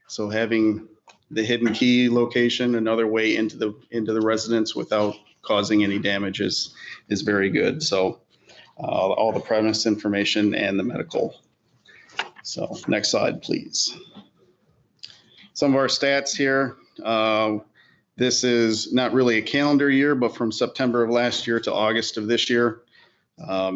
So having the hidden key location, another way into the residence without causing any damage is very good. So all the premise information and the medical. So next slide, please. Some of our stats here. This is not really a calendar year, but from September of last year to August of this year,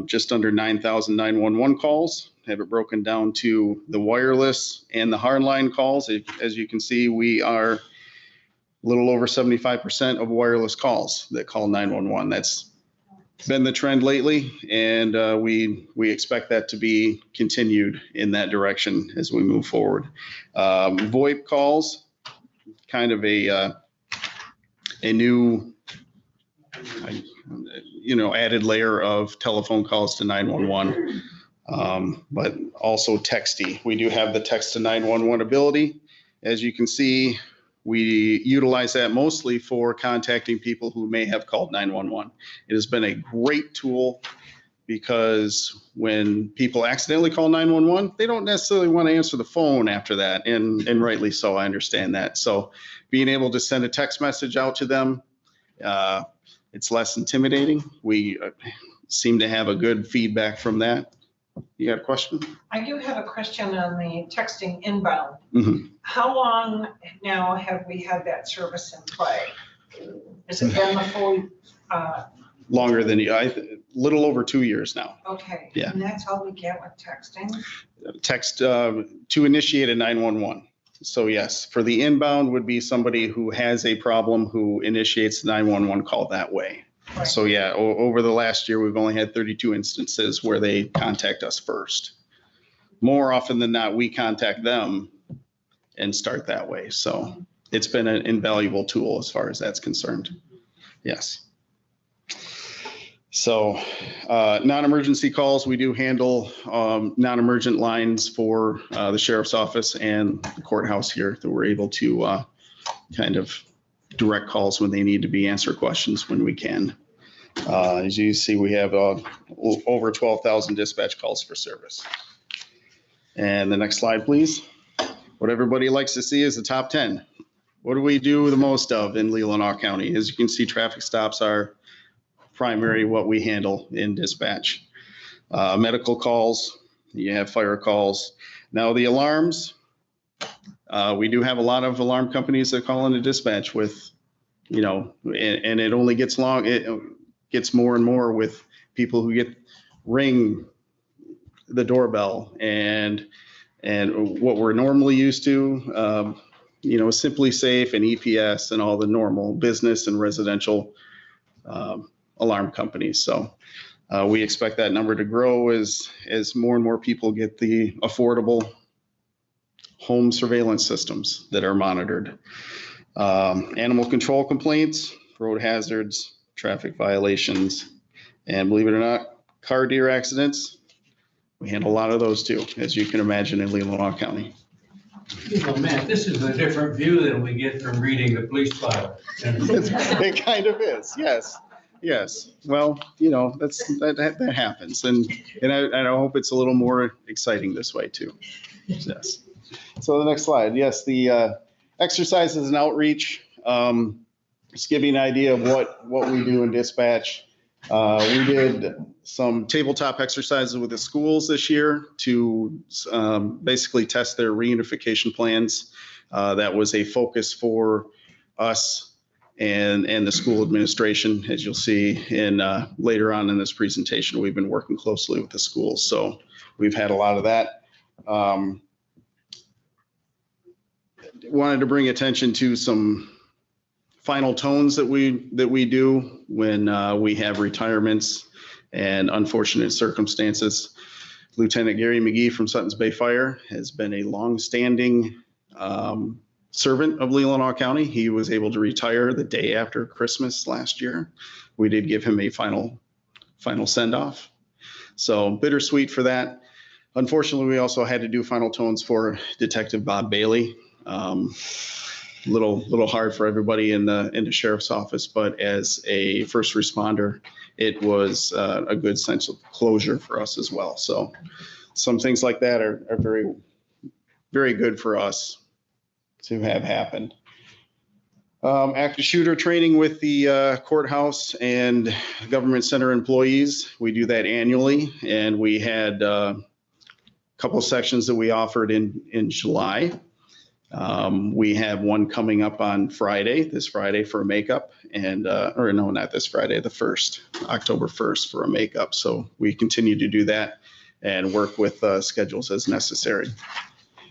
just under 9,000 911 calls. Have it broken down to the wireless and the hardline calls. As you can see, we are a little over 75% of wireless calls that call 911. That's been the trend lately, and we expect that to be continued in that direction as we move forward. VoIP calls, kind of a new added layer of telephone calls to 911. But also texting. We do have the text to 911 ability. As you can see, we utilize that mostly for contacting people who may have called 911. It has been a great tool because when people accidentally call 911, they don't necessarily want to answer the phone after that, and rightly so, I understand that. So being able to send a text message out to them, it's less intimidating. We seem to have a good feedback from that. You got a question? I do have a question on the texting inbound. Mhm. How long now have we had that service in play? Has it been the full, Longer than little over 2 years now. okay. Yeah. And that's all we get with texting? Text to initiate a 911. So yes, for the inbound would be somebody who has a problem who initiates the 911 call that way. Right. So yeah, over the last year, we've only had 32 instances where they contact us first. More often than not, we contact them and start that way. So it's been an invaluable tool as far as that's concerned. Yes. So non-emergency calls, we do handle non-emergent lines for the sheriff's office and the courthouse here that we're able to kind of direct calls when they need to be, answer questions when we can. As you see, we have over 12,000 dispatch calls for service. And the next slide, please. What everybody likes to see is the top 10. What do we do the most of in Leelanau County? As you can see, traffic stops are primary what we handle in dispatch. Medical calls, you have fire calls. Now the alarms, we do have a lot of alarm companies that call into dispatch with, and it only gets it gets more and more with people who ring the doorbell and what we're normally used to, Simply Safe and EPS and all the normal business and residential alarm companies. So we expect that number to grow as more and more people get the affordable home surveillance systems that are monitored. Animal control complaints, road hazards, traffic violations, and believe it or not, car deer accidents. We handle a lot of those too, as you can imagine, in Leelanau County. Matt, this is a different view than we get from reading the police file. It kind of is, yes. Yes, well, that happens, and I hope it's a little more exciting this way too. Yes. So the next slide, yes, the exercises and outreach. Just give you an idea of what we do in dispatch. We did some tabletop exercises with the schools this year to basically test their reunification plans. That was a focus for us and the school administration. As you'll see in later on in this presentation, we've been working closely with the schools. So we've had a lot of that. Wanted to bring attention to some final tones that we do when we have retirements and unfortunate circumstances. Lieutenant Gary McGee from Suttons Bay Fire has been a longstanding servant of Leelanau County. He was able to retire the day after Christmas last year. We did give him a final send-off. So bittersweet for that. Unfortunately, we also had to do final tones for Detective Bob Bailey. Little hard for everybody in the sheriff's office, but as a first responder, it was a good sense of closure for us as well. So some things like that are very, very good for us to have happened. Active shooter training with the courthouse and government center employees. We do that annually, and we had a couple sections that we offered in July. We have one coming up on this Friday for a makeup, and or no, not this Friday, the 1st, October 1st for a makeup. So we continue to do that and work with schedules as necessary.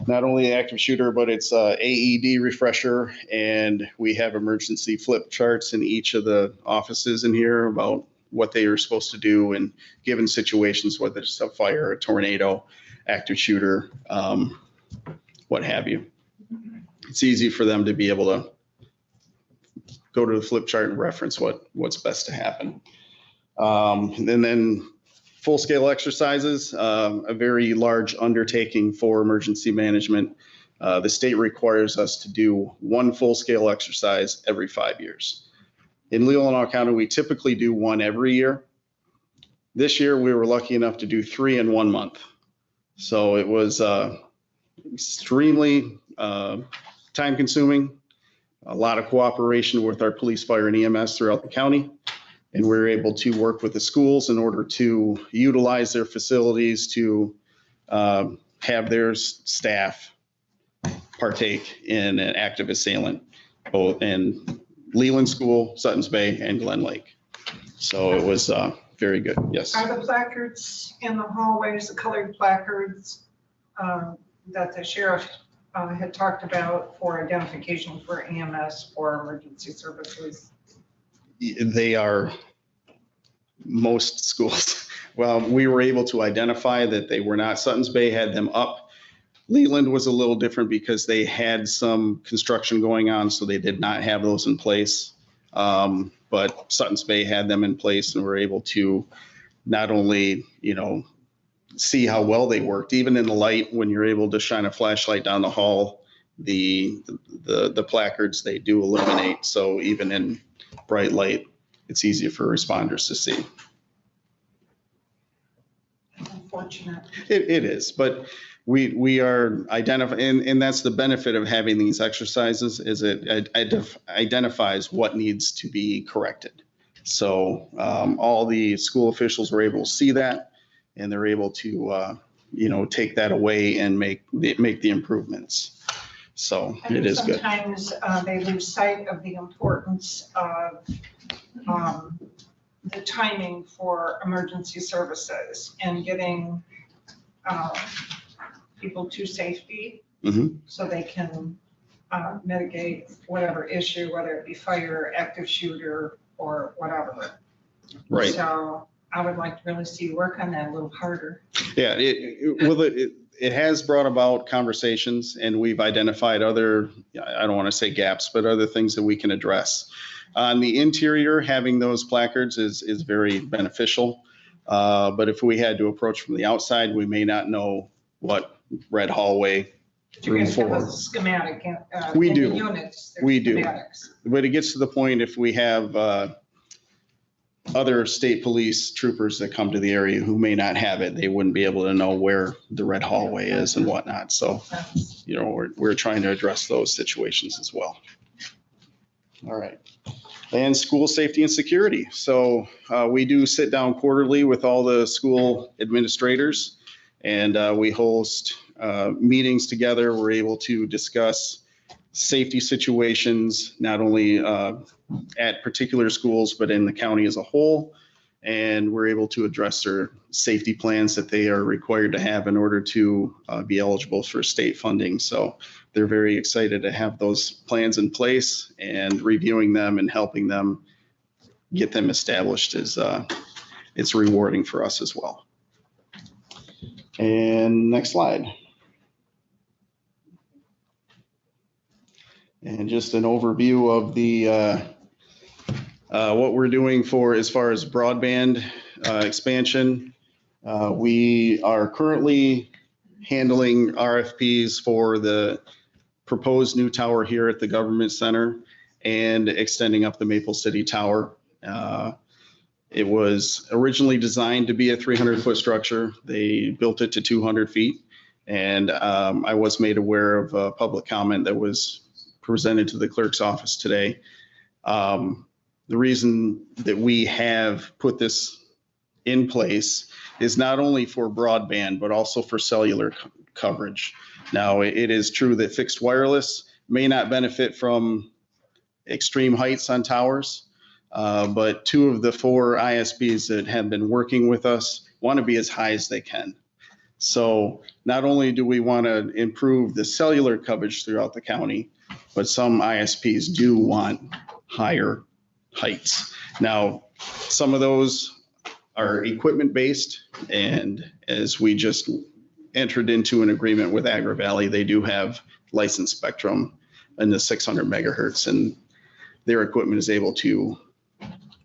Not only active shooter, but it's AED refresher, and we have emergency flip charts in each of the offices in here about what they are supposed to do in given situations, whether it's a fire, a tornado, active shooter, what have you. It's easy for them to be able to go to the flip chart and reference what's best to happen. And then full-scale exercises, a very large undertaking for emergency management. The state requires us to do one full-scale exercise every 5 years. In Leelanau County, we typically do one every year. This year, we were lucky enough to do 3 in 1 month. So it was extremely time-consuming, a lot of cooperation with our police, fire, and EMS throughout the county. And we're able to work with the schools in order to utilize their facilities to have their staff partake in an active assailant, both in Leland School, Suttons Bay, and Glen Lake. So it was very good, yes. Are the placards in the hallways, the colored placards that the sheriff had talked about for identification for EMS or emergency services? They are most schools. Well, we were able to identify that they were not. Suttons Bay had them up. Leland was a little different because they had some construction going on, so they did not have those in place. But Suttons Bay had them in place, and were able to not only, see how well they worked, even in the light, when you're able to shine a flashlight down the hall, the placards, they do illuminate. So even in bright light, it's easier for responders to see. Unfortunate. It is, but we are identifying, and that's the benefit of having these exercises, is it identifies what needs to be corrected. So all the school officials were able to see that, and they're able to take that away and make the improvements. So it is good. Sometimes they lose sight of the importance of the timing for emergency services and getting people to safety so they can mitigate whatever issue, whether it be fire, active shooter, or whatever. Right. So I would like to really see you work on that a little harder. Yeah, it has brought about conversations, and we've identified other, I don't want to say gaps, but other things that we can address. On the interior, having those placards is very beneficial. But if we had to approach from the outside, we may not know what red hallway room You guys have a 4. schematic We in do. the units. We do. Schematics. But it gets to the point, if we have other state police troopers that come to the area who may not have it, they wouldn't be able to know where the red hallway is and whatnot. So, we're trying to address those situations as well. All right. And school safety and security. So we do sit down quarterly with all the school administrators, and we host meetings together. We're able to discuss safety situations, not only at particular schools, but in the county as a whole. And we're able to address their safety plans that they are required to have in order to be eligible for state funding. So they're very excited to have those plans in place, and reviewing them and helping them get them established is it's rewarding for us as well. And next slide. And just an overview of the what we're doing for as far as broadband expansion. We are currently handling RFPs for the proposed new tower here at the Government Center and extending up the Maple City Tower. It was originally designed to be a 300-foot structure. They built it to 200 feet. And I was made aware of a public comment that was presented to the clerk's office today. The reason that we have put this in place is not only for broadband, but also for cellular coverage. Now, it is true that fixed wireless may not benefit from extreme heights on towers, but 2 of the 4 ISPs that have been working with us want to be as high as they can. So not only do we want to improve the cellular coverage throughout the county, but some ISPs do want higher heights. Now, some of those are equipment-based, and as we just entered into an agreement with Agri Valley, they do have licensed spectrum in the 600 megahertz, and their equipment is able to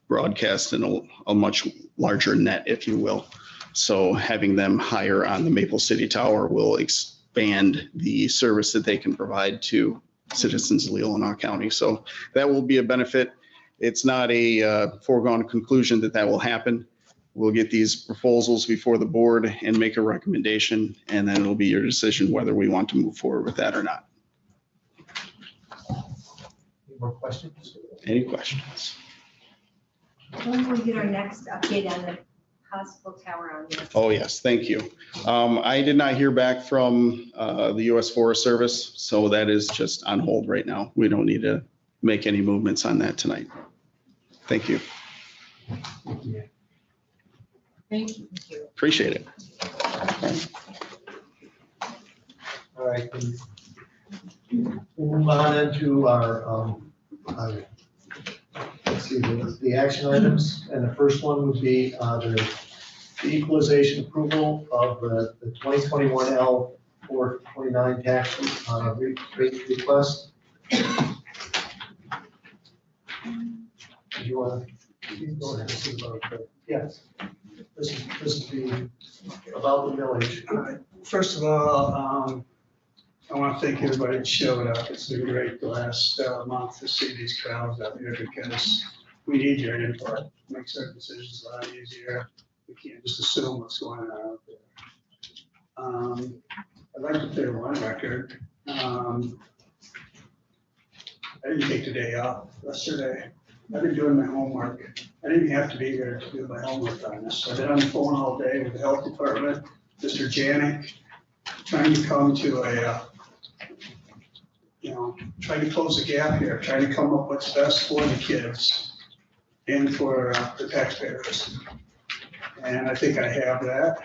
broadcast in a much larger net, if you will. So having them higher on the Maple City Tower will expand the service that they can provide to citizens of Leelanau County. So that will be a benefit. It's not a foregone conclusion that will happen. We'll get these proposals before the board and make a recommendation, and then it'll be your decision whether we want to move forward with that or not. Any more questions? Any questions? When will we get our next update on the hospital tower on this? Oh, yes, thank you. I did not hear back from the U.S. Forest Service, so that is just on hold right now. We don't need to make any movements on that tonight. Thank you. Thank you. Appreciate it. All right. We'll move on into our, let's see, the action items. And the first one would be the equalization approval of the 2021 L 429 tax rate request. Do you want to go ahead and see about that? Yes. This is about the millage. First of all, I want to thank everybody that showed up. It's been great the last month to see these crowds out here because we need your input. Makes our decisions a lot easier. We can't just assume what's going on out there. I'd like to clear one record. I didn't take the day off yesterday. I've been doing my homework. I didn't have to be here to do my homework on this. I've been on the phone all day with the health department, Mr. Janik, trying to come to a, trying to close the gap here, trying to come up with what's best for the kids and for the taxpayers. And I think I have that.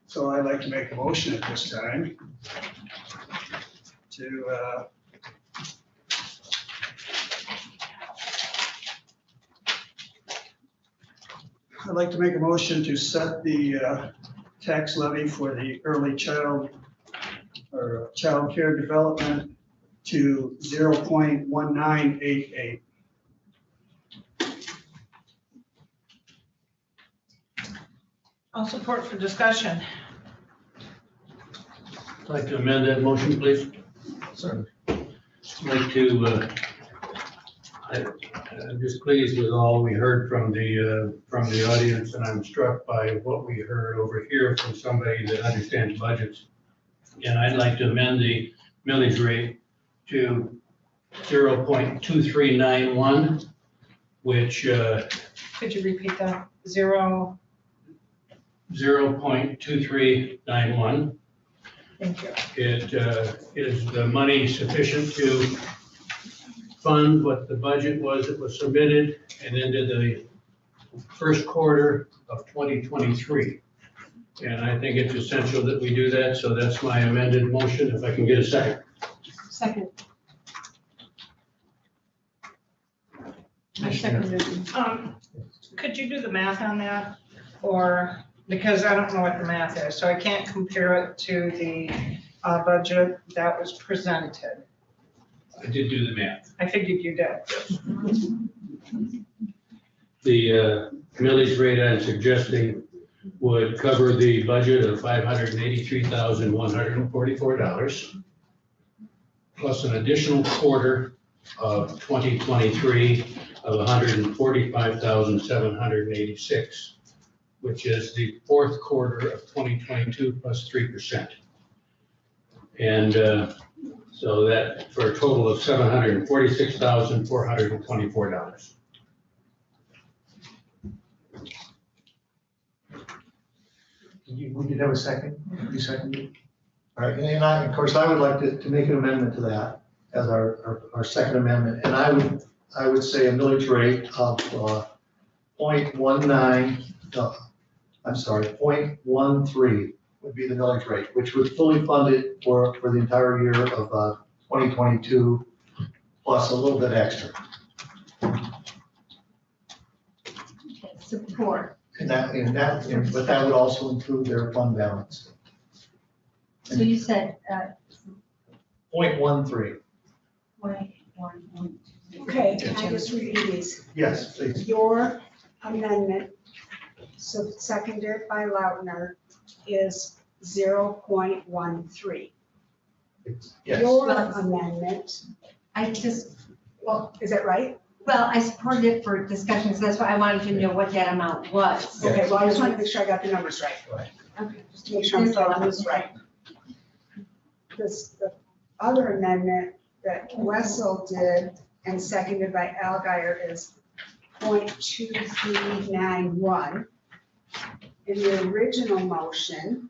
So I'd like to make a motion at this time to I'd like to make a motion to set the tax levy for the early child or child care development to 0.1988. I'll support for discussion. I'd like to amend that motion, please. Certainly. I'd like to, I'm just pleased with all we heard from the audience, and I'm struck by what we heard over here from somebody that understands budgets. And I'd like to amend the millage rate to 0.2391, which. Could you repeat that? 0.2391. Thank you. It is the money sufficient to fund what the budget was that was submitted and into the first quarter of 2023. And I think it's essential that we do that. So that's my amended motion. If I can get a second. Second. I seconded. Could you do the math on that? Or, because I don't know what the math is, so I can't compare it to the budget that was presented. I did do the math. I figured you did. The millage rate I'm suggesting would cover the budget of $583,144, plus an additional quarter of 2023 of $145,786, which is the fourth quarter of 2022 plus 3%. And so that for a total of $746,424. Would you have a second? You seconded? All right, and of course, I would like to make an amendment to that as our second amendment. And I would say a millage rate of 0.13 would be the millage rate, which would fully fund it for the entire year of 2022, plus a little bit extra. Support. But that would also include their fund balance. So you said 0.13. 0.11. Okay, can I just review these? Yes, please. Your amendment, so seconded by Lautner, is 0.13. Yes. Your amendment, well, is that right? Well, I supported it for discussions. That's why I wanted to know what that amount was. Okay, well, I just want to make sure I got the numbers right. Okay, just to make sure I'm following this right. The other amendment that Wessel did and seconded by Al Geyer is 0.2391. In the original motion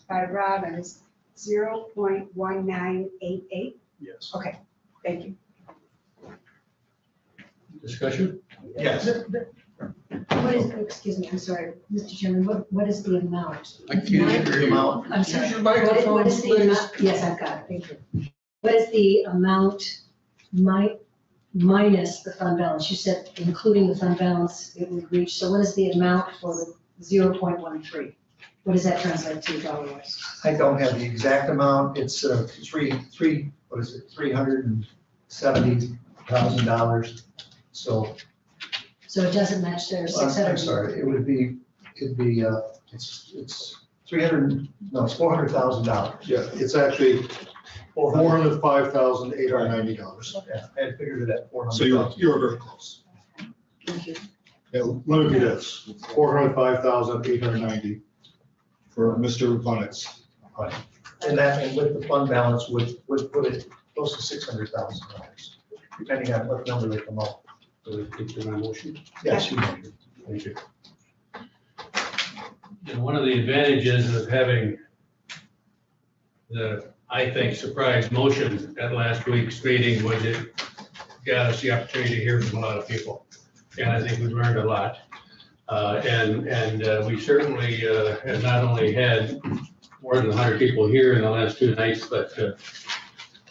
by Robbins, 0.1988. Yes. Okay, thank you. Discussion? Yes. What is, excuse me, I'm sorry, Mr. Chairman, what is the amount? I can't hear The you. amount, I'm sorry. Use your What microphone, is the please. amount? Yes, I've got it, thank you. What is the amount minus the fund balance? You said including the fund balance, it would reach, so what is the amount for the 0.13? What does that translate to dollar-wise? I don't have the exact amount. It's $370,000. So, So it doesn't match their I'm 600. sorry, it'd be, it's 300, no, it's $400,000. Yeah, it's actually $405,890. Yeah, I had figured it at 400,000. So you're very close. Thank you. Yeah, let me do this, 405,890 for Mr. Bunnett's. Right. And that, and with the fund balance would put it close to $600,000, depending on what number they come up. So we take the motion. Yes, you may. Thank you. And one of the advantages of having the, I think, surprise motion at last week's meeting was it got us the opportunity to hear from a lot of people. And I think we've learned a lot. We certainly have not only had more than 100 people here in the last 2 nights, but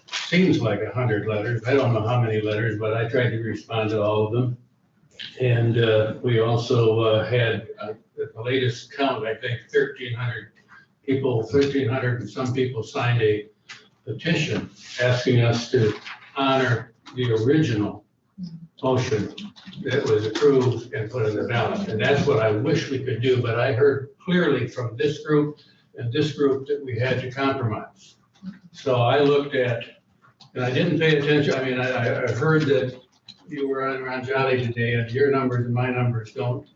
seems like 100 letters. I don't know how many letters, but I tried to respond to all of them. And we also had, at the latest count, I think 1,300 people, 1,300 and some people signed a petition asking us to honor the original motion that was approved and put in the ballot. And that's what I wish we could do, but I heard clearly from this group and this group that we had to compromise. So I looked at, and I didn't pay attention, I mean, I heard that you were on Jolly today, and your numbers and my numbers aren't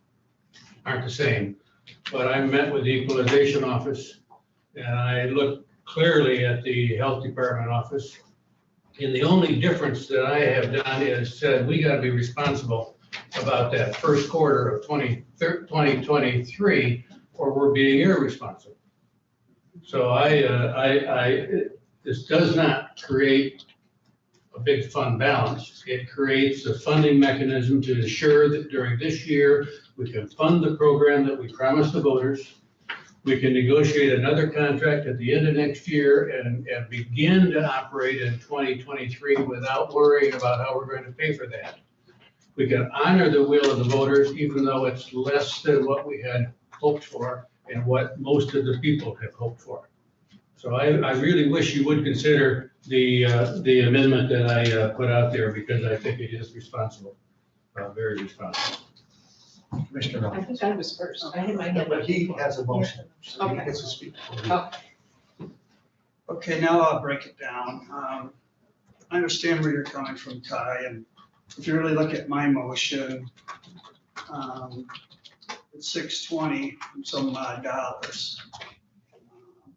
the same. But I met with the equalization office, and I looked clearly at the health department office. And the only difference that I have done is said, we gotta be responsible about that first quarter of 2023, or we're being irresponsible. So this does not create a big fund balance. It creates a funding mechanism to ensure that during this year, we can fund the program that we promised the voters. We can negotiate another contract at the end of next year and begin to operate in 2023 without worrying about how we're going to pay for that. We can honor the will of the voters, even though it's less than what we had hoped for and what most of the people have hoped for. So I really wish you would consider the amendment that I put out there, because I think it is responsible, very responsible. Commissioner I think I was first. I had my hand But up. he has a motion, so he Okay. gets to speak. Okay, now I'll break it down. I understand where you're coming from, Ty, and if you really look at my motion, it's 620 and some odd dollars.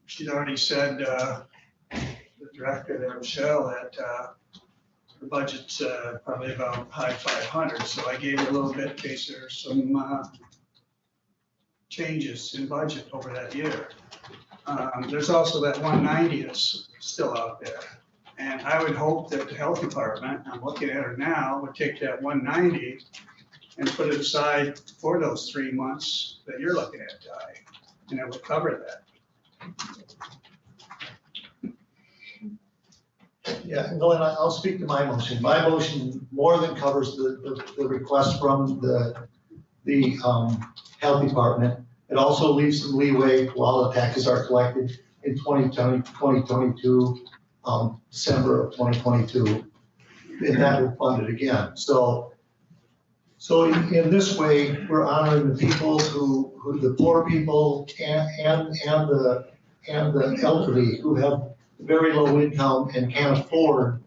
She's already said, the director there, Michelle, that the budget's probably about high 500, so I gave her a little bit in case there's some changes in budget over that year. There's also that 190 that's still out there. And I would hope that the health department, I'm looking at her now, would take that 190 and put it aside for those 3 months that you're looking at, Ty, and it would cover that. Yeah, no, and I'll speak to my motion. My motion more than covers the request from the health department. It also leaves some leeway while the taxes are collected in 2022, December of 2022, and that will fund it again. So in this way, we're honoring the people who the poor people and the elderly who have very low income and can't afford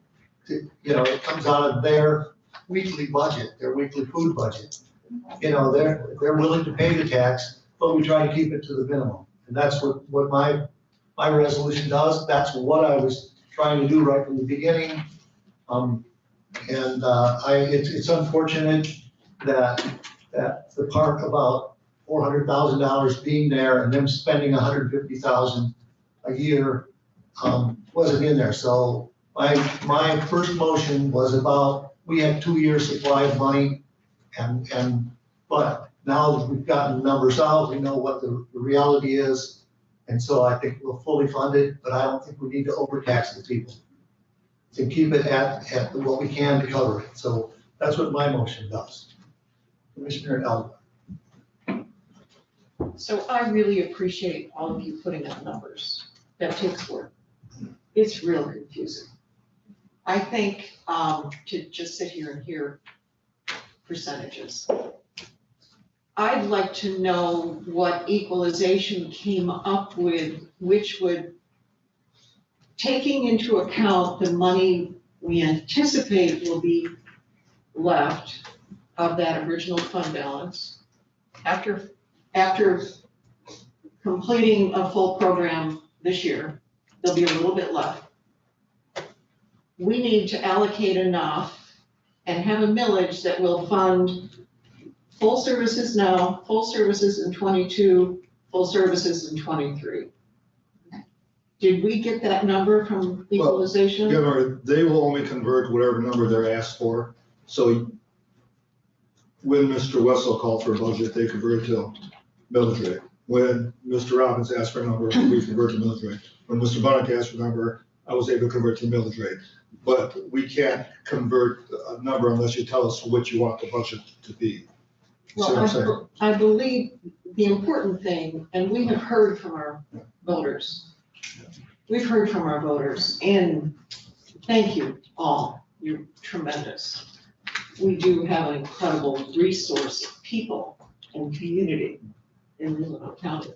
to, it comes out of their weekly budget, their weekly food budget. They're willing to pay the tax, but we try to keep it to the minimum. And that's what my resolution does. That's what I was trying to do right from the beginning. And it's unfortunate that the park, about $400,000 being there and them spending $150,000 a year wasn't in there. So my first motion was about, we had 2 years supply of money, but now that we've gotten numbers out, we know what the reality is. And so I think we'll fully fund it, but I don't think we need to overtax the people. To keep it at what we can to cover it. So that's what my motion does. Commissioner Elba. So I really appreciate all of you putting out numbers. That takes work. It's real confusing. I think to just sit here and hear percentages. I'd like to know what equalization came up with, which would, taking into account the money we anticipate will be left of that original fund balance, after completing a full program this year, there'll be a little bit left. We need to allocate enough and have a millage that will fund full services now, full services in 22, full services in 23. Did we get that number from equalization? Governor, they will only convert whatever number they're asked for. So when Mr. Wessel called for a budget, they convert to millage rate. When Mr. Robbins asked for a number, we convert to millage rate. When Mr. Bunnick asked for a number, I was able to convert to millage rate. But we can't convert a number unless you tell us what you want the budget to be. Well, I believe the important thing, and we have heard from our voters. We've heard from our voters, and thank you all. You're tremendous. We do have an incredible resource of people and community in Leelanau County.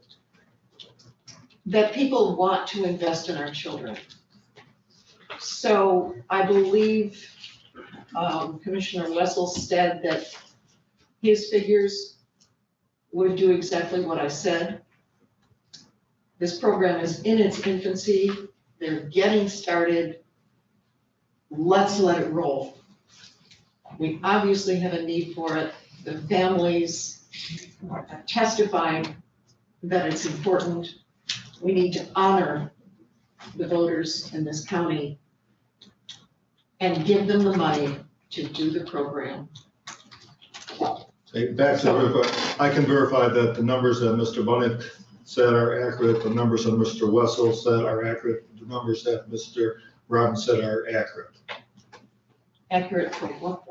That people want to invest in our children. So I believe Commissioner Wessel said that his figures would do exactly what I said. This program is in its infancy. They're getting started. Let's let it roll. We obviously have a need for it. The families testified that it's important. We need to honor the voters in this county and give them the money to do the program. Back to I can verify that the numbers that Mr. Bunnick said are accurate, the numbers that Mr. Wessel said are accurate, the numbers that Mr. Robbins said are accurate. Accurate for what?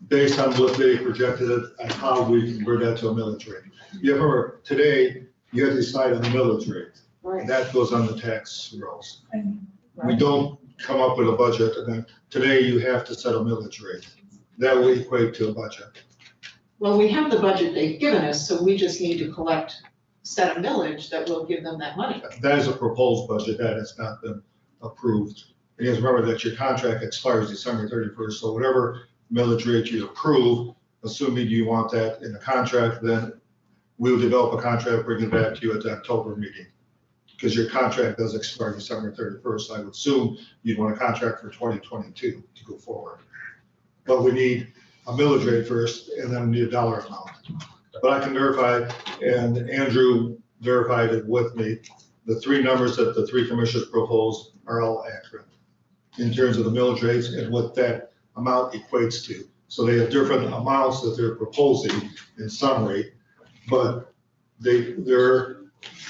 Based on what they projected it and how we convert that to a millage rate. You remember, today, you have to decide on the millage rate. Right. That goes on the tax rolls. We don't come up with a budget, and then today you have to set a millage rate. That will equate to a budget. Well, we have the budget they've given us, so we just need to set a millage that will give them that money. That is a proposed budget that has not been approved. And you have to remember that your contract expires December 31st, so whatever millage rate you approve, assuming you want that in the contract, then we'll develop a contract, bring it back to you at the October meeting. Because your contract does expire December 31st. I would assume you'd want a contract for 2022 to go forward. But we need a millage rate first, and then we need a dollar amount. But I can verify, and Andrew verified it with me, the three numbers that the three commissioners proposed are all accurate in terms of the millage rates and what that amount equates to. So they have different amounts that they're proposing in summary, but their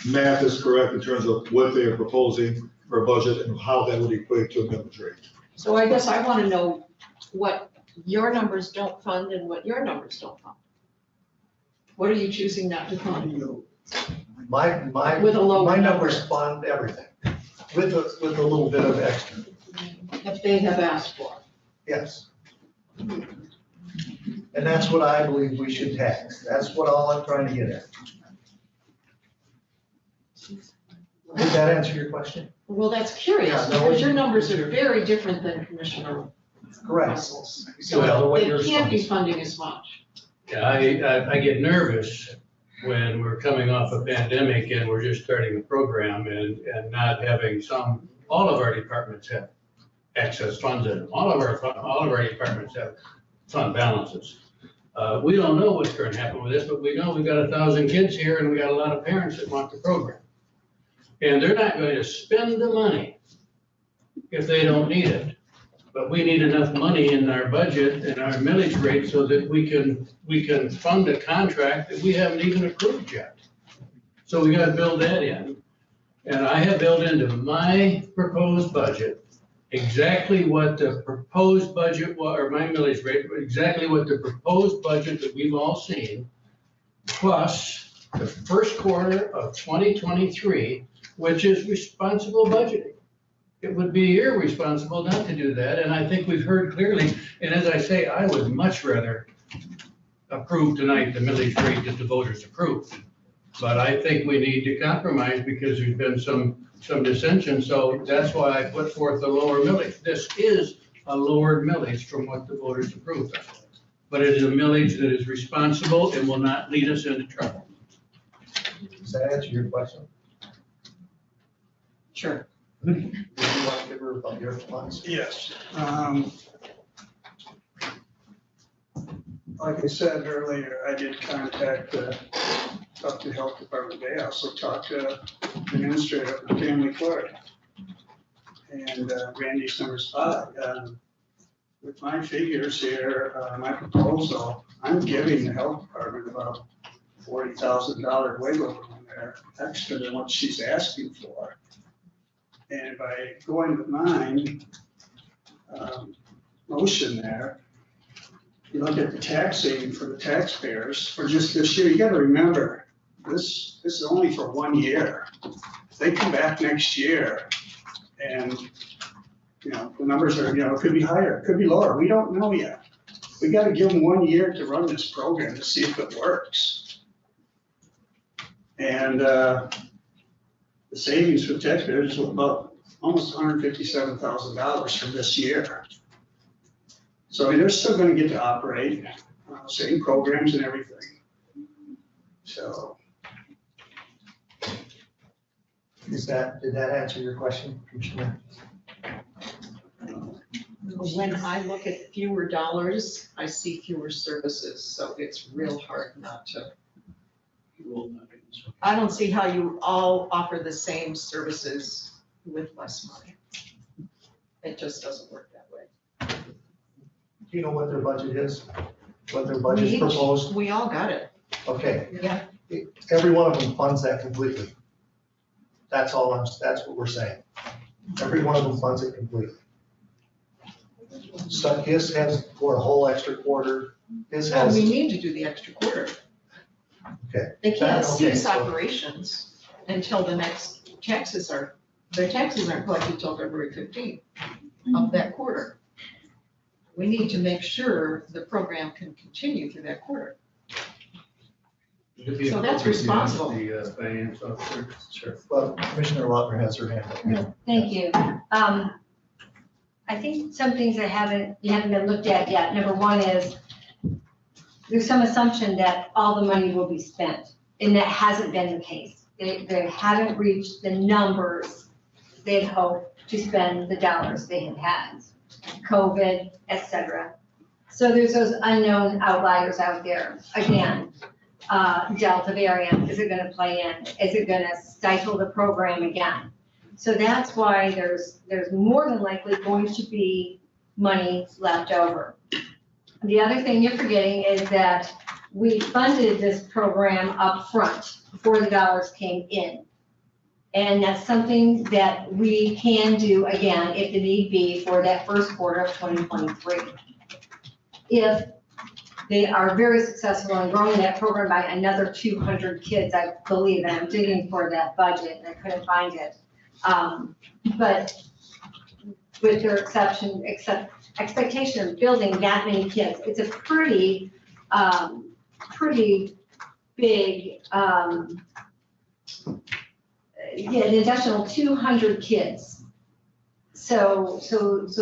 math is correct in terms of what they are proposing for a budget and how that would equate to a millage rate. So I guess I want to know what your numbers don't fund and what your numbers don't fund. What are you choosing not to fund? My numbers fund everything with a little bit of extra. If they have asked for. Yes. And that's what I believe we should tax. That's what all I'm trying to get at. Did that answer your question? Well, that's curious, Yeah, no, because your numbers are very different than Commissioner Russell's. So they can't be funding as much. Yeah, I get nervous when we're coming off a pandemic and we're just starting a program and not having all of our departments have excess funds in them. All of our departments have fund balances. We don't know what's going to happen with this, but we know we've got 1,000 kids here and we got a lot of parents that want the program. And they're not going to spend the money if they don't need it. But we need enough money in our budget and our millage rate so that we can fund a contract that we haven't even approved yet. So we got to build that in. And I have built into my proposed budget exactly what the proposed budget was, or my millage rate, exactly what the proposed budget that we've all seen, plus the first quarter of 2023, which is responsible budgeting. It would be irresponsible not to do that, and I think we've heard clearly, and as I say, I would much rather approve tonight the millage rate that the voters approved. But I think we need to compromise because there's been some dissension, so that's why I put forth a lower millage. This is a lower millage from what the voters approved of. But it is a millage that is responsible and will not lead us into trouble. Does that answer your question? Sure. Do you want to give her about your funds? Yes. Like I said earlier, I did contact talk to the health department. They also talked to the administrator of the family court. And Randy's number 5. With my figures here, my proposal, I'm giving the health department about $40,000 wiggle room there, extra than what she's asking for. And by going with mine motion there, you look at the tax saving for the taxpayers for just this year. You got to remember, this is only for 1 year. If they come back next year and, you know, the numbers are, you know, it could be higher, it could be lower. We don't know yet. We got to give them 1 year to run this program to see if it works. And the savings for taxpayers is about almost $157,000 from this year. So I mean, they're still going to get to operate, same programs and everything. So. Did that answer your question, Commissioner? When I look at fewer dollars, I see fewer services, so it's real hard not to. I don't see how you all offer the same services with less money. It just doesn't work that way. Do you know what their budget is? What their budget's proposed? We all got it. Okay. Yeah. Every one of them funds that completely. That's what we're saying. Every one of them funds it completely. So his has for a whole extra quarter. His Well, has. we need to do the extra quarter. Okay. They can't Okay, cease so- operations until the next their taxes aren't collected until February 15th of that quarter. We need to make sure the program can continue through that quarter. So that's responsible. The finance officer. Sure. Well, Commissioner Lautner has her hand up. Thank you. I think some things that haven't been looked at yet. Number one is there's some assumption that all the money will be spent, and that hasn't been the case. They haven't reached the numbers they'd hoped to spend the dollars they had had, COVID, et cetera. So there's those unknown outliers out there. Again, Delta variant, is it gonna play in? Is it gonna stifle the program again? So that's why there's more than likely going to be money left over. The other thing you're forgetting is that we funded this program up front before the dollars came in. And that's something that we can do again if the need be for that first quarter of 2023. If they are very successful in growing that program by another 200 kids, I believe, and I'm digging for that budget and I couldn't find it. But with their expectation of building that many kids, it's a pretty big, an additional 200 kids. So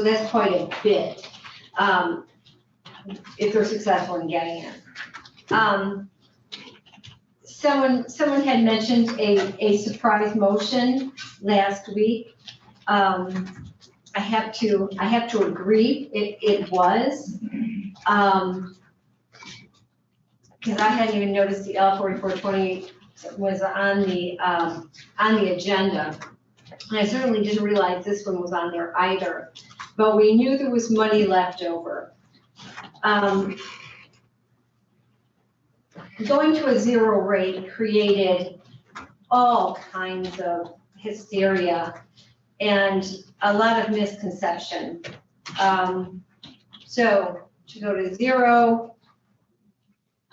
that's quite a bit, if they're successful in getting it. Someone had mentioned a surprise motion last week. I I have to agree, it was. Because I hadn't even noticed the L4428 was on the agenda. And I certainly didn't realize this one was on there either, but we knew there was money left over. Going to a zero rate created all kinds of hysteria and a lot of misconception. So to go to zero,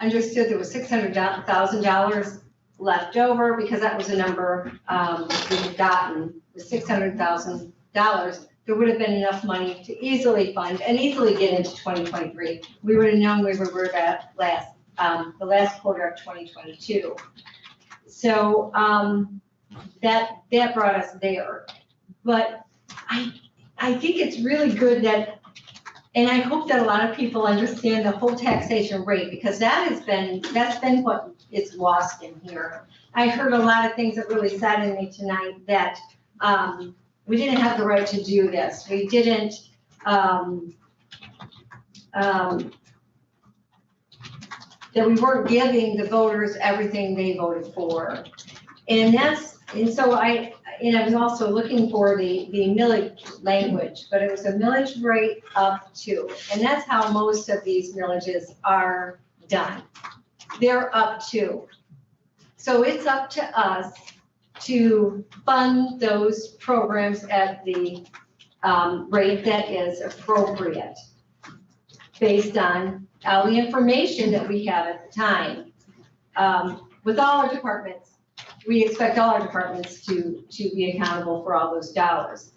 understood there was $600,000 left over because that was a number we had gotten, was $600,000. There would have been enough money to easily fund and easily get into 2023. We would have known we were at the last quarter of 2022. So that brought us there. But I think it's really good that, and I hope that a lot of people understand the whole taxation rate, because that's been what is lost in here. I heard a lot of things that really saddened me tonight, that we didn't have the right to do this. We didn't, that we weren't giving the voters everything they voted for. And so I was also looking for the millage language, but it was a millage rate up to, and that's how most of these millages are done. They're up to. So it's up to us to fund those programs at the rate that is appropriate, based on all the information that we have at the time. With all our departments, we expect all our departments to be accountable for all those dollars.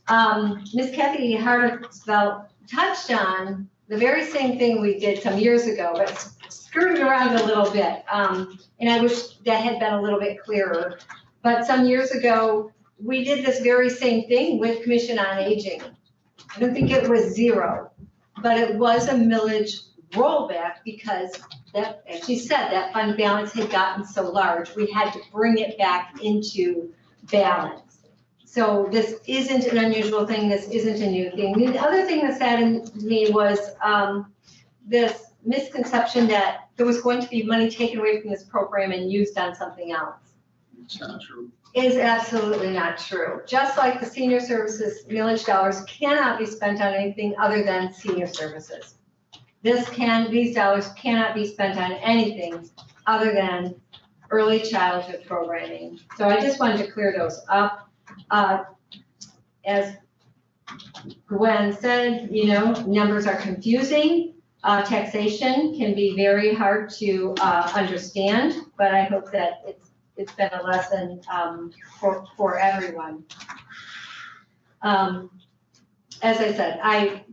Ms. Kathy Hartfeld touched on the very same thing we did some years ago, but skirted around a little bit. And I wish that had been a little bit clearer. But some years ago, we did this very same thing with Commission on Aging. I don't think it was zero, but it was a millage rollback, because that, as she said, that fund balance had gotten so large, we had to bring it back into balance. So this isn't an unusual thing, this isn't a new thing. The other thing that saddened me was this misconception that there was going to be money taken away from this program and used on something else. It's not true. It is absolutely not true. Just like the senior services millage dollars cannot be spent on anything other than senior services. These dollars cannot be spent on anything other than early childhood programming. So I just wanted to clear those up. As Gwen said, numbers are confusing. Taxation can be very hard to understand, but I hope that it's been a lesson for everyone. As I said,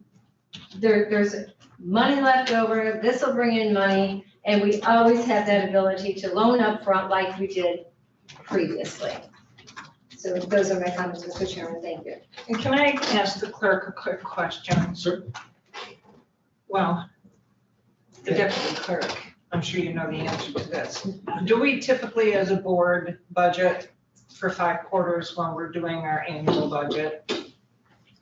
there's money left over, this will bring in money, and we always have that ability to loan up front like we did previously. So those are my comments, Mr. Chairman, thank you. And can I ask the clerk a quick question? Sure. Well, the deputy clerk, I'm sure you know the answer to this. Do we typically, as a board, budget for 5 quarters when we're doing our annual budget?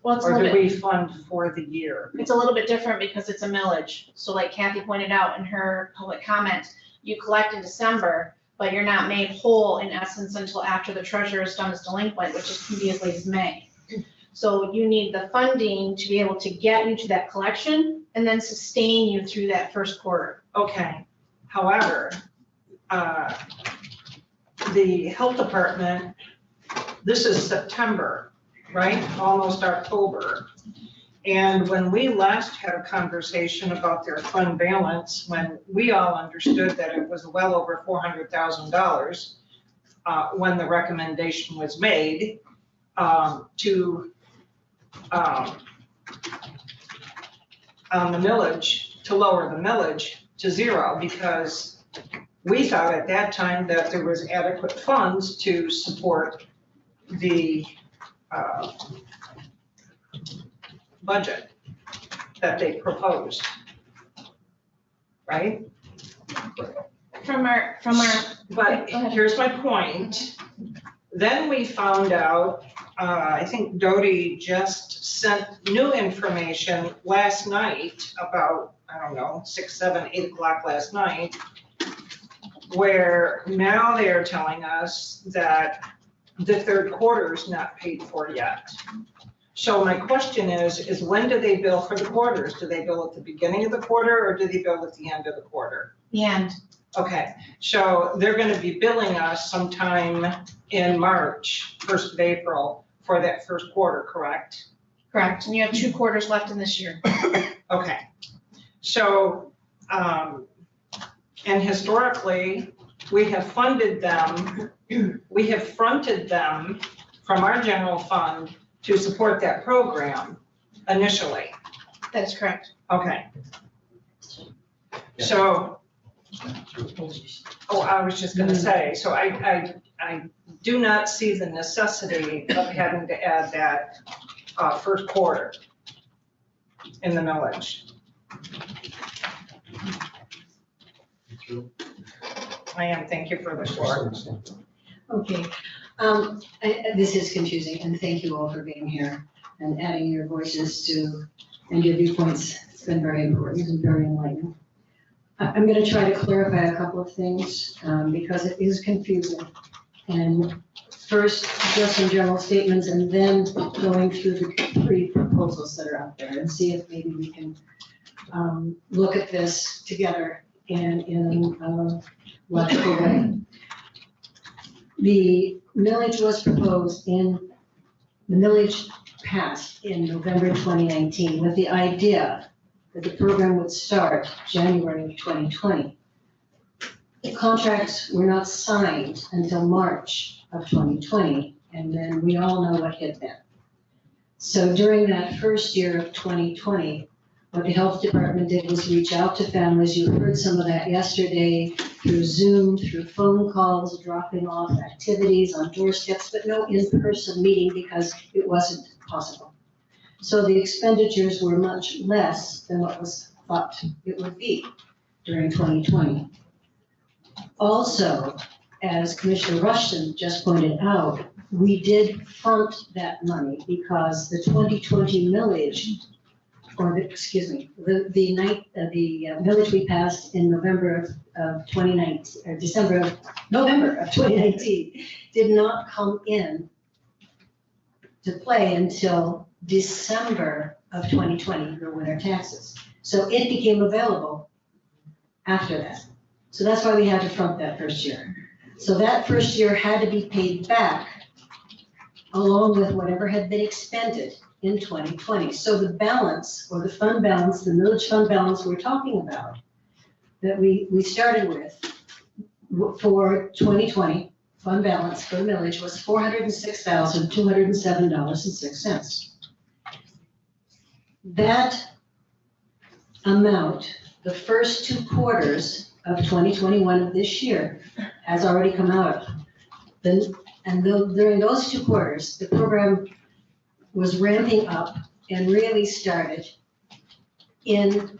Well, it's Or do we fund for the year? It's a little bit different because it's a millage. So like Kathy pointed out in her public comment, you collect in December, but you're not made whole in essence until after the treasurer is done as delinquent, which can be as late as May. So you need the funding to be able to get you to that collection and then sustain you through that first quarter. Okay. However, the health department, this is September, right? Almost October. And when we last had a conversation about their fund balance, when we all understood that it was well over $400,000, when the recommendation was made to on the millage, to lower the millage to zero, because we thought at that time that there was adequate funds to support the budget that they proposed, right? But here's my point. Then we found out, I think Dodie just sent new information last night about, I don't know, 6, 7, 8 o'clock last night, where now they are telling us that the third quarter is not paid for yet. So my question is when do they bill for the quarters? Do they bill at the beginning of the quarter or do they bill at the end of the quarter? The end. Okay, so they're gonna be billing us sometime in March, 1st of April, for that first quarter, correct? Correct, and you have 2 quarters left in this year. Okay, so, and historically, we have funded them, we have fronted them from our general fund to support that program initially. That is correct. Okay. So, I was just gonna say, so I do not see the necessity of having to add that first quarter in the millage. I am, thank you for the floor. Okay, this is confusing, and thank you all for being here and adding your voices to, and your viewpoints. It's been very important and very enlightening. I'm gonna try to clarify a couple of things, because it is confusing. And first, just some general statements, and then going through the 3 proposals that are out there and see if maybe we can look at this together in a logical way. The millage was proposed the millage passed in November 2019 with the idea that the program would start January of 2020. The contracts were not signed until March of 2020, and then we all know what hit then. So during that first year of 2020, what the health department did was reach out to families. You heard some of that yesterday through Zoom, through phone calls, dropping off activities on doorsteps, but no in-person meeting because it wasn't possible. So the expenditures were much less than what was thought it would be during 2020. Also, as Commissioner Rushton just pointed out, we did front that money because the 2020 millage, or the millage we passed in November of 2019, or November of 2019, did not come in to play until December of 2020 for winter taxes. So it became available after that. So that's why we had to front that first year. So that first year had to be paid back along with whatever had been expended in 2020. So the balance, or the fund balance, the millage fund balance we're talking about, that we started with for 2020, fund balance for millage was $406,207.06. That amount, the first 2 quarters of 2021 of this year, has already come out. During those 2 quarters, the program was ramping up and really started in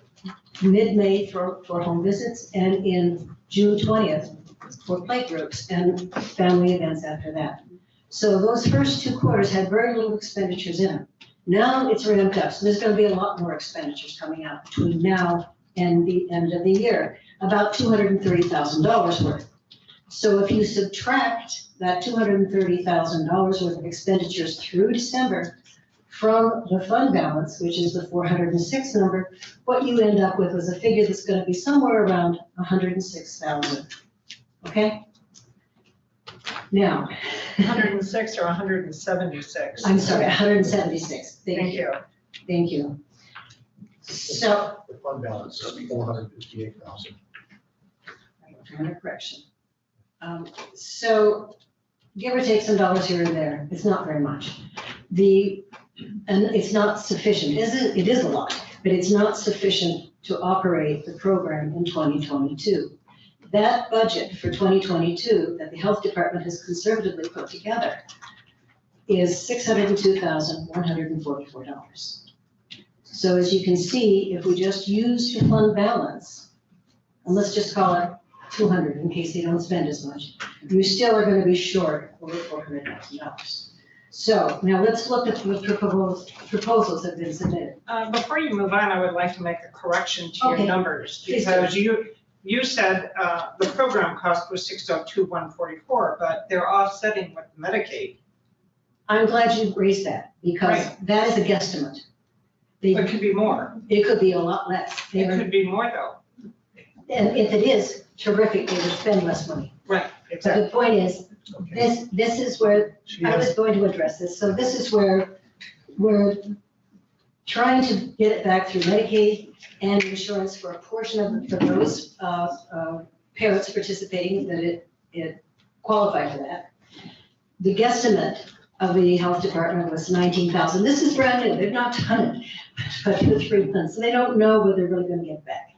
mid-May for home visits and in June 20th for play groups and family events after that. So those first 2 quarters had very little expenditures in them. Now it's ramped up, so there's going to be a lot more expenditures coming out between now and the end of the year, about $230,000 worth. So if you subtract that $230,000 worth of expenditures through December from the fund balance, which is the 406 number, what you end up with is a figure that's going to be somewhere around 106,000. Okay? Now. 106 or 176? I'm sorry, 176. Thank you. Thank you. So. The fund balance is 458,000. Correction. So give or take some dollars here and there, it's not very much. And it's not sufficient. It is a lot, but it's not sufficient to operate the program in 2022. That budget for 2022 that the health department has conservatively put together is $602,144. So as you can see, if we just use the fund balance, and let's just call it 200 in case they don't spend as much, you still are going to be short over $400,000. So now let's look at what proposals have been submitted. Before you move on, I would like to make a correction to your Okay. numbers. Please do. Because you said the program cost was 602,144, but they're offsetting with Medicaid. I'm glad you raised that, because that is a guesstimate. It could be more. It could be a lot less. It could be more though. And if it is terrific, they would spend less money. Right, But exactly. the point is, this is where, I was going to address this, so this is where we're trying to get it back through Medicaid and insurance for a portion of, for those parents participating, that it qualified for that. The guesstimate of the health department was 19,000. This is brand new, they've not done it but for 3 months, so they don't know what they're really gonna get back.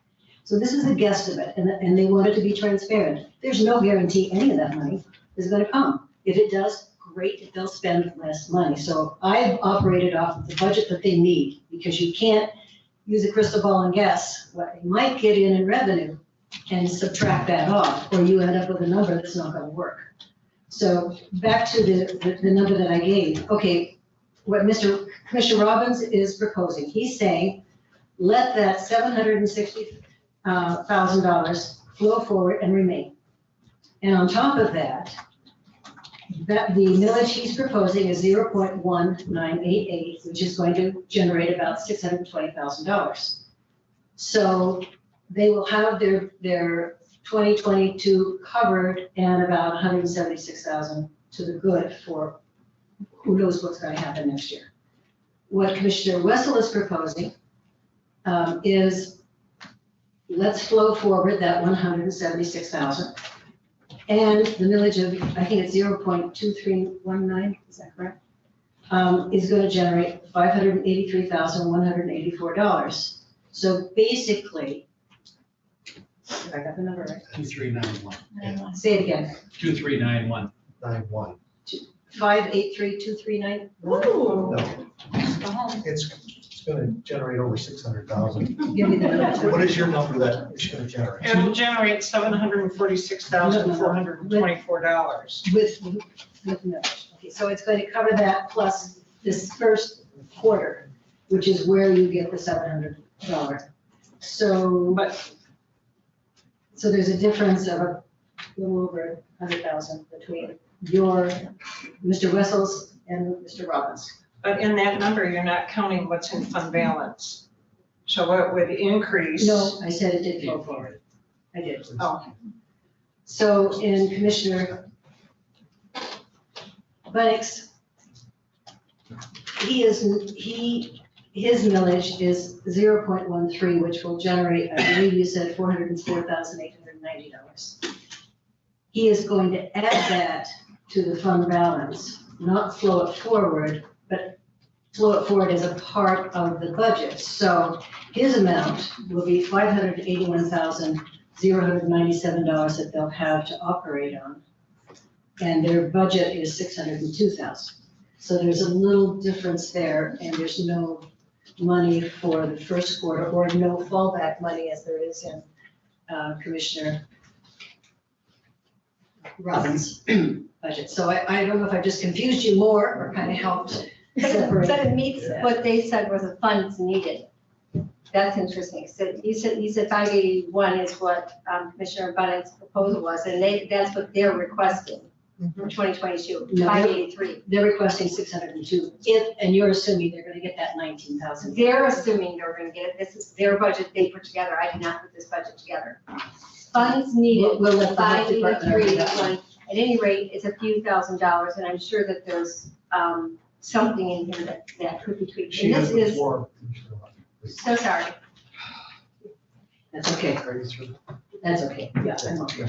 So this is a guesstimate, and they want it to be transparent. There's no guarantee any of that money is gonna come. If it does, great, they'll spend less money. So I've operated off of the budget that they need, because you can't use a crystal ball and guess what they might get in revenue and subtract that off, or you end up with a number that's not gonna work. So back to the number that I gave. Okay, what Commissioner Robbins is proposing, he's saying, let that $760,000 flow forward and remain. And on top of that, the millage he's proposing is 0.1988, which is going to generate about $620,000. So they will have their 2022 covered and about 176,000 to the good for who knows what's going to happen next year. What Commissioner Wessel is proposing is, let's flow forward that 176,000. And the millage of, I think it's 0.2319, is that correct? Is going to generate $583,184. So basically, I got the number right. 2391. Say it again. 2391. 91. 583,239. No. It's gonna generate over 600,000. Give me the number. What is your number that it's gonna generate? It'll generate $746,424. With millage. Okay, so it's going to cover that plus this first quarter, which is where you get the $700. So there's a difference of a little over 100,000 between Mr. Wessel's and Mr. Robbins. But in that number, you're not counting what's in fund balance. So it would increase. No, I said it did flow forward. I did. Oh. So in Commissioner Bunnick's, his millage is 0.13, which will generate, I believe you said, $404,890. He is going to add that to the fund balance, not flow it forward, but flow it forward as a part of the budget. So his amount will be $581,097 that they'll have to operate on. And their budget is $602,000. So there's a little difference there, and there's no money for the first quarter, or no fallback money as there is in Commissioner Robbins' budget. So I don't know if I just confused you more or kind of helped separate. But it meets what they said were the funds needed. That's interesting. So you said 581 is what Commissioner Bunnett's proposal was, and that's what they're requesting for 2022, No, 583. They're requesting 602, and you're assuming they're gonna get that 19,000. They're assuming they're gonna get it. This is their budget they put together. I did not put this budget together. Funds needed, We'll let the health 583, department at any rate, it's a few $1,000s, and I'm sure that there's something in here that could be tweaked. She And has this the is, floor. so sorry. That's okay. That's okay, yeah, I'm okay.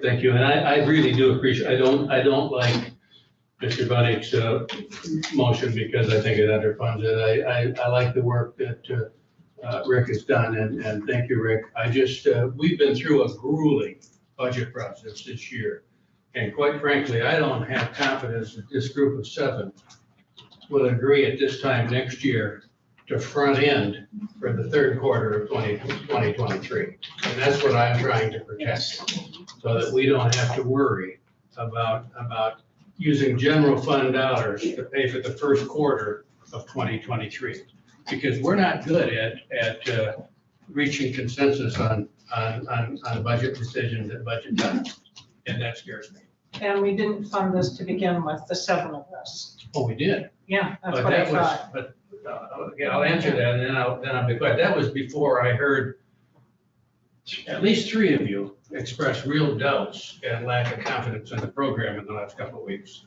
Thank you, and I really do appreciate, I don't like Mr. Bunnick's motion because I think it underfunds it. I like the work that Rick has done, and thank you, Rick. We've been through a grueling budget process this year. And quite frankly, I don't have confidence that this group of 7 will agree at this time next year to front end for the third quarter of 2023. And that's what I'm trying to protect, so that we don't have to worry about using general fund dollars to pay for the first quarter of 2023. Because we're not good at reaching consensus on budget decisions at budget time. And that scares me. And we didn't fund this to begin with, the 7 of us. Oh, we did. Yeah, that's But what I that was, thought. but, okay, I'll answer that and then I'll be quiet. That was before I heard at least 3 of you express real doubts and lack of confidence in the program in the last couple of weeks.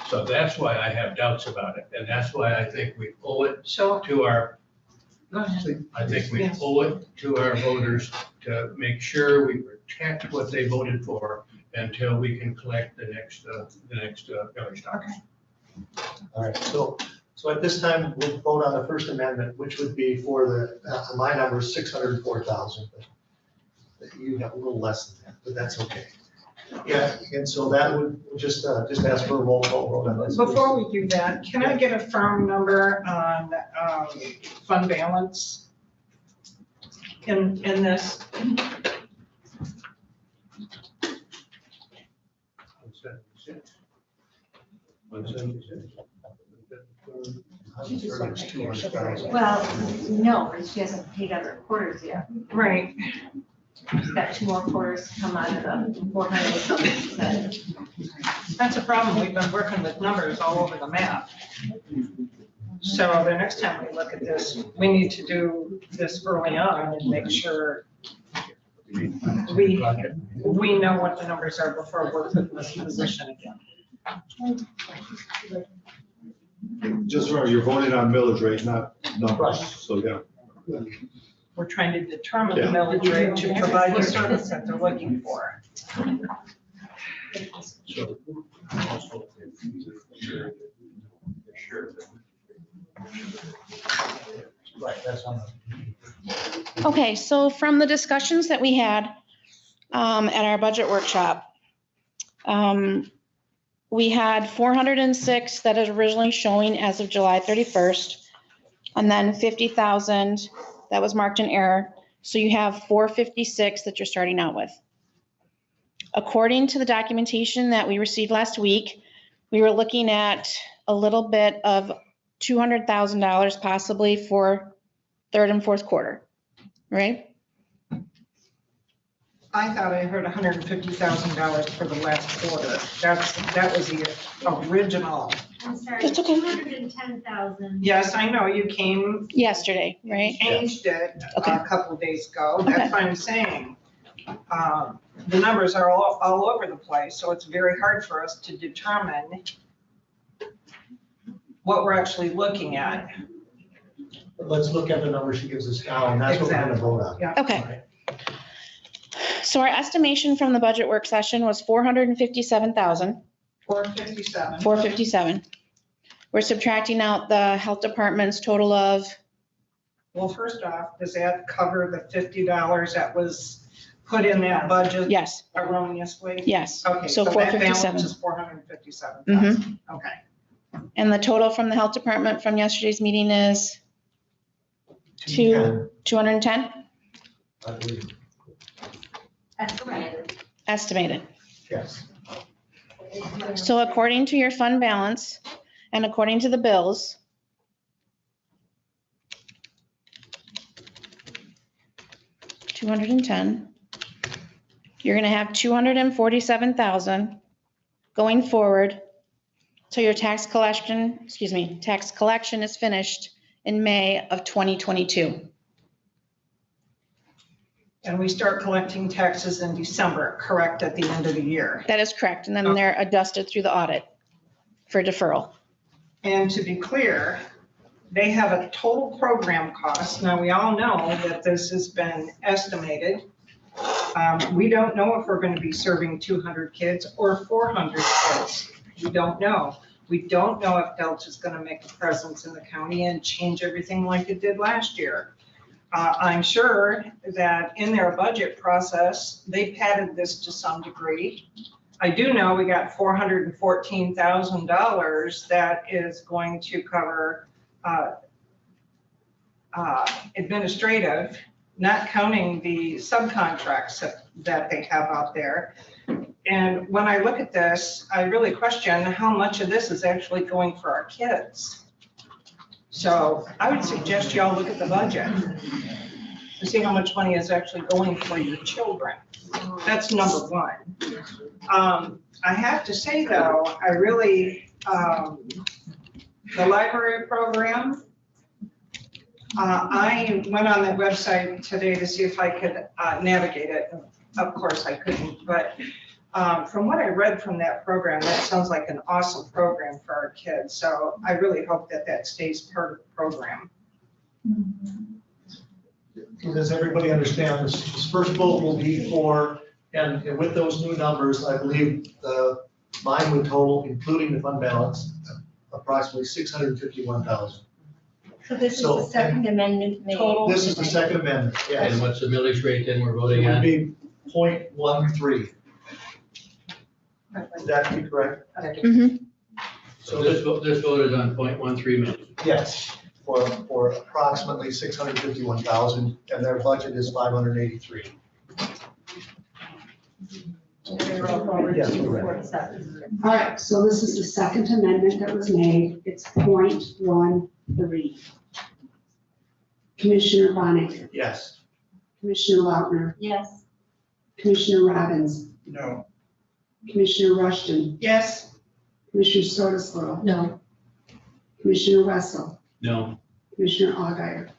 So that's why I have doubts about it. And that's why I think we owe it to our, Go ahead. I think we Yes. owe it to our voters to make sure we protect what they voted for until we can collect the next village tax. All right, so at this time, we'll vote on the First Amendment, which would be for the, my number is 604,000. But you have a little less than that, but that's okay. Yeah, and so that would just ask for a roll call vote on this. Before we do that, can I get a firm number on fund balance in this? 176. Well, no, because she hasn't paid out her quarters yet. Right. She's got 2 more quarters to come out of the 400 something. That's a problem. We've been working with numbers all over the map. So the next time we look at this, we need to do this early on and make sure we know what the numbers are before we're put in this position again. Just remember, you're voting on millage rate, not numbers, so yeah. We're trying to determine the Yeah. millage rate to provide the service that they're looking for. Right, that's on Okay, so from the discussions that we had at our budget workshop, we had 406 that is originally showing as of July 31st, and then 50,000 that was marked in error. So you have 456 that you're starting out with. According to the documentation that we received last week, we were looking at a little bit of $200,000 possibly for third and fourth quarter, right? I thought I heard $150,000 for the last quarter. That was the original. I'm sorry, That's okay. 210,000. Yes, I know, you came, Yesterday, right? changed it Okay. a couple of days ago. Okay. That's what I'm saying. The numbers are all over the place, so it's very hard for us to determine what we're actually looking at. Let's look at the numbers she gives us now, and that's what we're gonna vote on. Yeah. Okay. So our estimation from the budget work session was 457,000. 457. 457. We're subtracting out the health department's total of, Well, first off, does that cover the $50 that was put in that budget yes, erroneously? yes. Okay, So so that 457. balance is 457,000. Okay. And the total from the health department from yesterday's meeting is 210 I believe, Estimated. estimated. yes. So according to your fund balance and according to the bills, $210, you're gonna have 247,000 going forward. So your tax collection is finished in May of 2022. And we start collecting taxes in December, correct, at the end of the year? That is correct, and then they're adjusted through the audit for deferral. And to be clear, they have a total program cost. Now, we all know that this has been estimated. We don't know if we're going to be serving 200 kids or 400 kids. We don't know. We don't know if Delta's going to make a presence in the county and change everything like it did last year. I'm sure that in their budget process, they padded this to some degree. I do know we got $414,000 that is going to cover administrative, not counting the subcontracts that they have out there. And when I look at this, I really question how much of this is actually going for our kids. So I would suggest y'all look at the budget and see how much money is actually going for your children. That's number one. I have to say though, I really, the library program, I went on that website today to see if I could navigate it. Of course I couldn't, but from what I read from that program, that sounds like an awesome program for our kids. So I really hope that that stays part of the program. Does everybody understand this first vote will be for, and with those new numbers, I believe mine would total, including the fund balance, approximately 651,000. So this is the second amendment made. This is the second amendment, yes. And what's the millage rate then we're It voting would on? be 0.13. Would that be correct? So this vote is on 0.13 million. Yes, for approximately 651,000, and their budget is 583. Yes, correct. All right, so this is the second amendment that was made. It's 0.13. Commissioner Bonnet, Yes. Commissioner Lautner, Yes. Commissioner Robbins, No. Commissioner Rushton, Yes. Commissioner Sotomayor, No. Commissioner Wessel, No. Commissioner Alguier.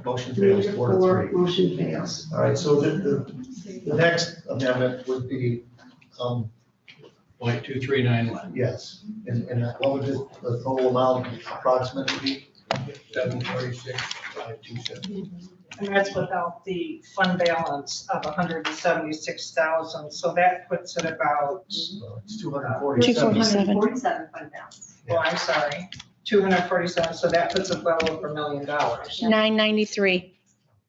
Motion fails 4-3. Motion fails. All right, so the next amendment would be, 0.2391. yes, and what would the total amount approximately be? 746,527. And that's without the fund balance of 176,000. So that puts it about, It's 247. 247 fund balance. oh, I'm sorry, 247. So that puts it well over $1 million. 993.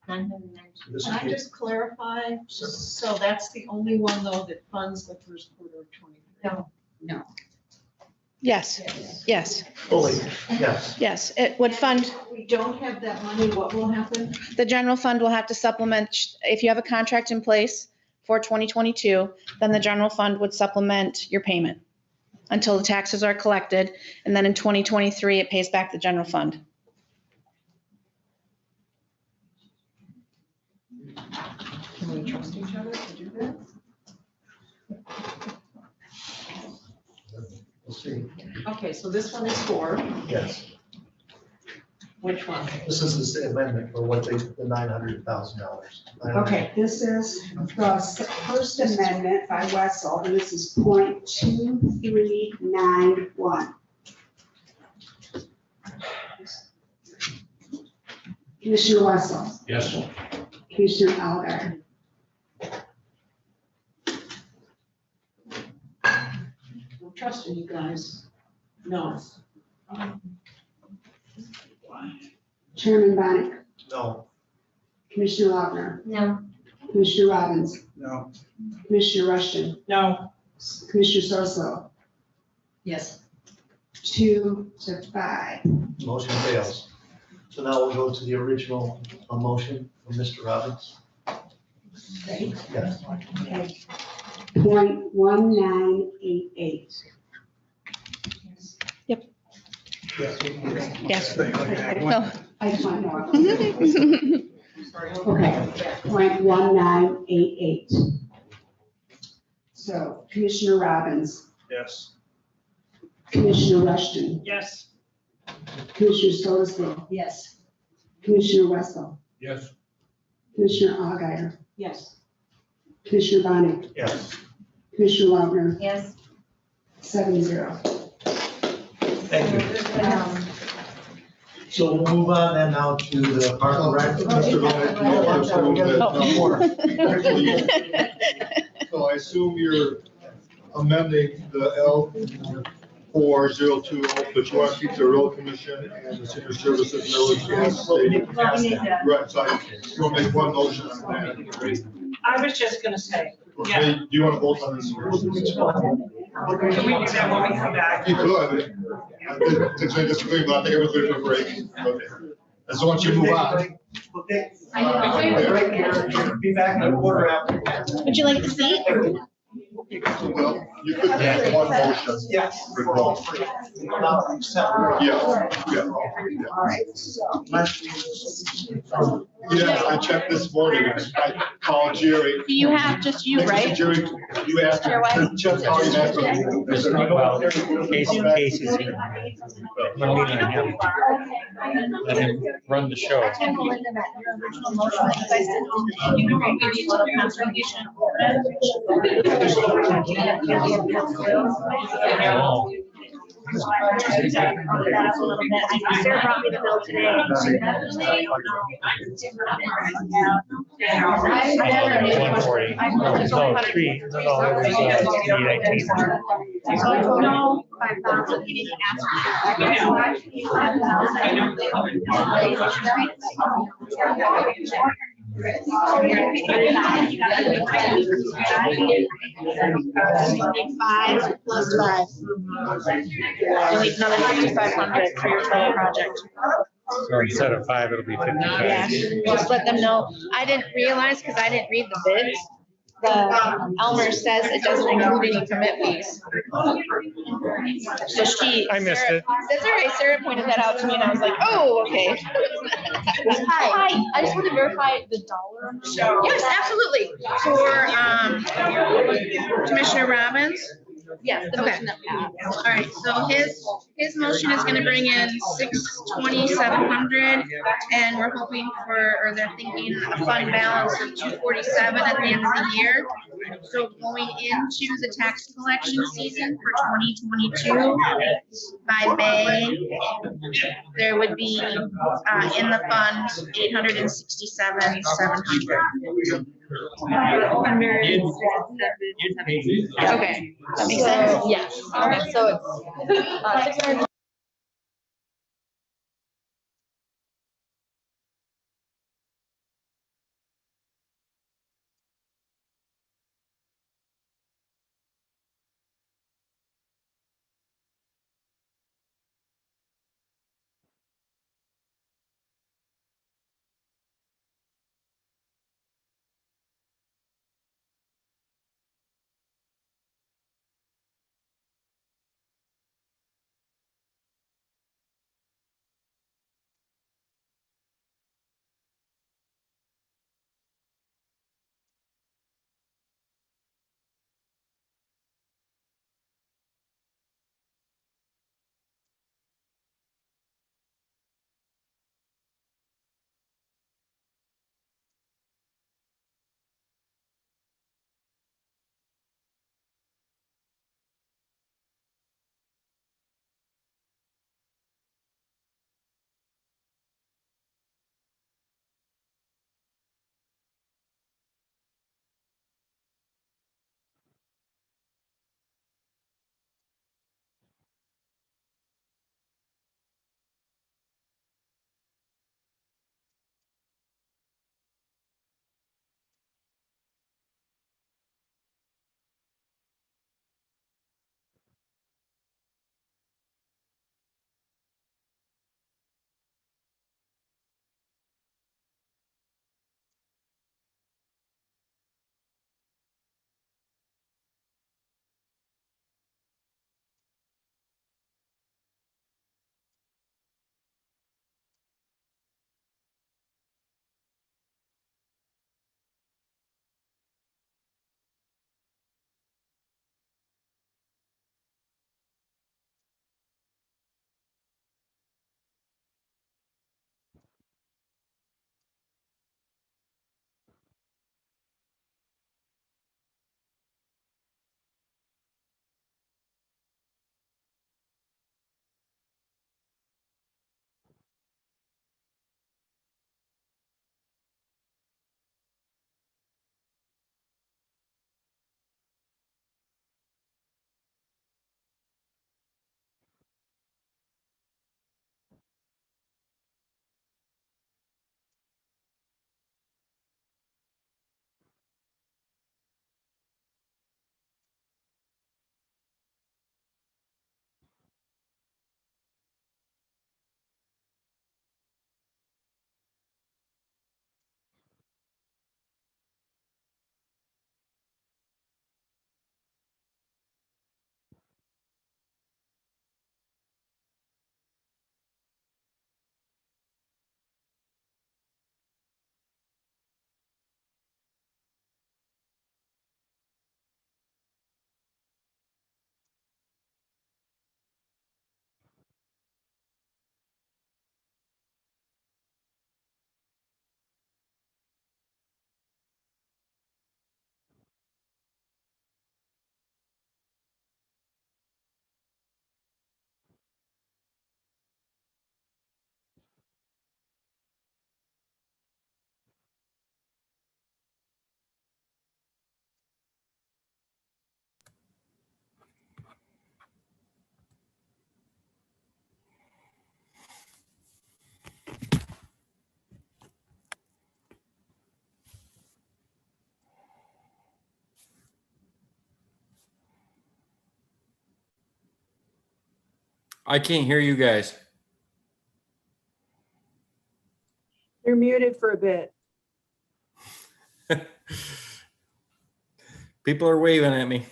992. This Can would I be- just clarify? So that's the only one though that funds the first quarter of 23? No. Yes, yes, Fully, yes. yes. It would fund, If we don't have that money, what will happen? the general fund will have to supplement, if you have a contract in place for 2022, then the general fund would supplement your payment until the taxes are collected. And then in 2023, it pays back the general fund. Can we trust each other to do that? We'll see. Okay, so this one is for, Yes. which one? This is the same amendment for what they, the $900,000. Okay, this is the first amendment by Wessel, and this is 0.2391. Commissioner Wessel, Yes. Commissioner Alguier, I'm trusting you guys. No. Chairman Bonnet, No. Commissioner Lautner, No. Commissioner Robbins, No. Commissioner Rushton, No. Commissioner Sorslow, Yes. 2-5. Motion fails. So now we'll go to the original motion from Mr. Robbins. Okay. Yes. Okay. 0.1988. Yep. Yes. Yes. Thing like that. No. I just want more. Okay, 0.1988. So Commissioner Robbins, Yes. Commissioner Rushton, Yes. Commissioner Sotomayor, Yes. Commissioner Wessel, Yes. Commissioner Alguier, Yes. Commissioner Bonnet, Yes. Commissioner Lautner, Yes. 7-0. Thank you. So we'll move on then now to the Park and Rec. Mr. Bonnet, do you want to move that? No more. So I assume you're amending the L4020, but you want to keep the road commission and the senior services millage as stated. Right, so you'll make one motion on that. I was just gonna say, yeah. Okay, do you want to vote on this first? Can we do that when we come back? You could. It's a disagreement, but I think everyone's ready for a break. Okay. And so once you move on. Be back in a quarter after. Would you like to see? You could have one motion. Yes. For both. Yeah, yeah. Yeah, I checked this morning, I called Jerry. You have just you, right? Jerry, you asked, Your wife? Jeff called you and asked me. Well, Casey's here. One meeting on him. Let him run the show. Your original motion that you guys did, you can give you a contribution. Oh. Sarah brought me the bill today. One forty. No, three. No, it was 319. So total 5,000. Five plus five. You'll need another 5,500 for your total project. So instead of 5, it'll be 55. Yeah, just let them know. I didn't realize, because I didn't read the bids. The Elmer says it doesn't include any permit fees. So I missed Sarah- it. That's all right. Sarah pointed that out to me and I was like, oh, okay. Hi, I just want to verify the dollar. Yes, absolutely. For Commissioner Robbins? Yes, the motion that we have. All right, so his motion is gonna bring in 620,700, and we're hoping for, or they're thinking a fund balance of 247 at the end of the year. So going into the tax collection season for 2022, by May, there would be, in the fund, 867,700. Okay, that makes sense? Yes. Okay, so it's 600. I can't hear you guys. You're muted for a bit. People are waving at me.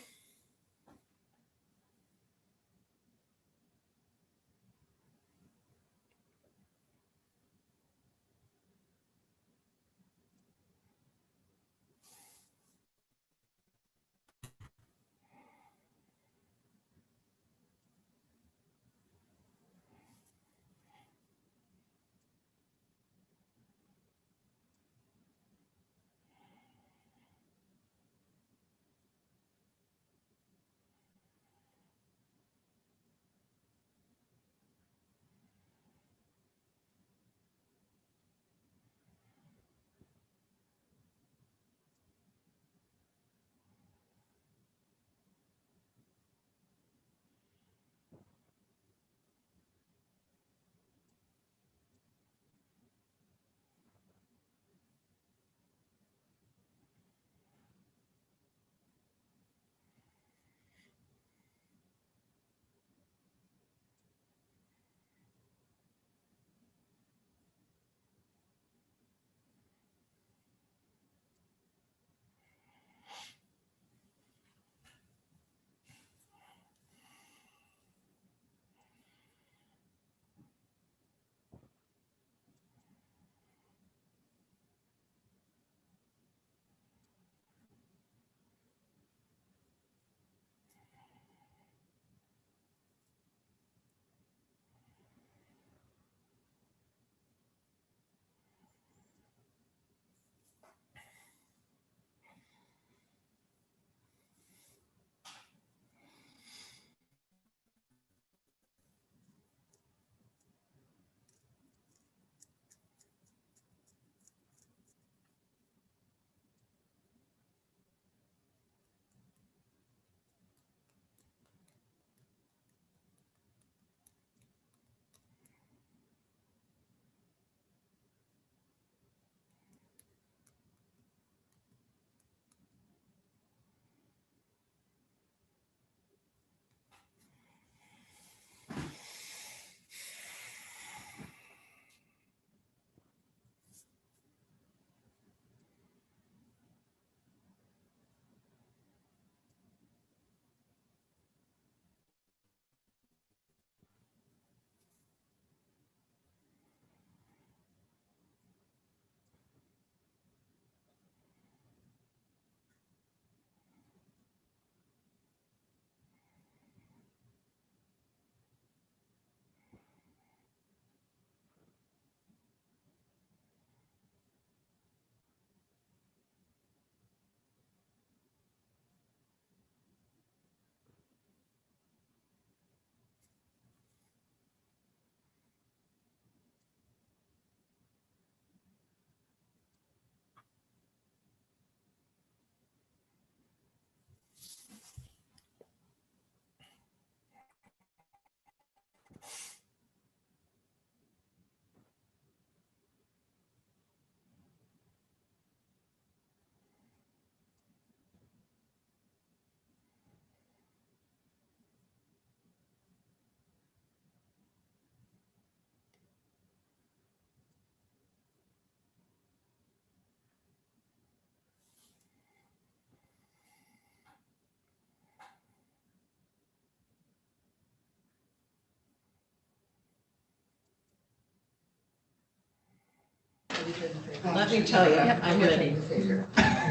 Let me tell you, I'm ready.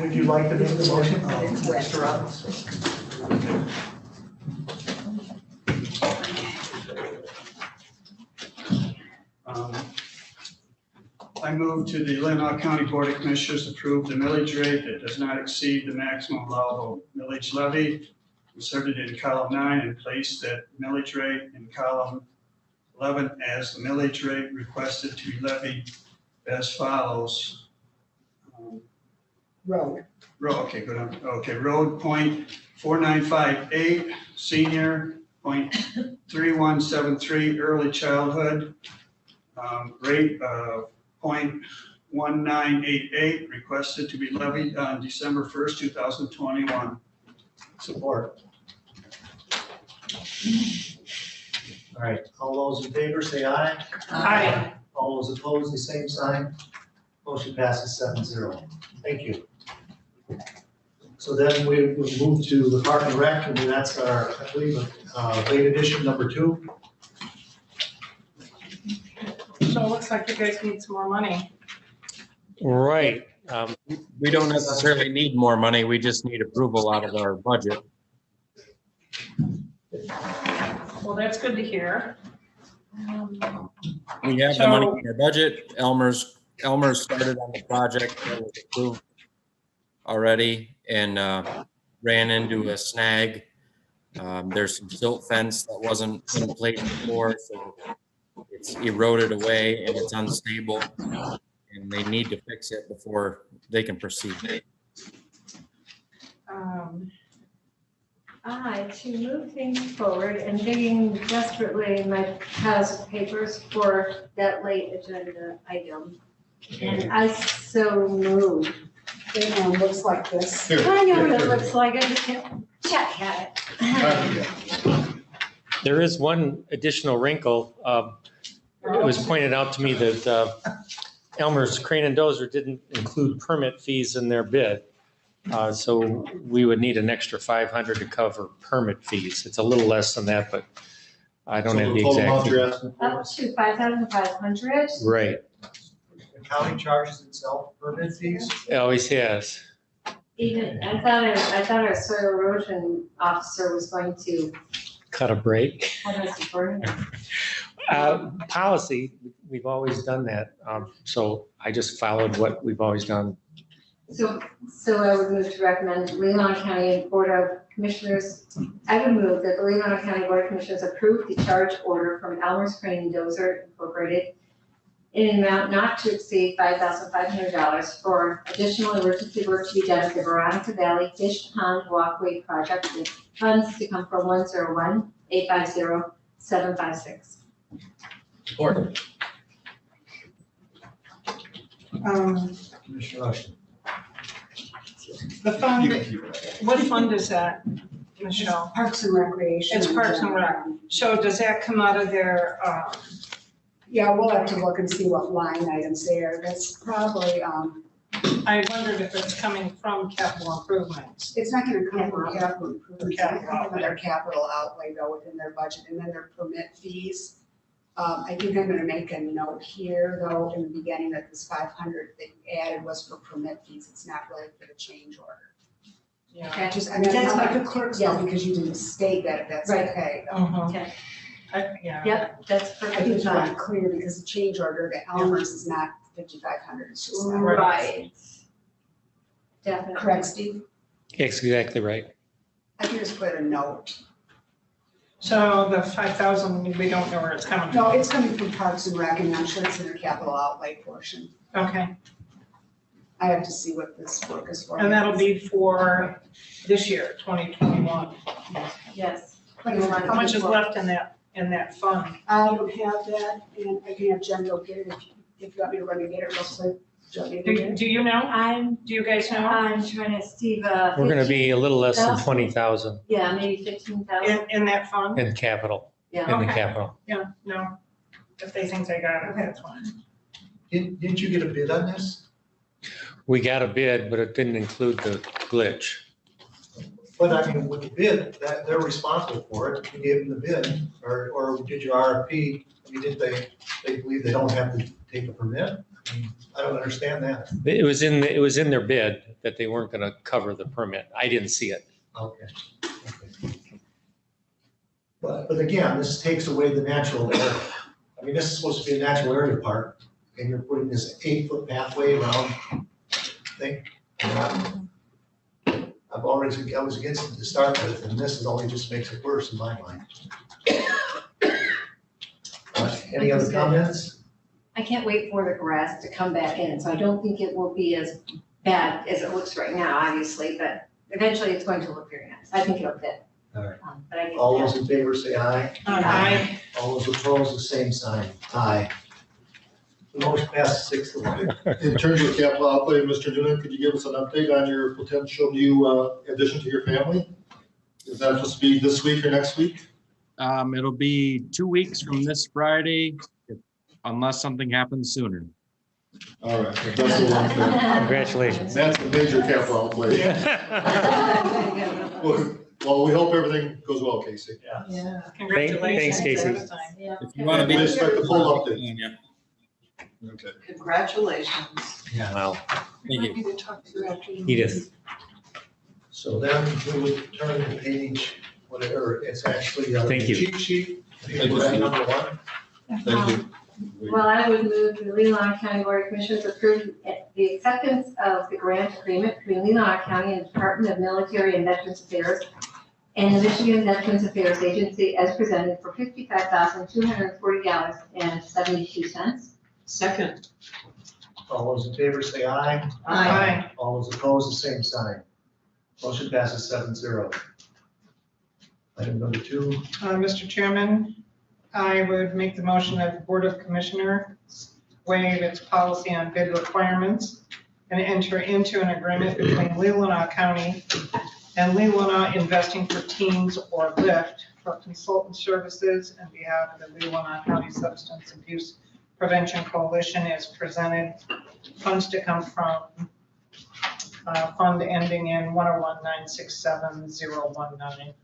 Would you like to make the motion, Mr. Robbins? I move to the Leelanau County Board of Commissioners approve the millage rate that does not exceed the maximum allowable millage levy inserted in column 9 and place that millage rate in column 11 as the millage rate requested to be levied as follows. Road. Okay, good. Okay, road .4958, senior .3173, early childhood, rate of .1988, requested to be levied on December 1st, 2021. Support. All right, all those in favor say aye. Aye. All those opposed, the same sign. Motion passes 7-0. Thank you. So then we move to the Park and Rec, and that's our, I believe, late edition number 2. So it looks like you guys need some more money. Right. We don't necessarily need more money. We just need approval out of our budget. Well, that's good to hear. We have the money in our budget. Elmer's started on the project that was approved already and ran into a snag. There's some silt fence that wasn't in place before, so it's eroded away and it's unstable, and they need to fix it before they can proceed. To move things forward and digging desperately in my piles of papers for that late agenda item. And I so move. It looks like this. I know what it looks like, I just can't check at it. There is one additional wrinkle. It was pointed out to me that Elmer's Crane and Dozer didn't include permit fees in their bid. So we would need an extra 500 to cover permit fees. It's a little less than that, but I don't have the exact. Up to 5,500. Right. The county charges itself permit fees? It always has. Even, I thought our soil erosion officer was going to. Cut a break. How do I support him? Policy, we've always done that. So I just followed what we've always done. So I would move to recommend Leelanau County Board of Commissioners. I would move that the Leelanau County Board of Commissioners approve the charge order from Elmer's Crane and Dozer Incorporated in an amount not to exceed $5,500 for additional emergency work to be done at the Veronica Valley Fish Pond Walkway Project with funds to come from 101-850-756. Support. Commissioner Rushing. The fund, what fund is that, Michelle? Parks and Recreation. It's Parks and Rec. So does that come out of their, Yeah, we'll have to look and see what line items there. That's probably, I wondered if it's coming from capital improvements. it's not gonna come from capital improvements. It's gonna come from their capital outlay though within their budget, and then their permit fees. I think I'm gonna make a note here though, in the beginning, that this 500 that you added was for permit fees. It's not really for the change order. Yeah. Okay, just, I mean, that's like the clerk's Yeah. note, because you didn't state that, if that's Right. okay. Okay. Yeah. Yep, that's I perfectly think you want fine. it clear, because the change order, the Elmer's is not 5,500, it's just not. Right. Definitely. Correct, Steve? Exactly right. I can just put a note. So the 5,000, we don't know where it's coming No, from. it's coming from Parks and Rec, and I'm sure it's in their capital outlay portion. Okay, I have to see what this work is for. and that'll be for this year, 2021. Yes. How much is left in that fund? I don't have that, and I can have Jen go get it if you want me to run and get it real quick. Do you want me to go get it? Do you know? Do you guys know? I'm trying to, Steve, We're gonna be a little less than 15,000? 20,000 Yeah, maybe 15,000. In that fund? in capital, Yeah. in the Okay. capital. Yeah, no, if they think they got it, that's fine. Didn't you get a bid on this? We got a bid, but it didn't include the glitch. But I mean, with the bid, that they're responsible for it. You gave them the bid, or did your RFP, I mean, did they believe they don't have to take a permit? I mean, I don't understand that. It was in their bid that they weren't gonna cover the permit. I didn't see it. Okay. But again, this takes away the natural area. I mean, this is supposed to be a natural area park, and you're putting this 8-foot pathway around thing. I was against it to start with, and this is only just makes it worse in my mind. Any other comments? I can't wait for the grass to come back in, so I don't think it will be as bad as it looks right now, obviously, but eventually it's going to look very nice. I think it'll fit. All right. But I need All to- those in favor say aye. Aye. All those opposed, the same sign. Aye. The motion passes 6-1. In terms of capital outlay, Mr. Noonan, could you give us an update on your potential new addition to your family? Is that supposed to be this week or next week? It'll be 2 weeks from this Friday, unless something happens sooner. All right. Best of luck there. Congratulations. That's a major capital outlay. Well, we hope everything goes well, Casey. Yeah. Congratulations. Thanks, Casey. ahead of time. Yeah. If you want to be. We expect a full update. Yeah. Okay. Congratulations. Wow. Thank you. Happy to talk to you after you. Edith. So then we would turn to page, whatever, it's actually Thank the you. cheat sheet. Thank you. Number one. Thank you. Well, I would move the Leelanau County Board of Commissioners approve the acceptance of the grant agreement between Leelanau County and the Department of Military and Veterans Affairs and the Michigan Veterans Affairs Agency as presented for $55,240.72. Second. All those in favor say aye. Aye. All those opposed, the same sign. Motion passes 7-0. Item number 2. Mr. Chairman, I would make the motion that the Board of Commissioners waive its policy on bid requirements and enter into an agreement between Leelanau County and Leelanau Investing for Teens or LIFT for consultant services on behalf of the Leelanau County Substance Abuse Prevention Coalition as presented. Funds to come from fund ending in 101967019.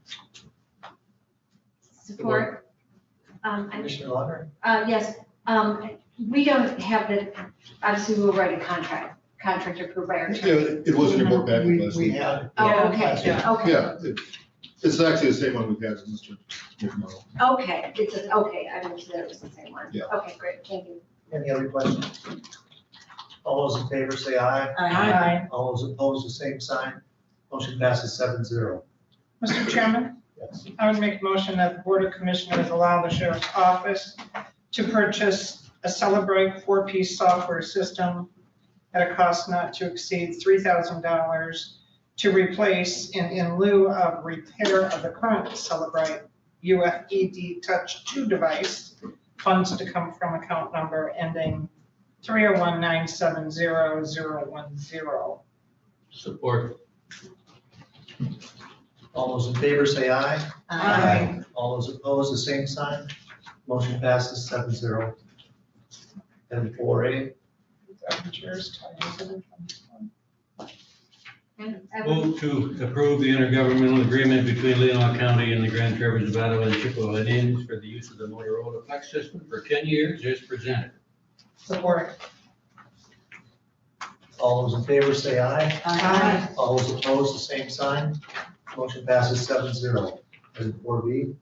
Support. Commissioner Laundrie? Yes, we don't have the, obviously we'll write a contract approved by our Yeah, attorney. it was in your book back last We week. had. Oh, okay, okay. Yeah, it's actually the same one we've had as Mr. McMorrow. Okay, it's, okay, I understood that it was the same one. Yeah. Okay, great, thank you. Any other questions? All those in favor say aye. Aye. All those opposed, the same sign. Motion passes 7-0. Mr. Chairman? Yes. I would make a motion that the Board of Commissioners allow the Sheriff's Office to purchase a Celebrate 4-piece software system at a cost not to exceed $3,000 to replace in lieu of repair of the current Celebrate UFED Touch 2 device. Funds to come from account number ending 301970010. Support. All those in favor say aye. Aye. All those opposed, the same sign. Motion passes 7-0. And 4A. Move to approve the intergovernmental agreement between Leelanau County and the Grand Traverse of Ottawa and Chippewa Indians for the use of the Motorola Flex system for 10 years as presented. Support. All those in favor say aye. Aye. All those opposed, the same sign. Motion passes 7-0. Item 4B.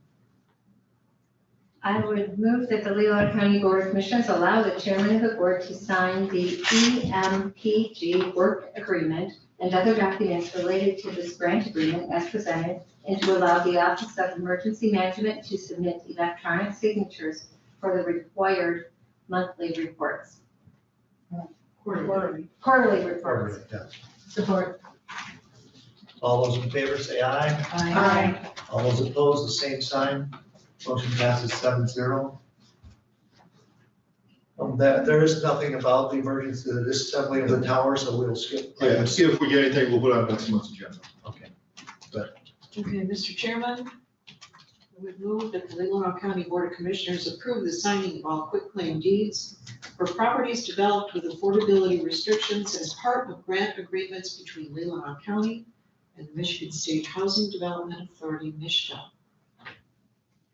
I would move that the Leelanau County Board of Commissioners allow the chairman of the board to sign the EMPG work agreement and other documents related to this grant agreement as presented, and to allow the Office of Emergency Management to submit electronic signatures for the required monthly reports. Quarterly reports. Yeah. Support. All those in favor say aye. Aye. All those opposed, the same sign. Motion passes 7-0. There is nothing about the emergency disassembly of the tower, so we'll skip. Yeah, see if we get anything, we'll put it on next month's agenda. Okay. Okay, Mr. Chairman, I would move that the Leelanau County Board of Commissioners approve the signing of all quitclaim deeds for properties developed with affordability restrictions as part of grant agreements between Leelanau County and the Michigan State Housing Development Authority, MISHDA.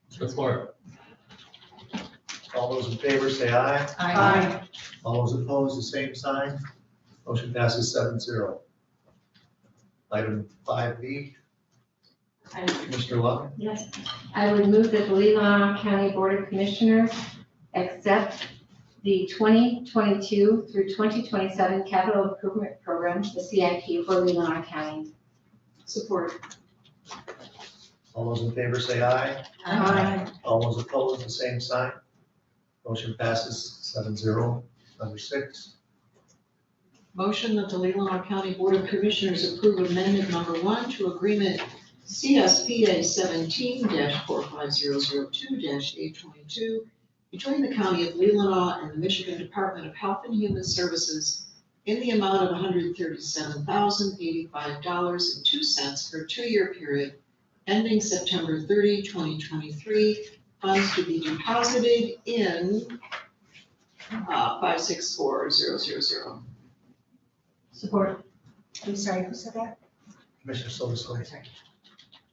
Support. All those in favor say aye. Aye. All those opposed, the same sign. Motion passes 7-0. Item 5B. Commissioner Love. Yes, I would move that the Leelanau County Board of Commissioners accept the 2022 through 2027 Capital Improvement Program, the CIP for Leelanau County. Support. All those in favor say aye. Aye. All those opposed, the same sign. Motion passes 7-0. Number 6. Motion that the Leelanau County Board of Commissioners approve amendment number 1 to agreement CSPA 17-45002-822 between the County of Leelanau and the Michigan Department of Health and Human Services in the amount of $137,085.02 for a 2-year period ending September 30, 2023. Funds to be deposited in 564000. Support. I'm sorry, who said that? Commissioner Silverstein.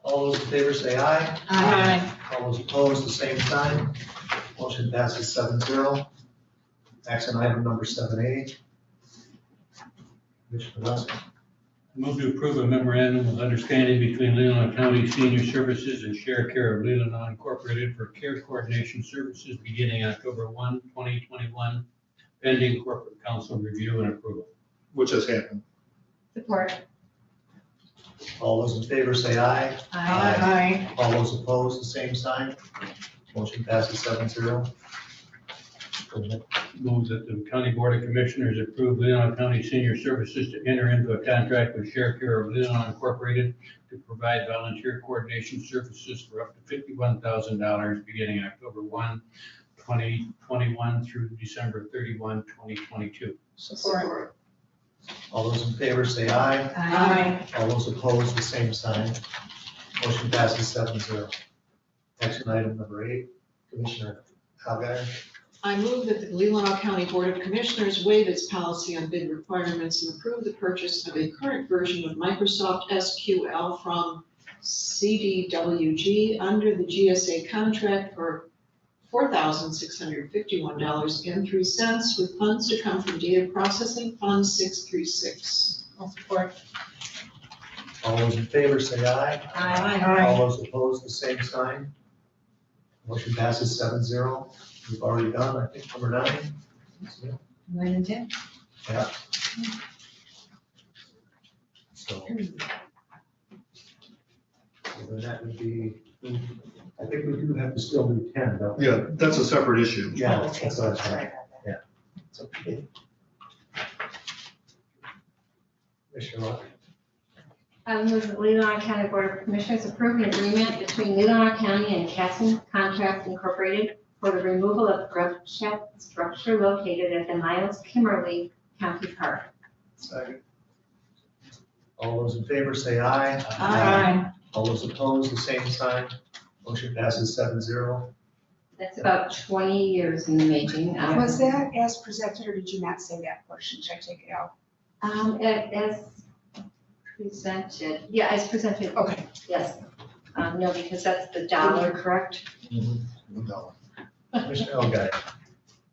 All those in favor say aye. Aye. All those opposed, the same sign. Motion passes 7-0. Action item number 7A. Commissioner West. Move to approve a memorandum of understanding between Leelanau County Senior Services and Share Care of Leelanau Incorporated for care coordination services beginning October 1, 2021, pending corporate council review and approval. Which has happened. Support. All those in favor say aye. Aye. All those opposed, the same sign. Motion passes 7-0. Go ahead. Move that the County Board of Commissioners approve Leelanau County Senior Services to enter into a contract with Share Care of Leelanau Incorporated to provide volunteer coordination services for up to $51,000 beginning October 1, 2021 through December 31, 2022. Support. All those in favor say aye. Aye. All those opposed, the same sign. Motion passes 7-0. Action item number 8, Commissioner Algar. I move that the Leelanau County Board of Commissioners waive its policy on bid requirements and approve the purchase of a current version of Microsoft SQL from CDWG under the GSA contract for $4,651.03 with funds to come from Data Processing Fund 636. I'll support. All those in favor say aye. Aye. All those opposed, the same sign. Motion passes 7-0. We've already done, I think, number 9. 9 and 10. Yeah. So then that would be, I think we do have to still do 10, don't we? Yeah, that's a separate issue. Yeah, Oh, okay. that's what I was Sorry saying. about that. It's okay. Commissioner Locke. I move that Leelanau County Board of Commissioners approve an agreement between Leelanau County and Casson Contract Incorporated for the removal of grub structure located at the Miles Kimberly County Park. Second. All those in favor say aye. Aye. All those opposed, the same sign. Motion passes 7-0. That's about 20 years in the making. Was that as presented, or did you not say that portion? Should I take it out? As presented, yeah, as presented. Okay. Yes. No, because that's the dollar, correct? No. Commissioner Elgay.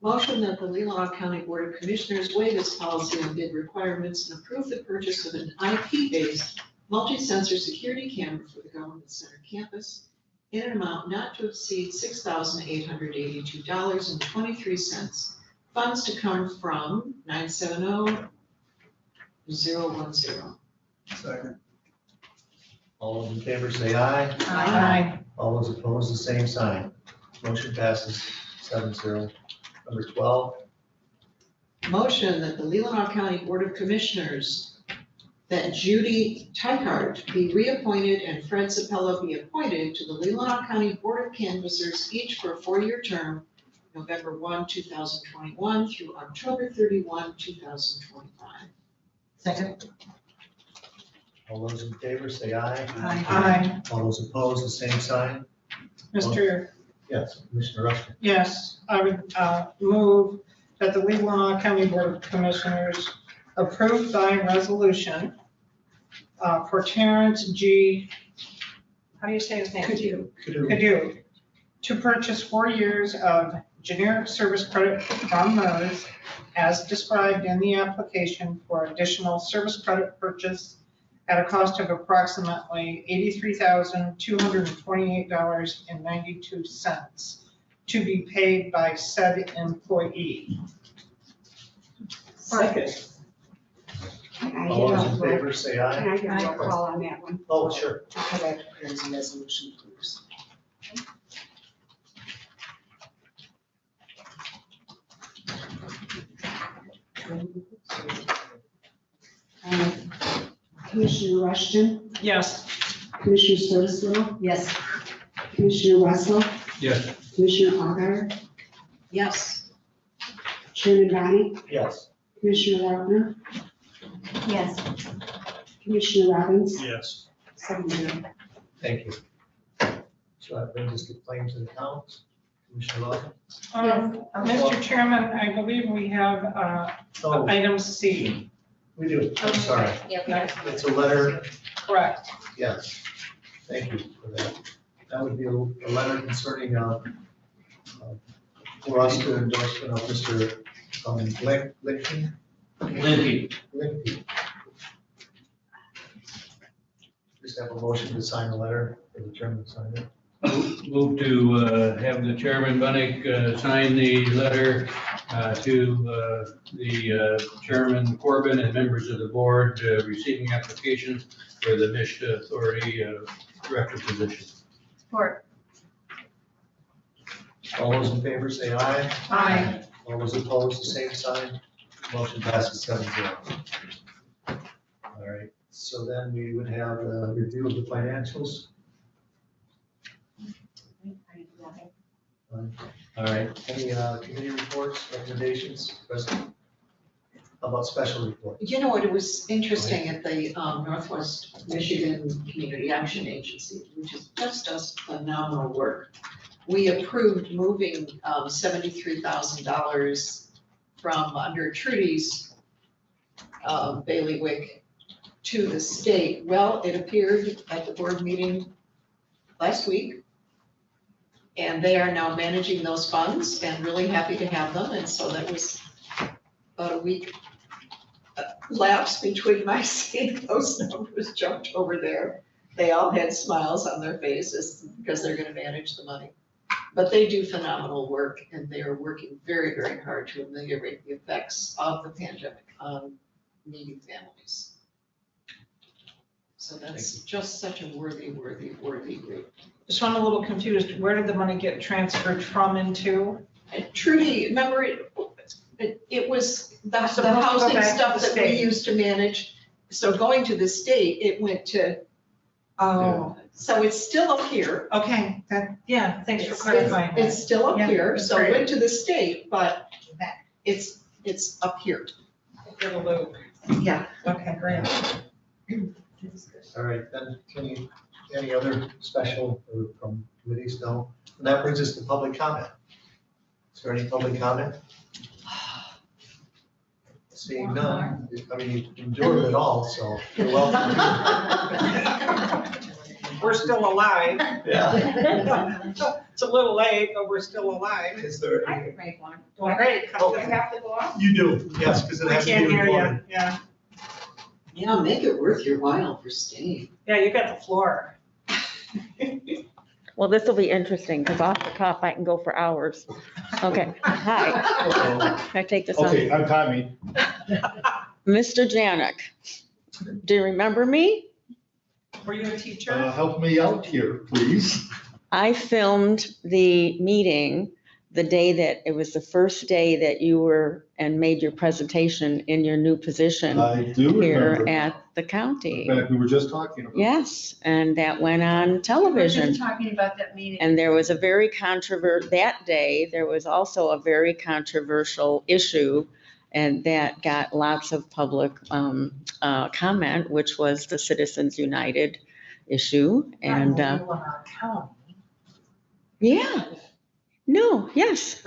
Motion that the Leelanau County Board of Commissioners waive its policy on bid requirements and approve the purchase of an IP-based multi-sensor security camera for the Government Center campus in an amount not to exceed $6,882.23. Funds to come from 970-010. Second. All those in favor say aye. Aye. All those opposed, the same sign. Motion passes 7-0. Number 12. Motion that the Leelanau County Board of Commissioners, that Judy Tykart be reappointed and Fred Sapella be appointed to the Leelanau County Board of Canvassers, each for a 4-year term, November 1, 2021 through October 31, 2025. Second. All those in favor say aye. Aye. All those opposed, the same sign. Mr. Yes, Commissioner Rushton. Yes, I would move that the Leelanau County Board of Commissioners approve by resolution for Terrence G., how do you say his name? Cadieux, to purchase 4 years of generic service credit from MERS as described in the application for additional service credit purchase at a cost of approximately $83,228.92 to be paid by said employee. Second. Can I All get those a in roll- favor say aye. Can I get a roll call on that one? Oh, sure. Because I have to prepare the resolution, please. Commissioner Rushton? Yes. Commissioner Sotomayor? Yes. Commissioner Wessel? Yes. Commissioner Algar? Yes. Chairman Bonney? Yes. Commissioner Wagner? Yes. Commissioner Robbins? Yes. 7-0. Thank you. So that brings us to claims and accounts. Commissioner Lawson? Mr. Chairman, I believe we have Oh, item C. we do. I'm sorry. It's a letter. Correct. Yes. Thank you for that. That would be a letter concerning, for us to endorsement of Mr. Lickton. Lickton. Just have a motion to sign the letter for the chairman to sign it. Move to have the Chairman Bunnick sign the letter to the Chairman Corbin and members of the board receiving applications for the MISH Authority Director position. Support. All those in favor say aye. Aye. All those opposed, the same sign. Motion passes 7-0. All right, so then we would have a review of the financials. All right, any committee reports, recommendations, President? How about special report? You know what, it was interesting at the Northwest Michigan Community Action Agency, which is just does phenomenal work. We approved moving $73,000 from under Trudy's bailiwick to the state. Well, it appeared at the board meeting last week. And they are now managing those funds and really happy to have them. And so that was about a week lapse between my seeing those numbers jumped over there. They all had smiles on their faces because they're going to manage the money. But they do phenomenal work and they are working very, very hard to ameliorate the effects of the pandemic on needy families. So that's just such a worthy group. Just I'm a little confused. Where did the money get transferred from into? And Trudy, remember it was the housing stuff that we used to manage. So going to the state, it went to, so it's still up here. Okay, thanks for clarifying that. It's still up here, so it great. went to the state, but it's up here. Little loop. Yeah. Okay, great. All right, then any other special from committees? No. And that brings us to public comment. Is there any public comment? Seeing none, I mean, you endured it all, so you're welcome. We're still alive. Yeah. It's a little late, but we're still alive. Is there? I could make one. Well, great. Okay. Does it have to go off? You do, yes, because it We has to can't be hear recorded. you, yeah. Yeah, make it worth your while for staying. Yeah, you got the floor. Well, this will be interesting because off the cuff, I can go for hours. Okay, hi. Can I take this on? Okay, I'm Tommy. Mr. Janik, do you remember me? Were you a teacher? Help me out here, please. I filmed the meeting the day that, it was the first day that you were and made your presentation in your new position I do here remember. at the county. In fact, we were just talking about. Yes, and that went on We were television. just talking about that meeting. And there was a very that day, there was also a very controversial issue and that got lots of public comment, which was the Citizens United issue. And Leelanau County. yeah, no, yes.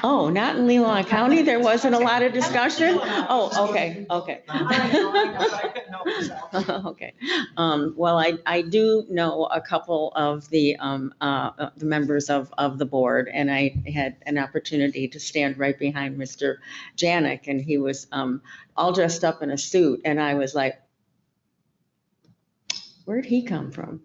Oh, not in Leelanau County? There wasn't a lot of discussion? Oh, okay. I know, but I couldn't help myself. Okay. Well, I do know a couple of the members of the board, and I had an opportunity to stand right behind Mr. Janik, and he was all dressed up in a suit, and I was like, where'd he come from?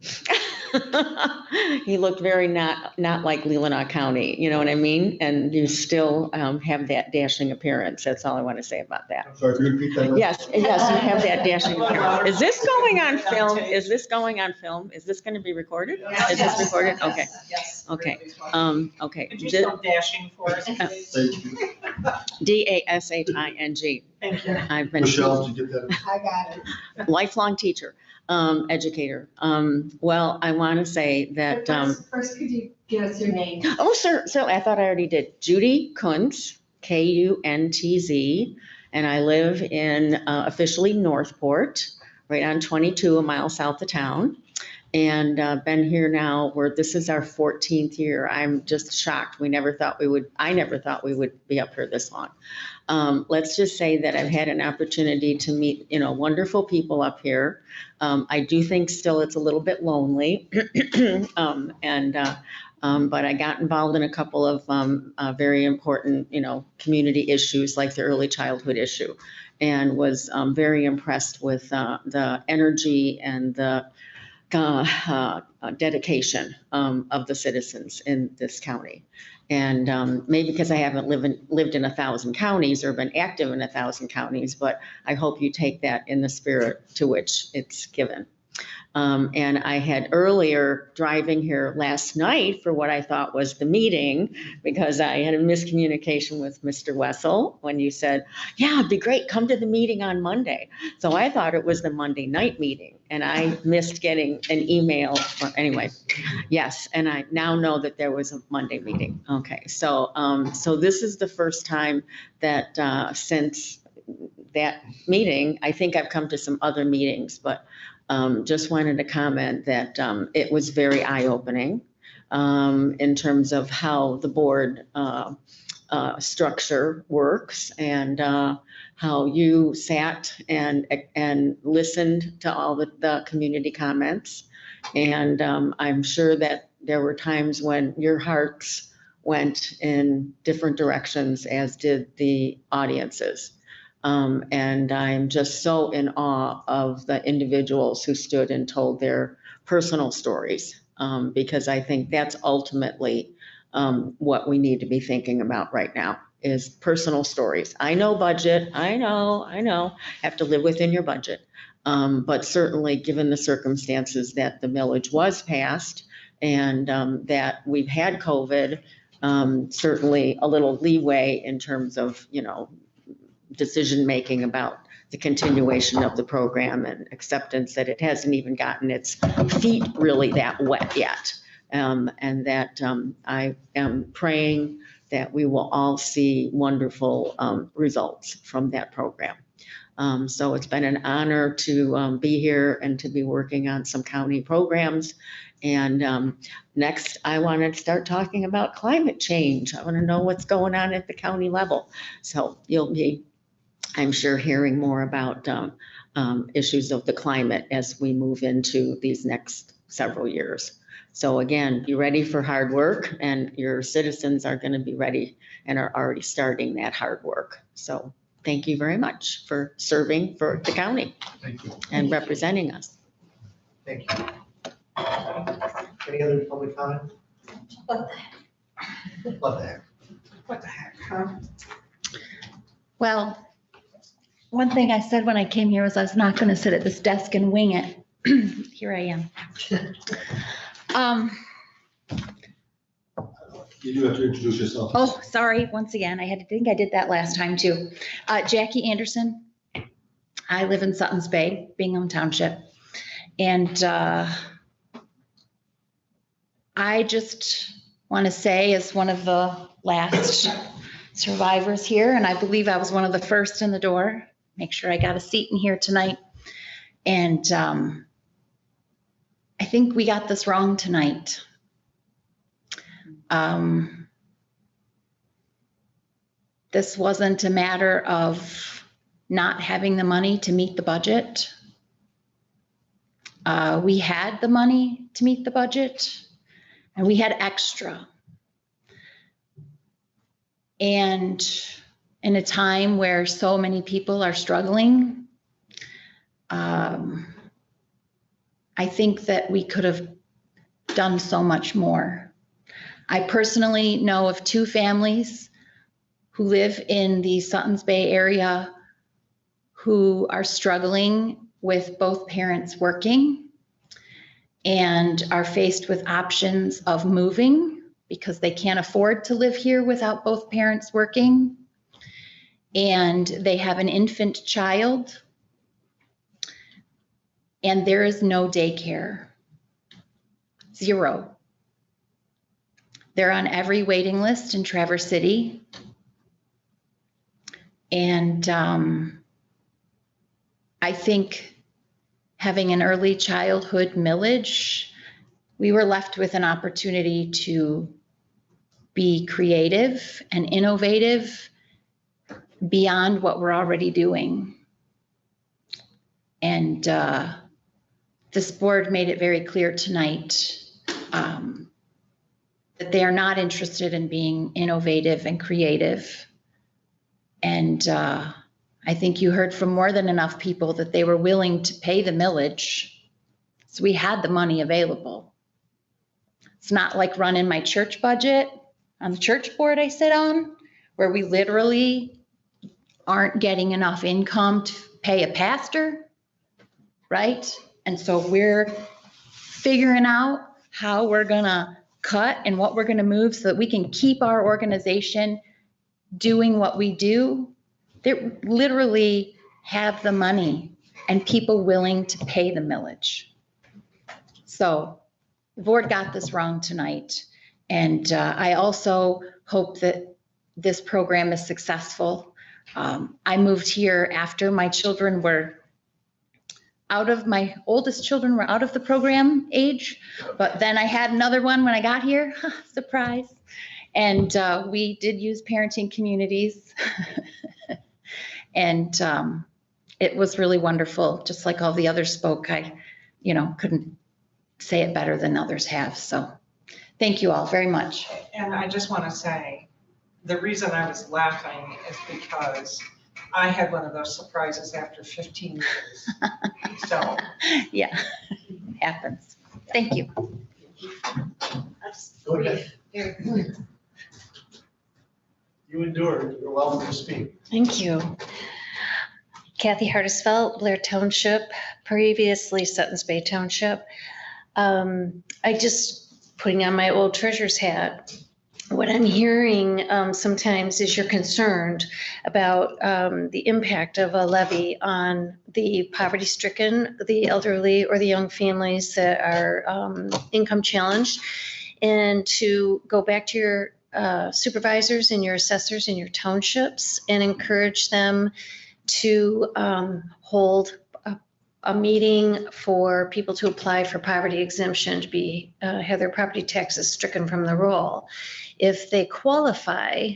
He looked very not like Leelanau County, you know what I mean? And you still have that dashing appearance. That's all I want to say about that. I'm sorry, can you repeat that? Yes, you have that dashing appearance. Is this going on film? Is this going on film? Is this going to be recorded? Is this recorded? Okay. Yes. Okay. Okay. Could you spell dashing for us, please? Thank you. DASHING. Thank you. I've been Michelle, did you get that? I got it. lifelong teacher, educator. Well, I want to say that, First, could you give us your name? oh, sir, I thought I already did. Judy Kuntz, Kuntz, and I live in officially Northport, right on 22, a mile south of town. and been here now where this is our 14th year. I'm just shocked. I never thought we would be up here this long. Let's just say that I've had an opportunity to meet, wonderful people up here. I do think still it's a little bit lonely. But I got involved in a couple of very important, community issues like the early childhood issue, and was very impressed with the energy and the dedication of the citizens in this county. And maybe because I haven't lived in 1,000 counties or been active in 1,000 counties, but I hope you take that in the spirit to which it's given. And I had earlier driving here last night for what I thought was the meeting, because I had a miscommunication with Mr. Wessel when you said, yeah, it'd be great, come to the meeting on Monday. So I thought it was the Monday night meeting, and I missed getting an email. Anyway, yes, and I now know that there was a Monday meeting. Okay, so this is the first time that since that meeting, I think I've come to some other meetings, but just wanted to comment that it was very eye-opening in terms of how the board structure works, and how you sat and listened to all the community comments. And I'm sure that there were times when your hearts went in different directions, as did the audiences. And I'm just so in awe of the individuals who stood and told their personal stories, because I think that's ultimately what we need to be thinking about right now, is personal stories. I know budget, I know, have to live within your budget. But certainly, given the circumstances that the millage was passed, and that we've had COVID, certainly a little leeway in terms of, decision-making about the continuation of the program, and acceptance that it hasn't even gotten its feet really that wet yet. And that I am praying that we will all see wonderful results from that program. So it's been an honor to be here and to be working on some county programs. And next, I want to start talking about climate change. I want to know what's going on at the county level. So you'll be, I'm sure, hearing more about issues of the climate as we move into these next several years. So again, be ready for hard work, and your citizens are going to be ready and are already starting that hard work. So thank you very much for serving for the county. Thank you. And representing us. Thank you. Any other public comment? What the heck? What the heck? What the heck, huh? Well, one thing I said when I came here was I was not going to sit at this desk and wing it. Here I am. You do have to introduce yourself. Oh, sorry. Once again, I think I did that last time too. Jackie Anderson. I live in Suttons Bay, Bingham Township. And I just want to say, as one of the last survivors here, and I believe I was one of the first in the door, make sure I got a seat in here tonight. And I think we got this wrong tonight. This wasn't a matter of not having the money to meet the budget. We had the money to meet the budget, and we had extra. And in a time where so many people are struggling, I think that we could have done so much more. I personally know of 2 families who live in the Suttons Bay area who are struggling with both parents working and are faced with options of moving because they can't afford to live here without both parents working. And they have an infant child, and there is no daycare. 0. They're on every waiting list in Traverse City. And I think having an early childhood millage, we were left with an opportunity to be creative and innovative beyond what we're already doing. And this board made it very clear tonight that they are not interested in being innovative and creative. And I think you heard from more than enough people that they were willing to pay the millage. So we had the money available. It's not like running my church budget on the church board I sit on, where we literally aren't getting enough income to pay a pastor, right? And so we're figuring out how we're gonna cut and what we're gonna move so that we can keep our organization doing what we do. They literally have the money and people willing to pay the millage. So the board got this wrong tonight. And I also hope that this program is successful. I moved here after my children were my oldest children were out of the program age, but then I had another one when I got here, surprise. And we did use parenting communities. And it was really wonderful. Just like all the others spoke, I couldn't say it better than others have. So thank you all very much. And I just want to say, the reason I was laughing is because I had one of those surprises after 15 years. So. Yeah, happens. Thank you. Go ahead. You endured. You're welcome to speak. Thank you. Kathy Hardisfeld, Blair Township, previously Suttons Bay Township. I just putting on my old treasurer's hat. What I'm hearing sometimes is you're concerned about the impact of a levy on the poverty-stricken, the elderly, or the young families that are income challenged. And to go back to your supervisors and your assessors in your townships and encourage them to hold a meeting for people to apply for poverty exemption to be have their property taxes stricken from the roll. If they qualify,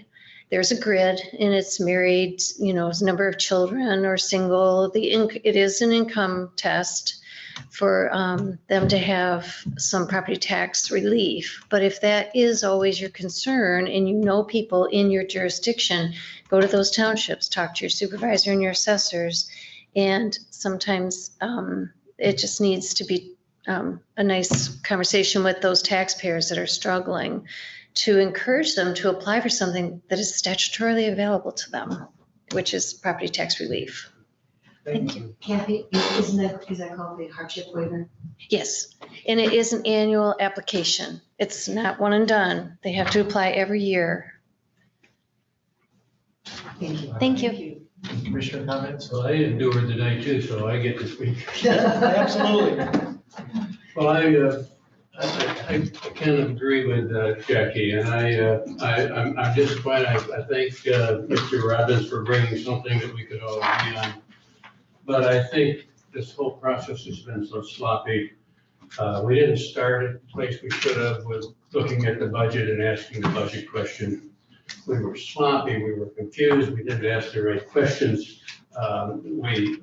there's a grid and it's married, number of children or single. It is an income test for them to have some property tax relief. But if that is always your concern and people in your jurisdiction, go to those townships, talk to your supervisor and your assessors. And sometimes it just needs to be a nice conversation with those taxpayers that are struggling to encourage them to apply for something that is statutorily available to them, which is property tax relief. Thank you. Kathy, is that called the hardship waiver? Yes, and it is an annual application. It's not one and done. They have to apply every year. Thank you. Thank you. Commissioner comments? Well, I endured the night too, so I get to speak. Absolutely. Well, I kind of agree with Jackie, and I'm disappointed. I thank Mr. Robbins for bringing something that we could all agree on. But I think this whole process has been so sloppy. We didn't start at the place we should have with looking at the budget and asking the budget question. We were sloppy, we were confused, we didn't ask the right questions. We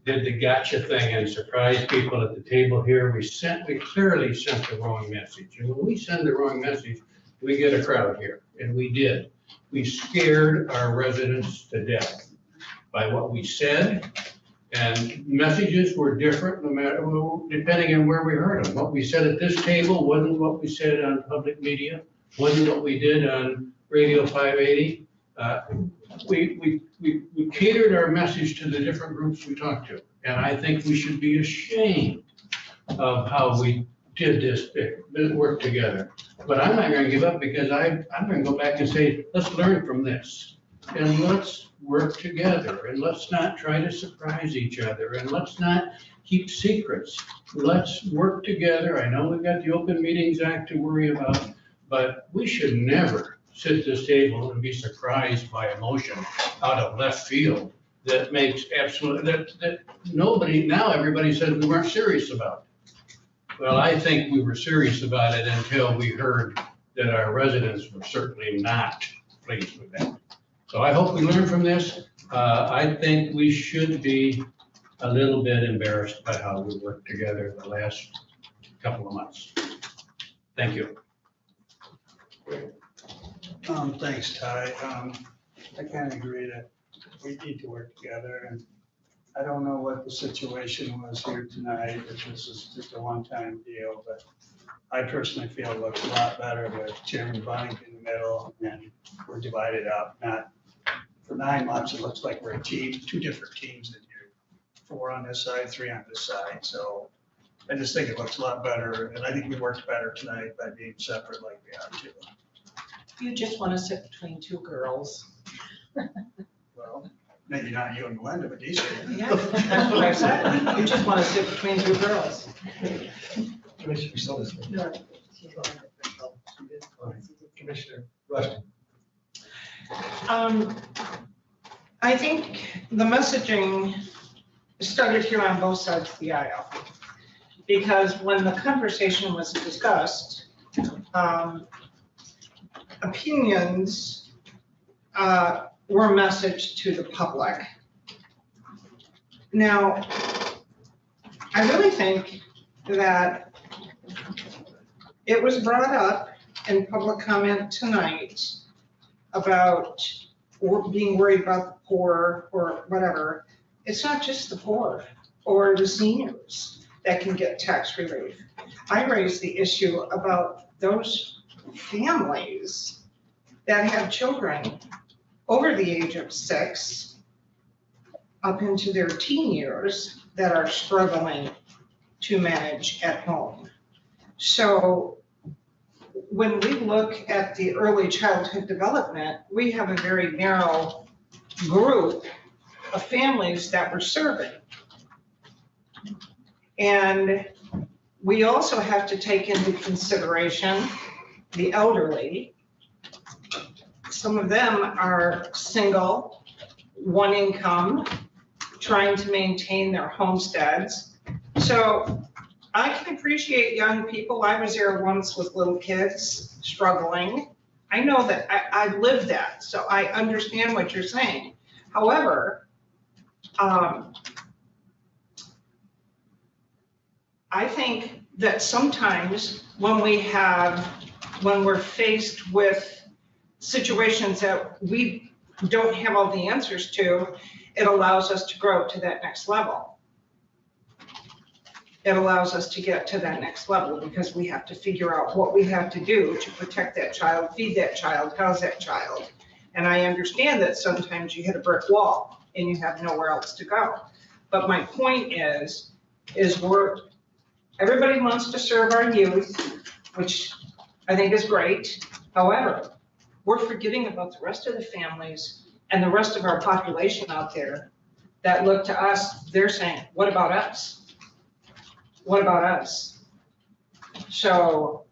did the gotcha thing and surprised people at the table here. We clearly sent the wrong message. And when we send the wrong message, we get a crowd here, and we did. We scared our residents to death by what we said, and messages were different depending on where we heard them. What we said at this table wasn't what we said on public media, wasn't what we did on Radio 580. We catered our message to the different groups we talked to. And I think we should be ashamed of how we did this work together. But I'm not gonna give up because I'm gonna go back and say, let's learn from this. And let's work together, and let's not try to surprise each other, and let's not keep secrets. Let's work together. I know we've got the Open Meetings Act to worry about, but we should never sit at this table and be surprised by a motion out of left field that makes absolutely, that nobody, now everybody says we weren't serious about it. Well, I think we were serious about it until we heard that our residents were certainly not pleased with that. So I hope we learn from this. I think we should be a little bit embarrassed by how we worked together the last couple of months. Thank you. Thanks, Ty. I kind of agree that we need to work together, and I don't know what the situation was here tonight, if this is just a one-time deal, but I personally feel it looks a lot better with Chairman Bunning in the middle, and we're divided up, not, for 9 months, it looks like we're a team, 2 different teams in here. 4 on this side, 3 on this side, so I just think it looks a lot better, and I think we worked better tonight by being separate like we are too. You just want to sit between 2 girls. Well, maybe not you and Melinda, but these two. Yeah, that's what I said. You just want to sit between 2 girls. Commissioner Silvers. Commissioner Rushton. I think the messaging started here on both sides of the aisle. Because when the conversation was discussed, opinions were messaged to the public. Now, I really think that it was brought up in public comment tonight about being worried about the poor or whatever. It's not just the poor or the seniors that can get tax relief. I raised the issue about those families that have children over the age of 6 up into their teen years that are struggling to manage at home. So when we look at the early childhood development, we have a very narrow group of families that we're serving. And we also have to take into consideration the elderly. Some of them are single, 1 income, trying to maintain their homesteads. So I can appreciate young people. I was there once with little kids struggling. I know that I've lived that, so I understand what you're saying. However, I think that sometimes when we're faced with situations that we don't have all the answers to, it allows us to grow to that next level. It allows us to get to that next level because we have to figure out what we have to do to protect that child, feed that child, house that child. And I understand that sometimes you hit a brick wall and you have nowhere else to go. But my point is everybody wants to serve our youth, which I think is great. However, we're forgetting about the rest of the families and the rest of our population out there that look to us. They're saying, what about us? What about us? So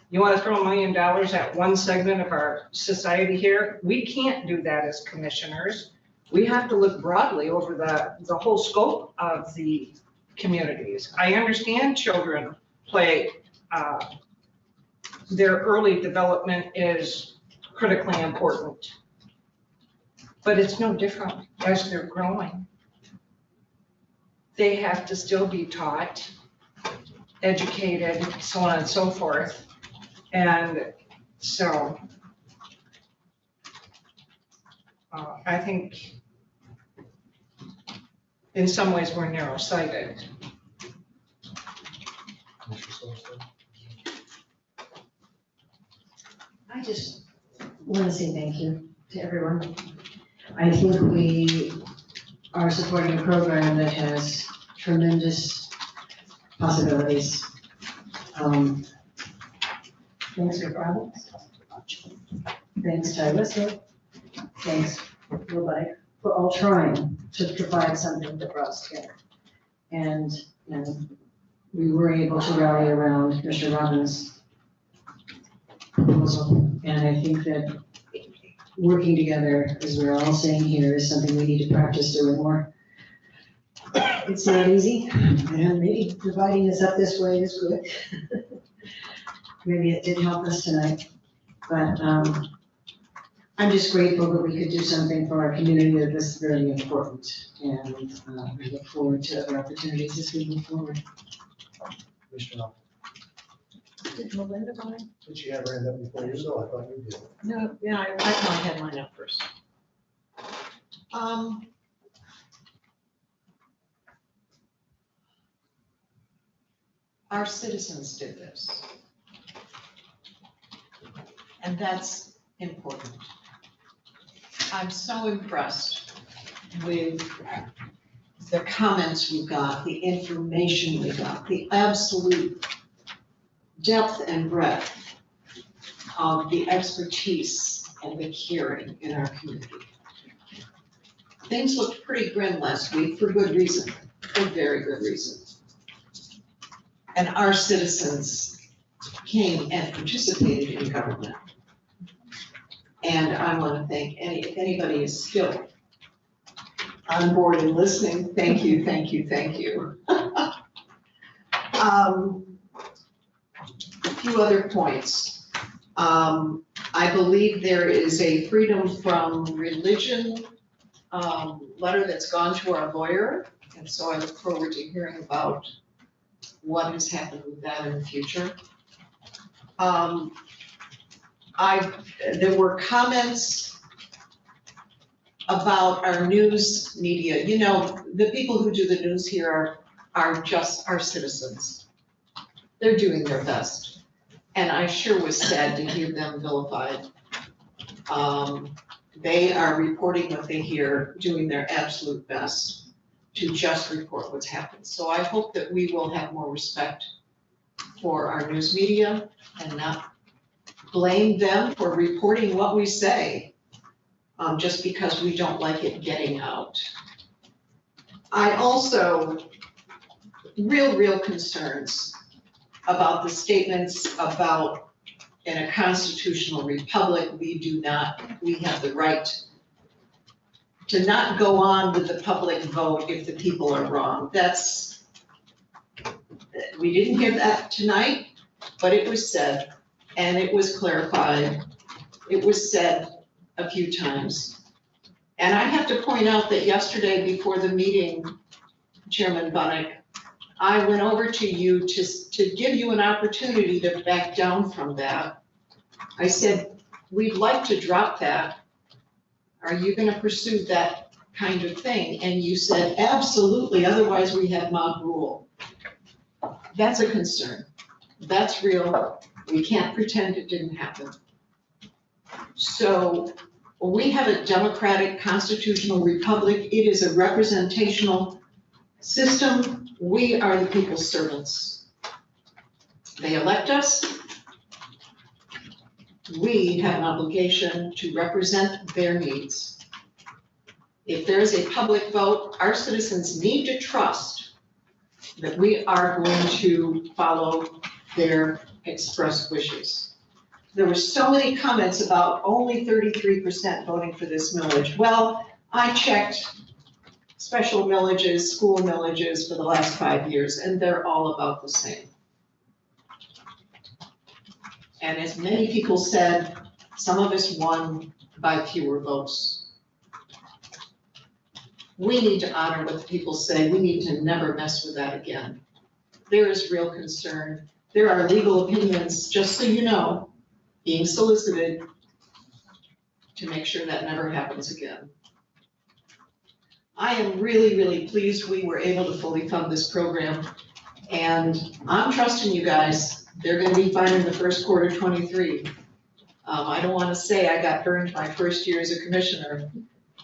you want to throw $1 million at one segment of our society here? We can't do that as commissioners. We have to look broadly over the whole scope of the communities. I understand children play, their early development is critically important, but it's no different as they're growing. They have to still be taught, educated, so on and so forth. And so I think in some ways we're narrow-sighted. I just want to say thank you to everyone. I think we are supporting a program that has tremendous possibilities. Thanks for problems. Thanks Ty Whistle. Thanks everybody for all trying to provide something that brought us together. And we were able to rally around Mr. Robbins' proposal. And I think that working together, as we're all saying here, is something we need to practice doing more. It's not easy, and maybe dividing us up this way is good. Maybe it did help us tonight, but I'm just grateful that we could do something for our community that is very important, and we look forward to other opportunities as we move forward. Commissioner, Did Melinda buy? did you have her hand up before you, so I thought you did. No, yeah, I thought I had mine up first. Our citizens did this. And that's important. I'm so impressed with the comments we got, the information we got, the absolute depth and breadth of the expertise and the caring in our community. Things looked pretty grim last week for good reason, for very good reason. And our citizens came and participated in government. And I want to thank if anybody is still on board and listening, thank you, thank you, thank you. A few other points. I believe there is a freedom from religion letter that's gone to our lawyer. And so I look forward to hearing about what has happened with that in the future. There were comments about our news media. You know, the people who do the news here are just our citizens. They're doing their best. And I sure was sad to hear them vilified. They are reporting what they hear, doing their absolute best to just report what's happened. So I hope that we will have more respect for our news media and not blame them for reporting what we say just because we don't like it getting out. I also, real concerns about the statements about in a constitutional republic, we have the right to not go on with the public vote if the people are wrong. We didn't hear that tonight, but it was said, and it was clarified. It was said a few times. And I have to point out that yesterday before the meeting, Chairman Bunnick, I went over to you to give you an opportunity to back down from that. I said, we'd like to drop that. Are you gonna pursue that kind of thing? And you said, absolutely, otherwise we have mob rule. That's a concern. That's real. We can't pretend it didn't happen. So we have a democratic constitutional republic. It is a representational system. We are the people's servants. They elect us. We have an obligation to represent their needs. If there is a public vote, our citizens need to trust that we are going to follow their expressed wishes. There were so many comments about only 33% voting for this millage. Well, I checked special millages, school millages for the last 5 years, and they're all about the same. And as many people said, some of us won by fewer votes. We need to honor what the people say. We need to never mess with that again. There is real concern. There are legal opinions, just so you know, being solicited to make sure that never happens again. I am really pleased we were able to fully fund this program. And I'm trusting you guys. They're gonna be fine in the first quarter 23. I don't wanna say I got burned my first year as a commissioner.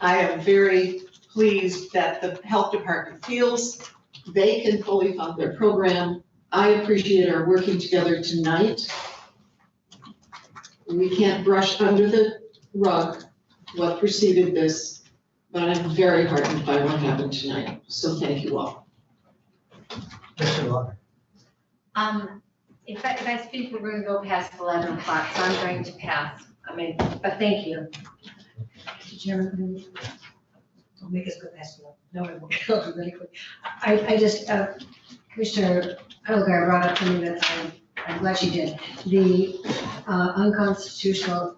I am very pleased that the health department feels they can fully fund their program. I appreciate our working together tonight. We can't brush under the rug what preceded this, but I'm very heartened by what happened tonight. So thank you all. If I speak, we're going to go past 11 o'clock, so I'm going to pass. But thank you. Mr. Chairman, don't make us go fast enough. No, I won't. I'll do really quick. I just, Commissioner Pilgar brought up something that I'm glad she did. The unconstitutional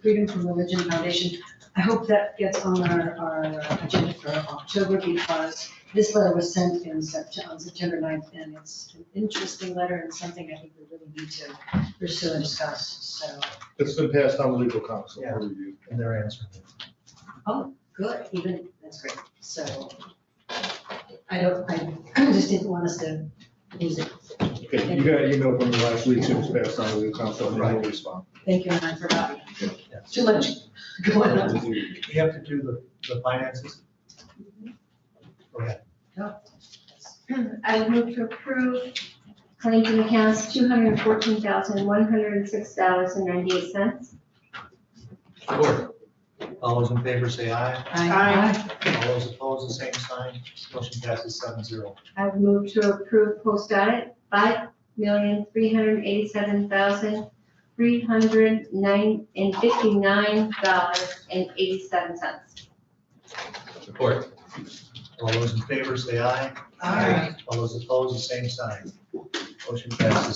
Freedom from Religion Foundation. I hope that gets on our agenda for October, because this letter was sent on September 9th, and it's an interesting letter and something I think we really need to pursue and discuss, so. It's been passed on to legal counsel Yeah. for review. And their answer. Oh, good, even, that's great, so. I just didn't want us to lose it. Okay, you got an email from me last week, it was passed on to legal counsel, and they will respond. Thank you, and I forgot. Too much going on. We have to do the finances? Go ahead. I would move to approve claims and accounts, $214,106.98. Support. All those in favor say aye. Aye. All those opposed, the same sign. Motion passes 7-0. I would move to approve post audit, $5,387,359.87. Support. All those in favor say aye. Aye. All those opposed, the same sign. Motion passes